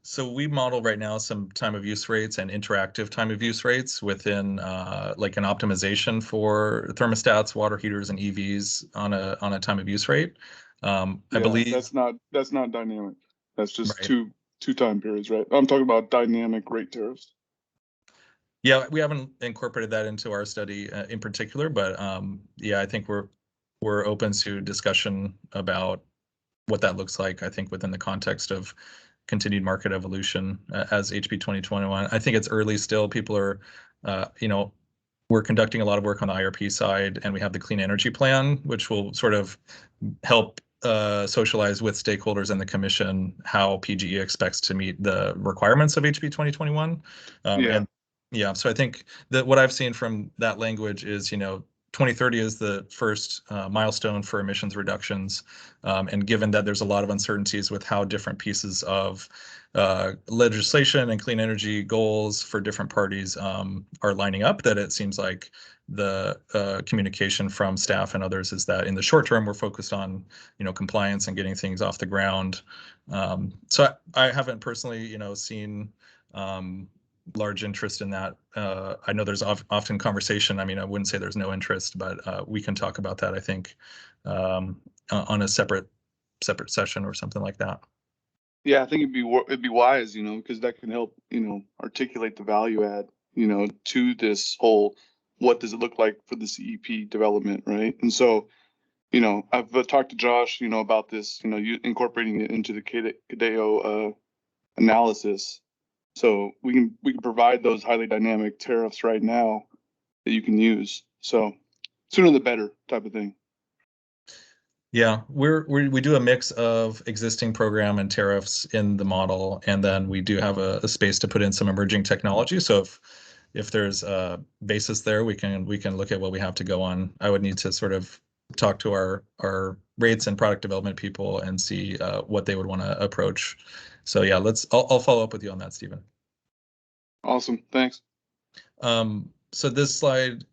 So we model right now some time of use rates and interactive time of use rates within like an optimization for thermostats, water heaters, and EVs on a time of use rate. I believe that's not dynamic. That's just right. two time periods, right? I'm talking about dynamic rate tariffs. Yeah, we haven't incorporated that into our study in particular, but yeah, I think we're open to discussion about what that looks like. I think within the context of continued market evolution as HB 2021. I think it's early still. People are, you know, we're conducting a lot of work on the IRP side, and we have the Clean Energy Plan, which will sort of help socialize with stakeholders and the commission how PGE expects to meet the requirements of HB 2021. And yeah, so I think that what I've seen from that language is, you know, 2030 is the first milestone for emissions reductions. And given that there's a lot of uncertainties with how different pieces of legislation and clean energy goals for different parties are lining up, that it seems like the communication from staff and others is that in the short term, we're focused on, you know, compliance and getting things off the ground. So I haven't personally, you know, seen large interest in that. I know there's often conversation. I mean, I wouldn't say there's no interest, but we can talk about that, I think, on a separate session or something like that. Yeah, I think it'd be wise, you know, because that can help, you know, articulate the value add, you know, to this whole, what does it look like for the CEP development, right? And so, you know, I've talked to Josh, you know, about this, you know, incorporating it into the CADEO analysis. So we can provide those highly dynamic tariffs right now that you can use. So sooner the better type of thing. Yeah, we do a mix of existing program and tariffs in the model, and then we do have a space to put in some emerging technology. So if there's a basis there, we can look at what we have to go on. I would need to sort of talk to our rates and product development people and see what they would want to approach. So yeah, I'll follow up with you on that, Stephen. Awesome, thanks. So this slide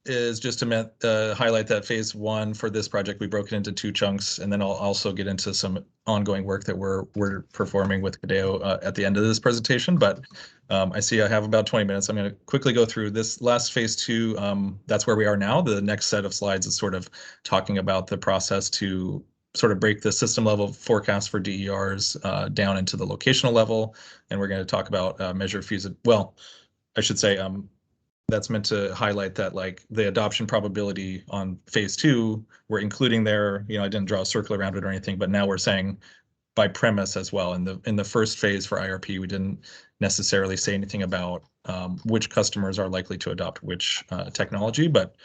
is just to highlight that phase one for this project, we broke it into two chunks, and then I'll also get into some ongoing work that we're performing with CADEO at the end of this presentation. But I see I have about 20 minutes. I'm going to quickly go through this last phase two. That's where we are now. The next set of slides is sort of talking about the process to sort of break the system level forecast for DERs down into the locational level. And we're going to talk about measure feasibility. Well, I should say that's meant to highlight that, like, the adoption probability on phase two, we're including there, you know, I didn't draw a circle around it or anything, but now we're saying by premise as well. In the first phase for IRP, we didn't necessarily say anything about which customers are likely to adopt which technology, but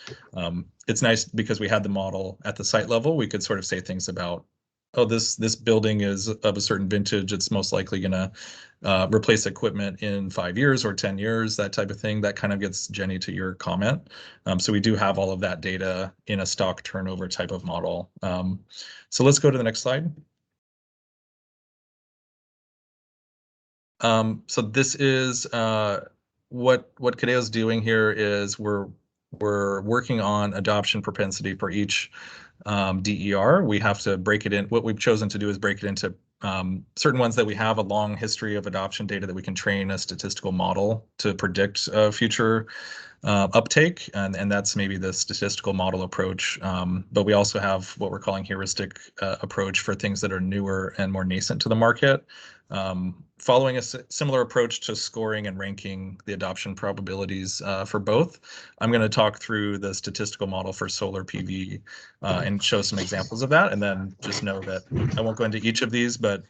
it's nice because we had the model at the site level. We could sort of say things about, oh, this building is of a certain vintage. It's most likely going to replace equipment in 5 years or 10 years, that type of thing. That kind of gets Jenny to your comment. So we do have all of that data in a stock turnover type of model. So let's go to the next slide. So this is what CADEO is doing here is we're working on adoption propensity for each DER. We have to break it in. What we've chosen to do is break it into certain ones that we have a long history of adoption data that we can train a statistical model to predict future uptake, and that's maybe the statistical model approach. But we also have what we're calling heuristic approach for things that are newer and more nascent to the market. Following a similar approach to scoring and ranking the adoption probabilities for both, I'm going to talk through the statistical model for solar PV and show some examples of that. And then just know that I won't go into each of these, but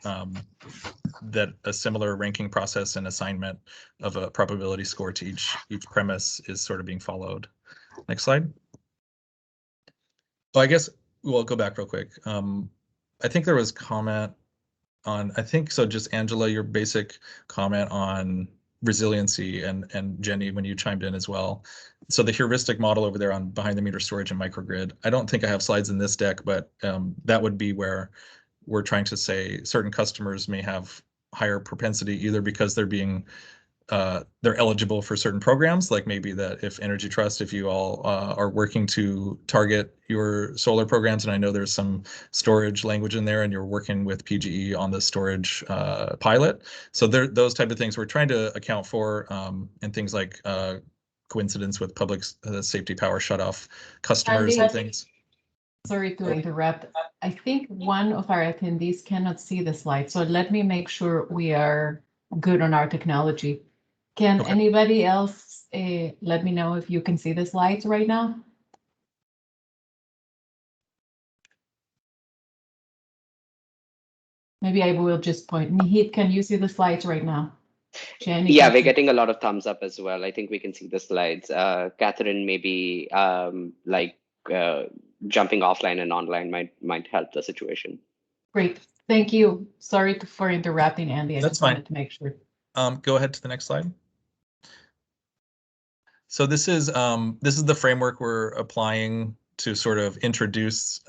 that a similar ranking process and assignment of a probability score to each premise is sort of being followed. Next slide. Well, I guess we'll go back real quick. I think there was comment on, I think so, just Angela, your basic comment on resiliency, and Jenny, when you chimed in as well. So the heuristic model over there on behind the meter storage and microgrid, I don't think I have slides in this deck, but that would be where we're trying to say certain customers may have higher propensity either because they're being they're eligible for certain programs, like maybe that if Energy Trust, if you all are working to target your solar programs, and I know there's some storage language in there and you're working with PGE on the storage pilot. So those type of things we're trying to account for, and things like coincidence with public safety power shutoff customers and things. Sorry to interrupt. I think one of our attendees cannot see the slide, so let me make sure we are good on our technology. Can anybody else let me know if you can see the slides right now? Maybe I will just point. Mihit, can you see the slides right now? Jenny, yeah, we're getting a lot of thumbs up as well. I think we can see the slides. Catherine, maybe jumping offline and online might help the situation. Great, thank you. Sorry for interrupting, Andy. I just wanted to make sure. Go ahead to the next slide. So this is the framework we're applying to sort of introduce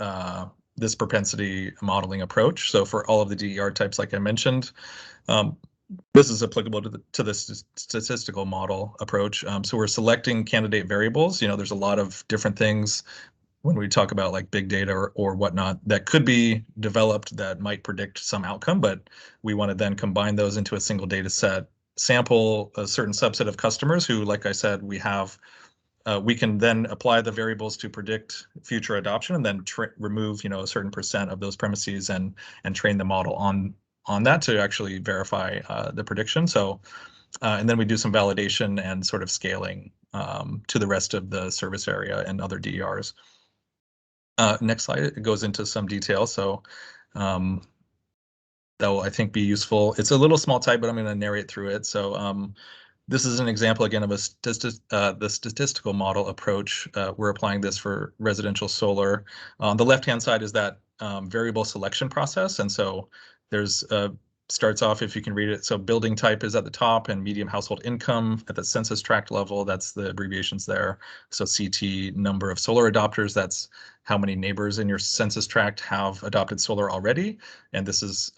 this propensity modeling approach. So for all of the DER types, like I mentioned, this is applicable to the statistical model approach. So we're selecting candidate variables. You know, there's a lot of different things when we talk about like big data or whatnot that could be developed that might predict some outcome, but we want to then combine those into a single data set, sample a certain subset of customers who, like I said, we have, we can then apply the variables to predict future adoption, and then remove, you know, a certain percent of those premises and train the model on that to actually verify the prediction. So, and then we do some validation and sort of scaling to the rest of the service area and other DERs. Next slide, it goes into some detail. So that will, I think, be useful. It's a little small type, but I'm going to narrate through it. So this is an example again of the statistical model approach. We're applying this for residential solar. On the left-hand side is that variable selection process, and so there's starts off, if you can read it. So building type is at the top, and medium household income at the census tract level. That's the abbreviations there. So CT, number of solar adopters. That's how many neighbors in your census tract have adopted solar already. And this is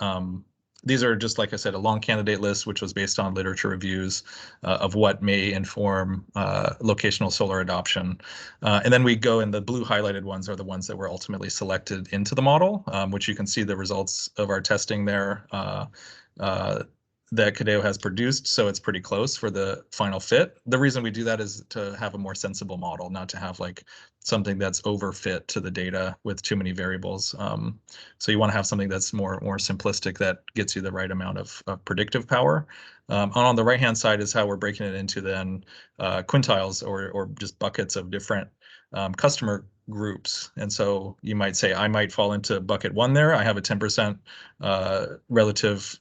these are just, like I said, a long candidate list, which was based on literature reviews of what may inform locational solar adoption. And then we go, and the blue highlighted ones are the ones that were ultimately selected into the model, which you can see the results of our testing there that Cadeo has produced. So it's pretty close for the final fit. The reason we do that is to have a more sensible model, not to have like something that's overfit to the data with too many variables. So you want to have something that's more simplistic, that gets you the right amount of predictive power. On the right-hand side is how we're breaking it into then quintiles or just buckets of different customer groups. And so you might say, I might fall into bucket 1 there. I have a 10% relative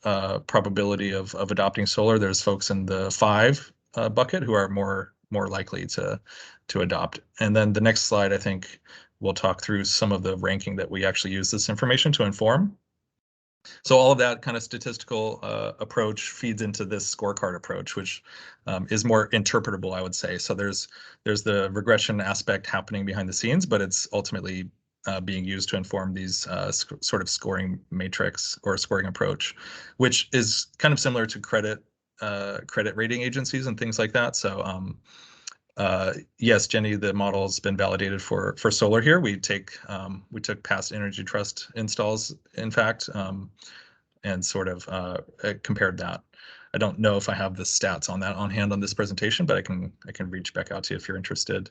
probability of adopting solar. There's folks in the 5 bucket who are more likely to adopt. And then the next slide, I think we'll talk through some of the ranking that we actually use this information to inform. So all of that kind of statistical approach feeds into this scorecard approach, which is more interpretable, I would say. So there's the regression aspect happening behind the scenes, but it's ultimately being used to inform these sort of scoring matrix or scoring approach, which is kind of similar to credit rating agencies and things like that. So yes, Jenny, the model's been validated for solar here. We took past Energy Trust installs, in fact, and sort of compared that. I don't know if I have the stats on that on hand on this presentation, but I can reach back out to you if you're interested.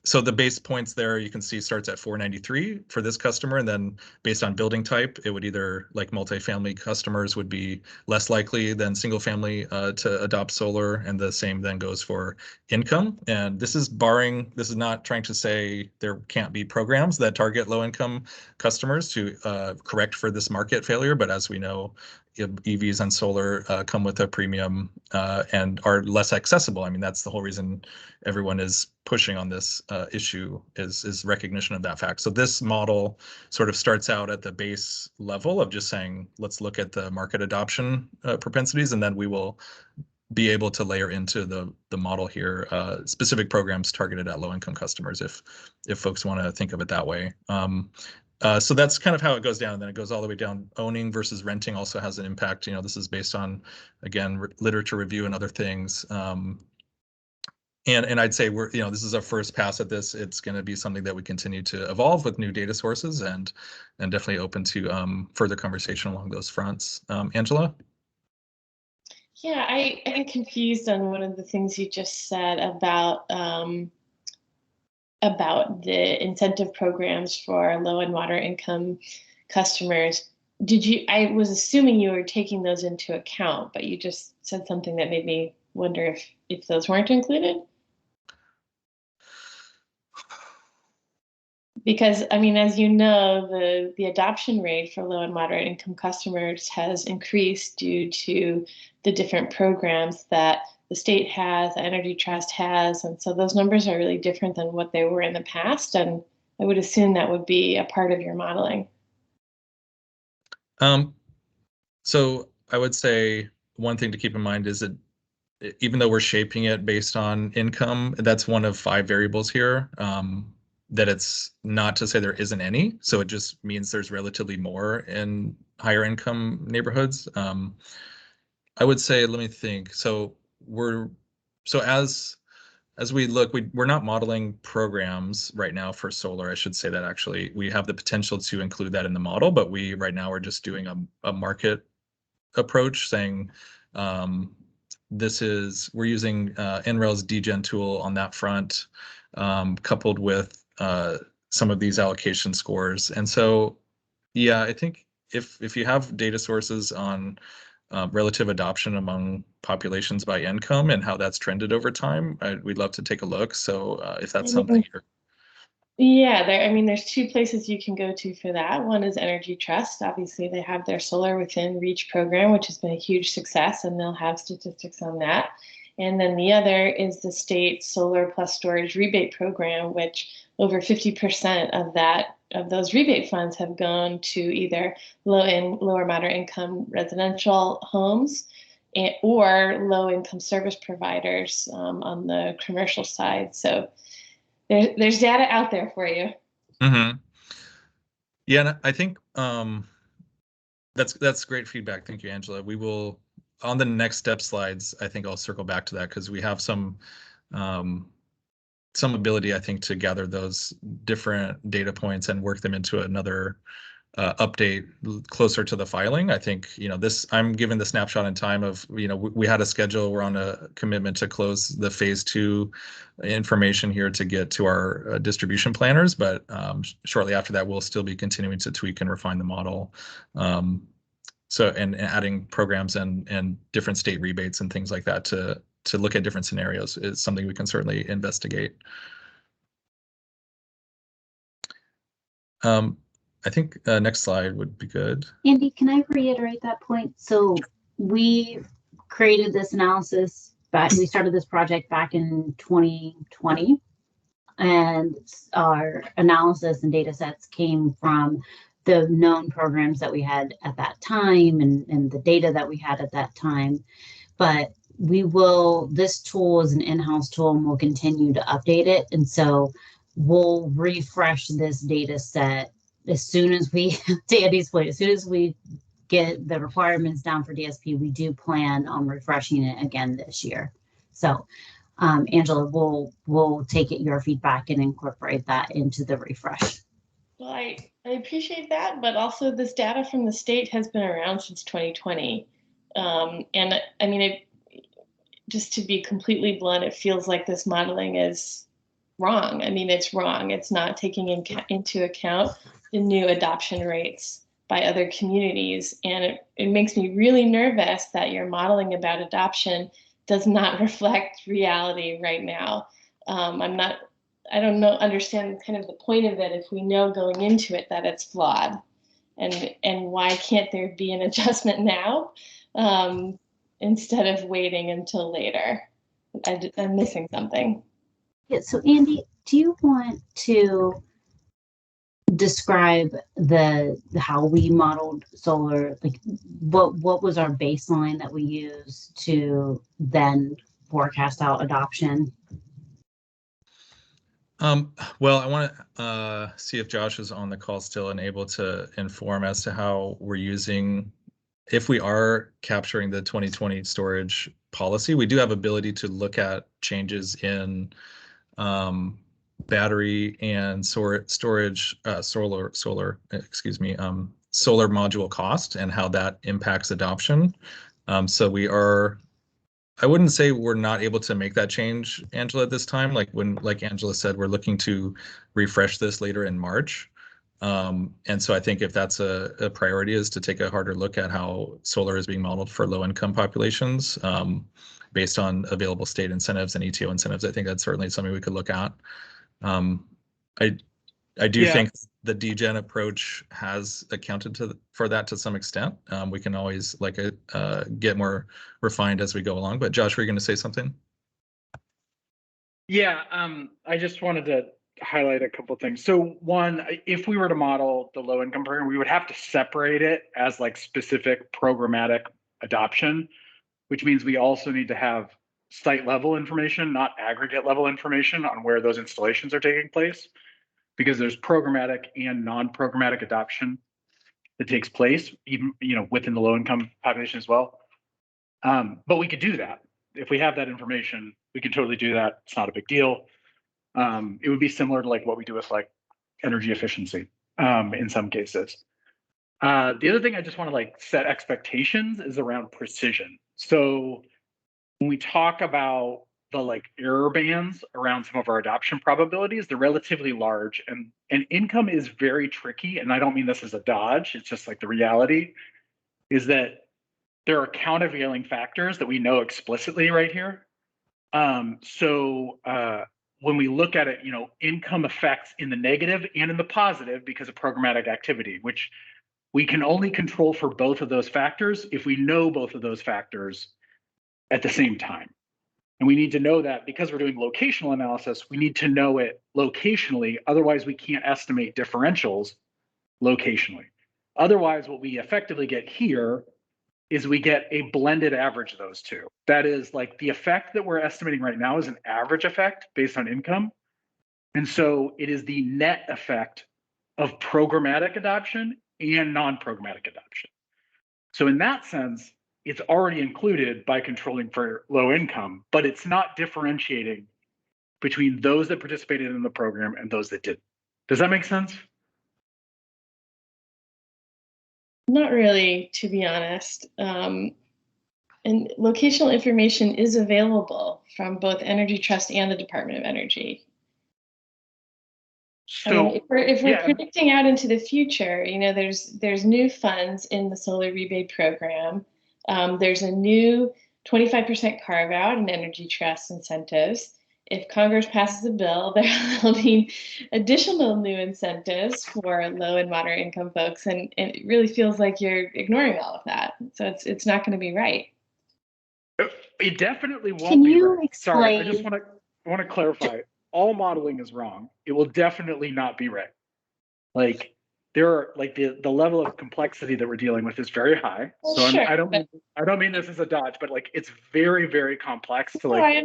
So the base points there you can see starts at 493 for this customer, and then based on building type, it would either, like multifamily customers would be less likely than single family to adopt solar, and the same then goes for income. And this is not trying to say there can't be programs that target low income customers to correct for this market failure, but as we know, EVs and solar come with a premium and are less accessible. I mean, that's the whole reason everyone is pushing on this issue is recognition of that fact. So this model sort of starts out at the base level of just saying, let's look at the market adoption propensities, and then we will be able to layer into the model here specific programs targeted at low income customers if folks want to think of it that way. So that's kind of how it goes down, and then it goes all the way down. Owning versus renting also has an impact. You know, this is based on, again, literature review and other things. And I'd say this is our first pass at this. It's going to be something that we continue to evolve with new data sources, and definitely open to further conversation along those fronts. Angela? Yeah, I'm confused on one of the things you just said about the incentive programs for low and moderate income customers. I was assuming you were taking those into account, but you just said something that made me wonder if those weren't included. Because, I mean, as you know, the adoption rate for low and moderate income customers has increased due to the different programs that the state has, the Energy Trust has, and so those numbers are really different than what they were in the past, and I would assume that would be a part of your modeling. So I would say one thing to keep in mind is that even though we're shaping it based on income, that's one of 5 variables here. That it's not to say there isn't any, so it just means there's relatively more in higher income neighborhoods. I would say, let me think. So as we look, we're not modeling programs right now for solar. I should say that actually we have the potential to include that in the model, but we right now are just doing a market approach, saying we're using NREL's DGen tool on that front, coupled with some of these allocation scores. And so, yeah, I think if you have data sources on relative adoption among populations by income and how that's trended over time, we'd love to take a look. So if that's something you're... Yeah, there's 2 places you can go to for that. One is Energy Trust. Obviously, they have their Solar Within Reach program, which has been a huge success, and they'll have statistics on that. And then the other is the state Solar Plus Storage Rebate Program, which over 50% of those rebate funds have gone to either low or moderate income residential homes or low income service providers on the commercial side. So there's data out there for you. Mm-hmm. Yeah, and I think that's great feedback. Thank you, Angela. We will, on the next step slides, I think I'll circle back to that because we have some ability, I think, to gather those different data points and work them into another update closer to the filing. I think, I'm given the snapshot in time of, we had a schedule, we're on a commitment to close the phase 2 information here to get to our distribution planners, but shortly after that, we'll still be continuing to tweak and refine the model. And adding programs and different state rebates and things like that to look at different scenarios is something we can certainly investigate. I think next slide would be good. Andy, can I reiterate that point? So we created this analysis we started this project back in 2020, and our analysis and data sets came from the known programs that we had at that time and the data that we had at that time. But this tool is an in-house tool and we'll continue to update it. And so we'll refresh this data set as soon as we, to Andy's point, as soon as we get the requirements down for DSP, we do plan on refreshing it again this year. So Angela, we'll take your feedback and incorporate that into the refresh. Well, I appreciate that, but also this data from the state has been around since 2020. And I mean, just to be completely blunt, it feels like this modeling is wrong. I mean, it's wrong. It's not taking into account the new adoption rates by other communities. And it makes me really nervous that your modeling about adoption does not reflect reality right now. I don't understand kind of the point of it if we know going into it that it's flawed. And why can't there be an adjustment now instead of waiting until later? I'm missing something. Yeah, so Andy, do you want to describe how we modeled solar? Like what was our baseline that we used to then forecast out adoption? Well, I want to see if Josh is on the call still and able to inform as to how we're using, if we are capturing the 2020 storage policy. We do have ability to look at changes in battery and storage, solar module cost and how that impacts adoption. So we are, I wouldn't say we're not able to make that change, Angela, at this time. Like Angela said, we're looking to refresh this later in March. And so I think if that's a priority, is to take a harder look at how solar is being modeled for low-income populations based on available state incentives and ETO incentives. I think that's certainly something we could look at. I do think the DGen approach has accounted for that to some extent. We can always get more refined as we go along. But Josh, were you going to say something? Yeah, I just wanted to highlight a couple things. So one, if we were to model the low income program, we would have to separate it as like specific programmatic adoption, which means we also need to have site level information, not aggregate level information on where those installations are taking place, because there's programmatic and non-programmatic adoption that takes place, even within the low income population as well. But we could do that. If we have that information, we can totally do that. It's not a big deal. It would be similar to like what we do with like energy efficiency in some cases. The other thing I just want to like set expectations is around precision. So when we talk about the like error bands around some of our adoption probabilities, they're relatively large, and income is very tricky. And I don't mean this as a dodge. It's just like the reality is that there are countervailing factors that we know explicitly right here. So when we look at it, income affects in the negative and in the positive because of programmatic activity, which we can only control for both of those factors if we know both of those factors at the same time. And we need to know that because we're doing locational analysis, we need to know it locationally. Otherwise, we can't estimate differentials locationally. Otherwise, what we effectively get here is we get a blended average of those two. That is like the effect that we're estimating right now is an average effect based on income. And so it is the net effect of programmatic adoption and non-programmatic adoption. So in that sense, it's already included by controlling for low income, but it's not differentiating between those that participated in the program and those that didn't. Does that make sense? Not really, to be honest. And locational information is available from both Energy Trust and the Department of Energy. So if we're predicting out into the future, there's new funds in the solar rebate program. There's a new 25% carve out in Energy Trust incentives. If Congress passes a bill, there'll be additional new incentives for low and moderate income folks, and it really feels like you're ignoring all of that. So it's not going to be right. It definitely won't Can be you right. explain? Sorry, I just want to clarify. All modeling is wrong. It will definitely not be right. Like there are like the level of complexity that we're dealing with is very high. Well, so sure, I don't mean this as a dodge, but like it's very, very complex to like. I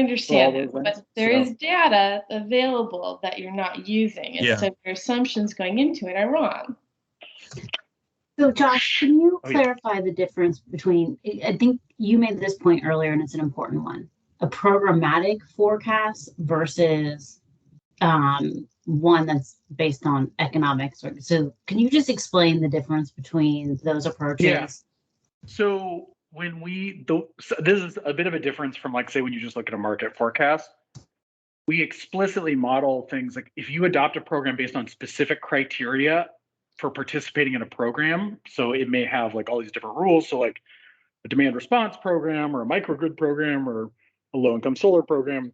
understand it, but there is data available that you're not using, and so your assumptions going into it are wrong. So Josh, can you clarify the difference between, I think you made this point earlier and it's an important one, a programmatic forecast versus one that's based on economics. So can you just explain the difference between those approaches? Yeah. So when so this is a bit of a difference from, like, say, when you just look at a market forecast. We explicitly model things like if you adopt a program based on specific criteria for participating in a program. So it may have like all these different rules. So like a demand response program or a microgrid program or a low income solar program.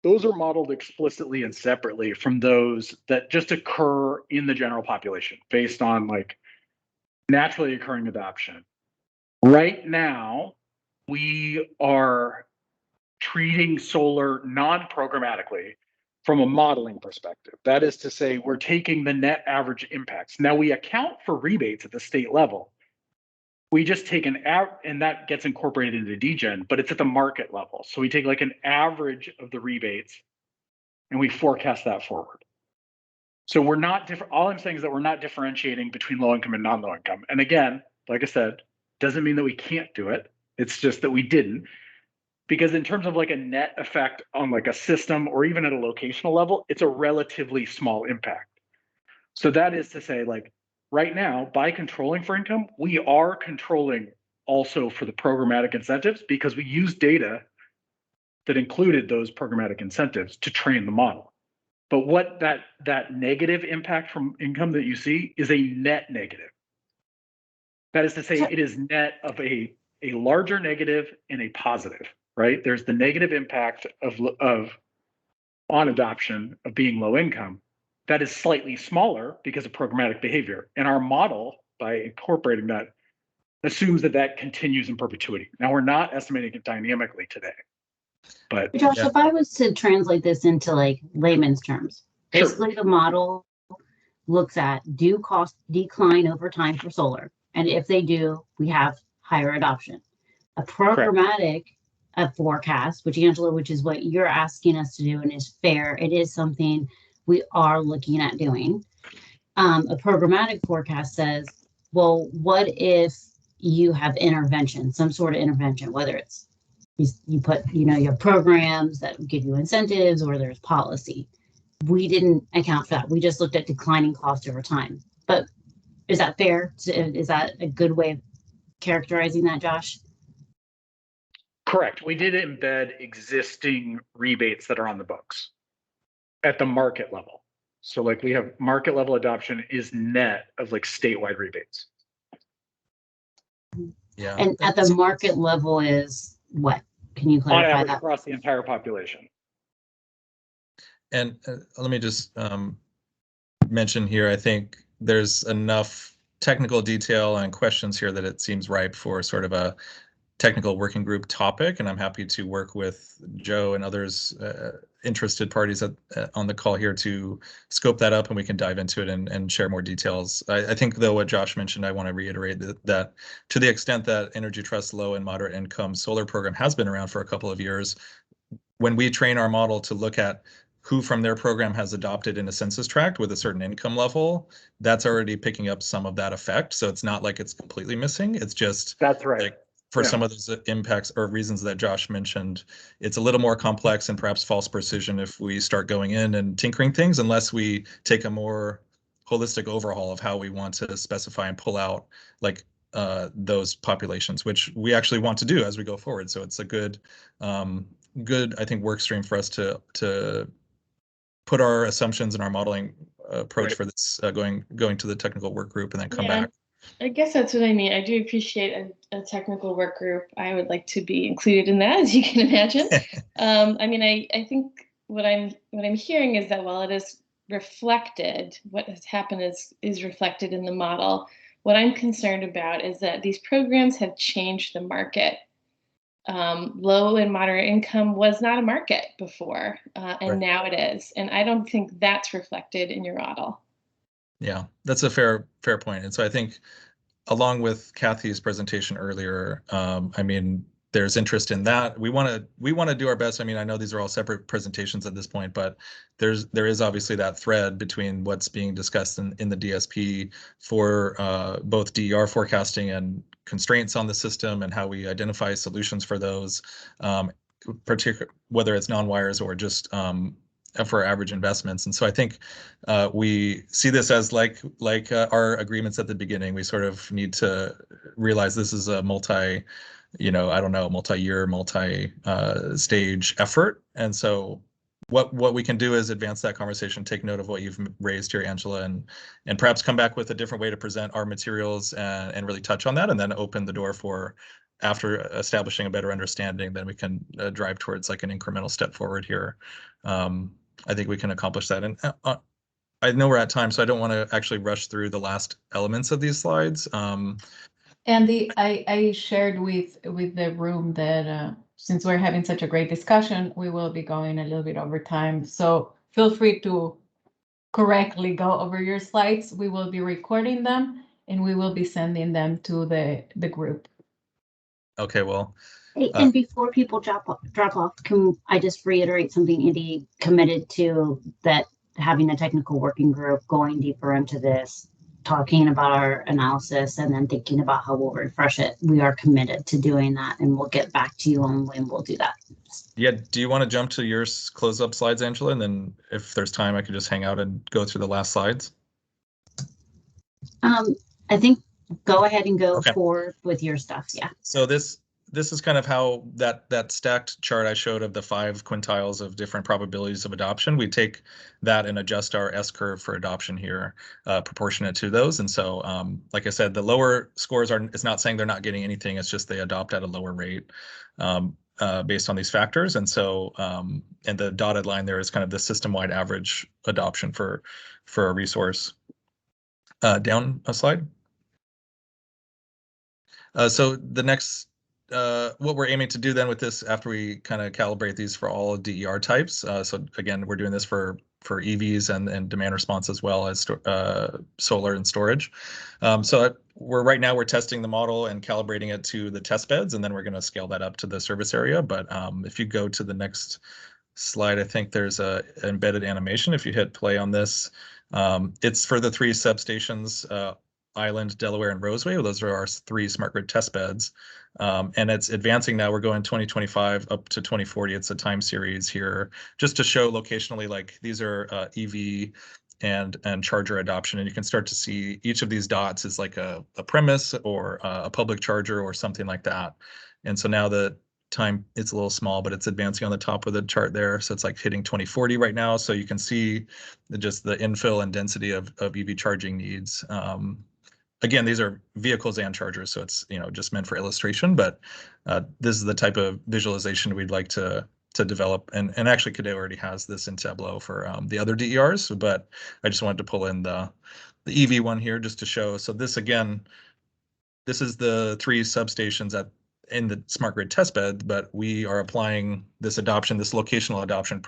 Those are modeled explicitly and separately from those that just occur in the general population based on like naturally occurring adoption. Right now, we are treating solar non-programmatically from a modeling perspective. That is to say, we're taking the net average impacts. Now we account for rebates at the state level. We just take and that gets incorporated into DGen, but it's at the market level. So we take like an average of the rebates and we forecast that forward. So we're not different. All I'm saying is that we're not differentiating between low income and non-low income. And again, like I said, doesn't mean that we can't do it. It's just that we didn't. Because in terms of like a net effect on like a system or even at a locational level, it's a relatively small impact. So that is to say, like right now, by controlling for income, we are controlling also for the programmatic incentives because we use data that included those programmatic incentives to train the model. But what that negative impact from income that you see is a net negative. That is to say, it is net of a larger negative and a positive. Right? There's the negative impact of on adoption of being low income that is slightly smaller because of programmatic behavior. And our model, by incorporating that, assumes that continues in perpetuity. Now we're not estimating it dynamically today. But Josh, if I was to translate this into like layman's terms, basically the model looks at do costs decline over time for solar? And if they do, we have higher adoption. A programmatic a forecast, which is what you're asking us to do and is fair. It is something we are looking at doing. A programmatic forecast says, well, what if you have intervention, some sort of intervention, whether it's you put, you have programs that give you incentives or there's policy. We didn't account for that. We just looked at declining cost over time. But is that fair? Is that a good way of characterizing that, Josh? Correct. We did embed existing rebates that are on the books at the market level. So like we have market level adoption is net of like statewide rebates. Yeah. And at the market level is what? Can you clarify on average that? Across the entire population. And let me just mention here, I think there's enough technical detail and questions here that it seems ripe for sort of a technical working group topic, and I'm happy to work with Joe and others interested parties on the call here to scope that up, and we can dive into it and share more details. I think, though, what Josh mentioned, I want to reiterate that to the extent that Energy Trust low and moderate income solar program has been around for a couple of years, when we train our model to look at who from their program has adopted in a census tract with a certain income level, that's already picking up some of that effect. So it's not like it's completely missing. It's just that's right. Like, for some of those impacts or reasons that Josh mentioned, it's a little more complex and perhaps false precision if we start going in and tinkering things, unless we take a more holistic overhaul of how we want to specify and pull out like those populations, which we actually want to do as we go forward. So it's a good, I think, work stream for us to put our assumptions and our modeling approach for this going to the technical work group and then come back. I guess that's what I mean. I do appreciate a technical work group. I would like to be included in that, as you can imagine. I mean, I think what I'm hearing is that while it is reflected, what has happened is reflected in the model. What I'm concerned about is that these programs have changed the market. Low and moderate income was not a market before, and now it is. And I don't think that's reflected in your model. Yeah, that's a fair point. And so I think along with Kathy's presentation earlier, I mean, there's interest in that. We want to do our best. I mean, I know these are all separate presentations at this point, but there is obviously that thread between what's being discussed in the DSP for both DER forecasting and constraints on the system and how we identify solutions for those, particularly whether it's non-wires or just for average investments. And so I think we see this as like our agreements at the beginning. We sort of need to realize this is a multi-year, multi-stage effort. And so what we can do is advance that conversation, take note of what you've raised here, Angela, and perhaps come back with a different way to present our materials and really touch on that, and then open the door for, after establishing a better understanding, then we can drive towards like an incremental step forward here. I think we can accomplish that. And I know we're at time, so I don't want to actually rush through the last elements of these slides. Andy, I shared with the room that since we're having such a great discussion, we will be going a little bit over time. So feel free to correctly go over your slides. We will be recording them and we will be sending them to the group. Okay, well. Hey, and before people drop off, can I just reiterate something Andy committed to, that having a technical working group, going deeper into this, talking about our analysis, and then thinking about how we'll refresh it. We are committed to doing that, and we'll get back to you on when we'll do that. Yeah, do you want to jump to your close-up slides, Angela? And then if there's time, I could just hang out and go through the last slides. I think go ahead and go forward with your stuff. Yeah. So this is kind of how that stacked chart I showed of the 5 quintiles of different probabilities of adoption. We take that and adjust our S-curve for adoption here, proportionate to those. And so, like I said, the lower scores it's not saying they're not getting anything. It's just they adopt at a lower rate based on these factors. And so, and the dotted line there is kind of the system-wide average adoption for a resource. Down a slide. So the next, what we're aiming to do then with this, after we kind of calibrate these for all DER types. So again, we're doing this for EVs and demand response, as well as solar and storage. So right now we're testing the model and calibrating it to the test beds, and then we're going to scale that up to the service area. But if you go to the next slide, I think there's a embedded animation. If you hit play on this, it's for the 3 substations, Island, Delaware, and Roseway. Those are our 3 smart grid test beds. And it's advancing now. We're going 2025 up to 2040. It's a time series here, just to show locationally, like these are EV and charger adoption. And you can start to see each of these dots is like a premise or a public charger or something like that. And so now the time, it's a little small, but it's advancing on the top of the chart there. So it's like hitting 2040 right now. So you can see just the infill and density of EV charging needs. Again, these are vehicles and chargers, so it's just meant for illustration. But this is the type of visualization we'd like to develop, and actually Cadeo already has this in Tableau for the other DERs. But I just wanted to pull in the EV one here just to show. So this again, this is the 3 substations in the smart grid testbed, but we are applying this adoption, this locational adoption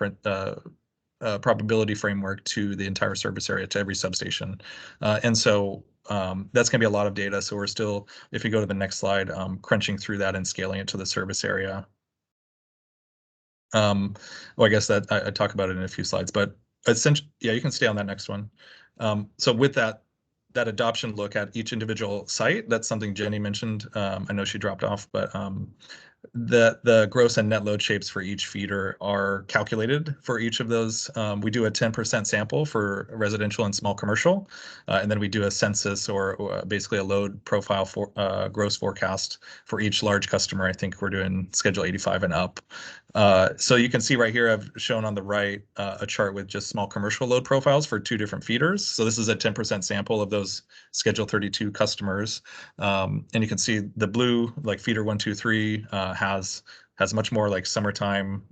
probability framework to the entire service area, to every substation. And so that's going to be a lot of data. So we're still, if you go to the next slide, crunching through that and scaling it to the service area. Well, I guess that I talk about it in a few slides, but essentially, yeah, you can stay on that next one. So with that adoption look at each individual site, that's something Jenny mentioned. I know she dropped off, but the gross and net load shapes for each feeder are calculated for each of those. We do a 10% sample for residential and small commercial, and then we do a census or basically a load profile for gross forecast for each large customer. I think we're doing Schedule 85 and up. So you can see right here, I've shown on the right a chart with just small commercial load profiles for 2 different feeders. So this is a 10% sample of those Schedule 32 customers. And you can see the blue, like feeder 1, 2, 3, has much more like summertime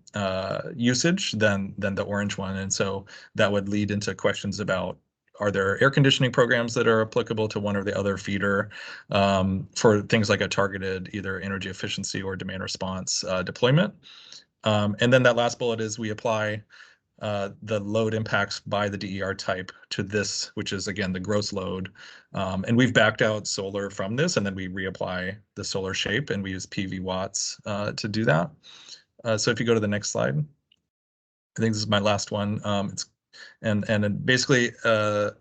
usage than the orange one. And so that would lead into questions about, are there air conditioning programs that are applicable to one or the other feeder for things like a targeted either energy efficiency or demand response deployment? And then that last bullet is we apply the load impacts by the DER type to this, which is again the gross load. And we've backed out solar from this, and then we reapply the solar shape, and we use PV watts to do that. So if you go to the next slide, I think this is my last one. And basically the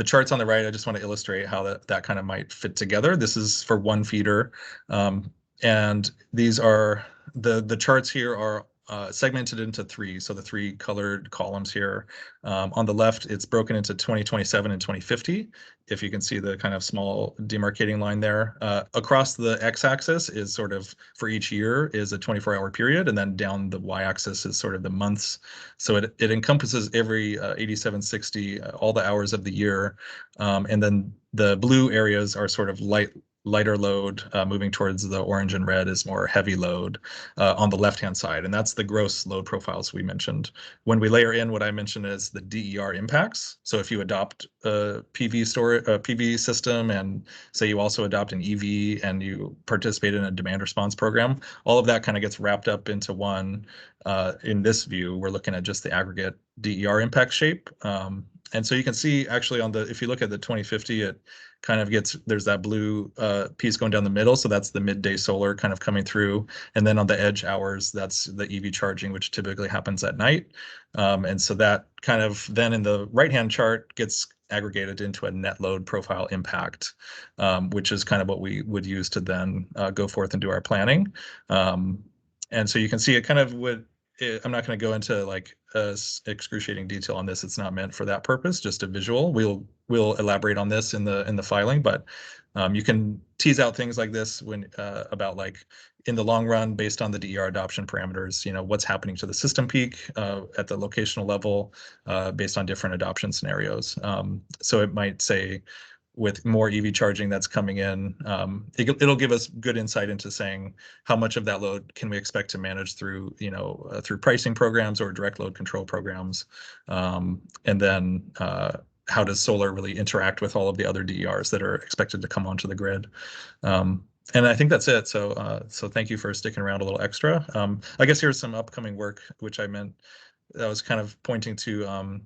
charts on the right, I just want to illustrate how that kind of might fit together. This is for one feeder, and these are the charts here are segmented into three. So the three colored columns here. On the left, it's broken into 2027 and 2050. If you can see the kind of small demarcating line there. Across the x-axis is sort of, for each year, is a 24-hour period, and then down the y-axis is sort of the months. So it encompasses every 8760, all the hours of the year. And then the blue areas are sort of lighter load, moving towards the orange and red is more heavy load on the left-hand side. And that's the gross load profiles we mentioned. When we layer in what I mentioned as the DER impacts, so if you adopt a PV system, and say you also adopt an EV and you participate in a demand response program, all of that kind of gets wrapped up into one. In this view, we're looking at just the aggregate DER impact shape. And so you can see actually if you look at the 2050, it kind of there's that blue piece going down the middle. So that's the midday solar kind of coming through. And then on the edge hours, that's the EV charging, which typically happens at night. And so that kind of then in the right-hand chart gets aggregated into a net load profile impact, which is kind of what we would use to then go forth and do our planning. And so you can see it kind of I'm not going to go into like excruciating detail on this. It's not meant for that purpose, just a visual. We'll elaborate on this in the filing, but you can tease out things like this when about like in the long run, based on the DER adoption parameters, what's happening to the system peak at the locational level based on different adoption scenarios. So it might say, with more EV charging that's coming in, it'll give us good insight into saying how much of that load can we expect to manage through, through pricing programs or direct load control programs, and then how does solar really interact with all of the other DERs that are expected to come onto the grid. And I think that's it. So thank you for sticking around a little extra. I guess here's some upcoming work, which I was kind of pointing to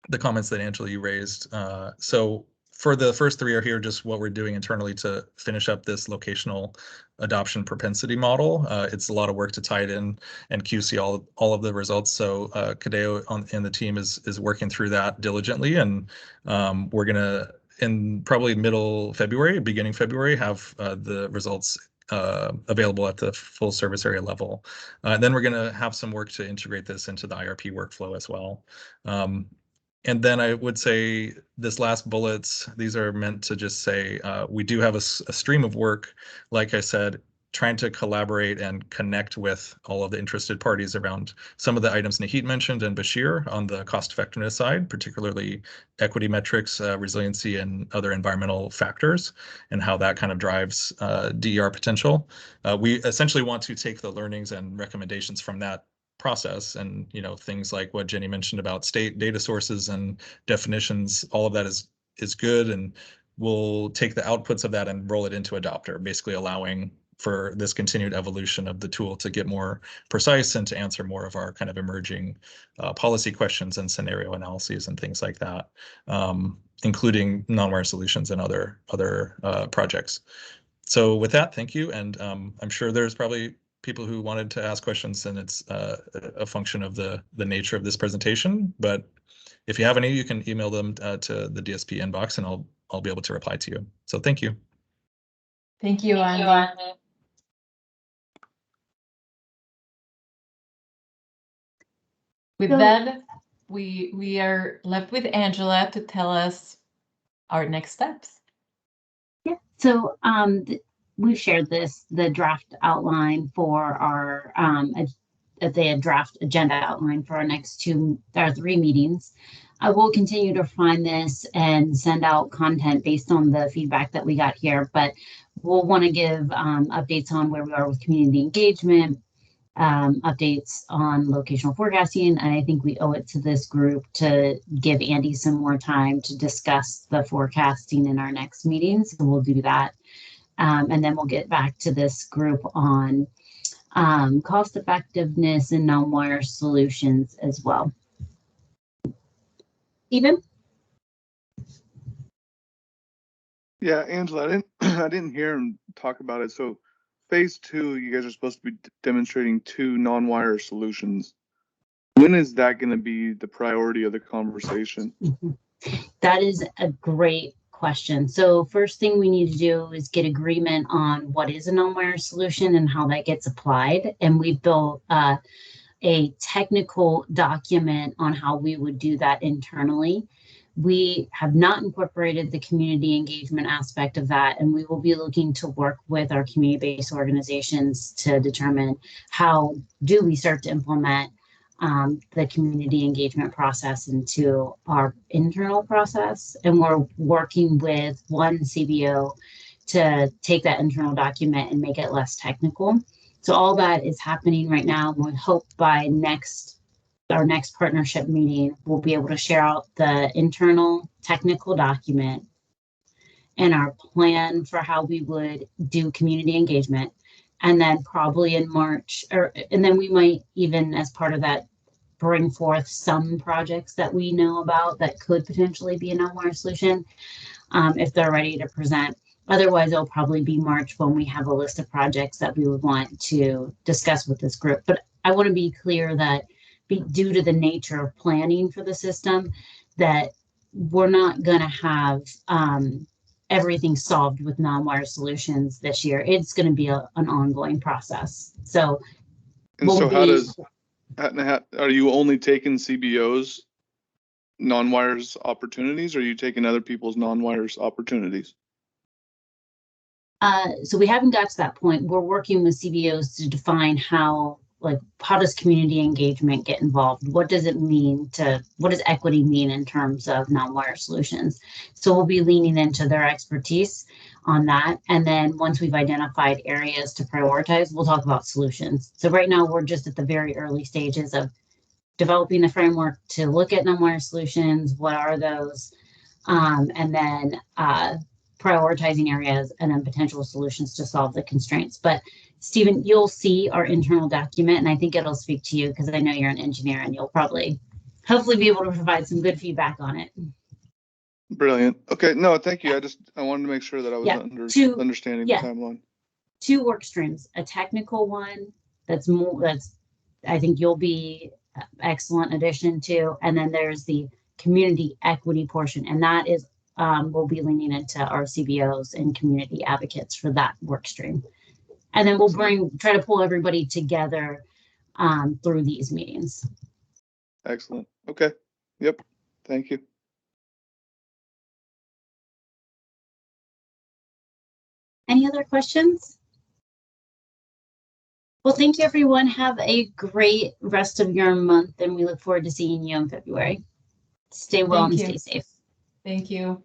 the comments that Angela, you raised. So for the first three are here, just what we're doing internally to finish up this locational adoption propensity model. It's a lot of work to tie it in and QC all of the results. So Kadeo and the team is working through that diligently, and we're gonna, in probably middle February, beginning February, have the results available at the full service area level. Then we're gonna have some work to integrate this into the IRP workflow as well. And then I would say this last bullets, these are meant to just say we do have a stream of work, like I said, trying to collaborate and connect with all of the interested parties around some of the items Nahid mentioned and Bashir on the cost effectiveness side, particularly equity metrics, resiliency, and other environmental factors, and how that kind of drives DER potential. We essentially want to take the learnings and recommendations from that process, and things like what Jenny mentioned about state data sources and definitions, all of that is good, and we'll take the outputs of that and roll it into Adopter, basically allowing for this continued evolution of the tool to get more precise and to answer more of our kind of emerging policy questions and scenario analyses and things like that, including non-wire solutions and other projects. So with that, thank you, and I'm sure there's probably people who wanted to ask questions, and it's a function of the nature of this presentation. But if you have any, you can email them to the DSP inbox, and I'll be able to reply to you. So thank you. Thank you, Andy. With that, we are left with Angela to tell us our next steps. Yeah. So we've shared the draft outline for our draft agenda outline for our next three meetings. I will continue to refine this and send out content based on the feedback that we got here, but we'll want to give updates on where we are with community engagement, updates on locational forecasting, and I think we owe it to this group to give Andy some more time to discuss the forecasting in our next meeting, so we'll do that. And then we'll get back to this group on cost effectiveness and non-wire solutions as well. Stephen? Yeah, Angela, I didn't hear him talk about it. So phase 2, you guys are supposed to be demonstrating 2 non-wire solutions. When is that going to be the priority of the conversation? That is a great question. So first thing we need to do is get agreement on what is a non-wire solution and how that gets applied. And we've built a technical document on how we would do that internally. We have not incorporated the community engagement aspect of that, and we will be looking to work with our community-based organizations to determine how do we start to implement the community engagement process into our internal process. And we're working with one CBO to take that internal document and make it less technical. So all that is happening right now. We hope by our next partnership meeting, we'll be able to share out the internal technical document and our plan for how we would do community engagement. And then probably in March, and then we might even, as part of that, bring forth some projects that we know about that could potentially be a non-wire solution if they're ready to present. Otherwise, it'll probably be March when we have a list of projects that we would want to discuss with this group. But I want to be clear that due to the nature of planning for the system, that we're not going to have everything solved with non-wire solutions this year. It's going to be an ongoing process. So, and so are you only taking CBOs non-wires opportunities, or are you taking other people's non-wires opportunities? So we haven't got to that point. We're working with CBOs to define how does community engagement get involved? What does it mean what does equity mean in terms of non-wire solutions? So we'll be leaning into their expertise on that. And then once we've identified areas to prioritize, we'll talk about solutions. So right now we're just at the very early stages of developing the framework to look at non-wire solutions. What are those? And then prioritizing areas and then potential solutions to solve the constraints. But Stephen, you'll see our internal document, and I think it'll speak to you because I know you're an engineer and you'll hopefully be able to provide some good feedback on it. Brilliant. Okay, no, thank you. I wanted to make sure that I was understanding the timeline. 2 work streams, a technical one that's I think you'll be excellent addition to, and then there's the community equity portion, and that is we'll be leaning into our CBOs and community advocates for that work stream. And then we'll try to pull everybody together through these meetings. Excellent. Okay. Yep. Thank you. Any other questions? Well, thank you, everyone. Have a great rest of your month, and we look forward to seeing you in February. Stay well and stay safe. Thank you.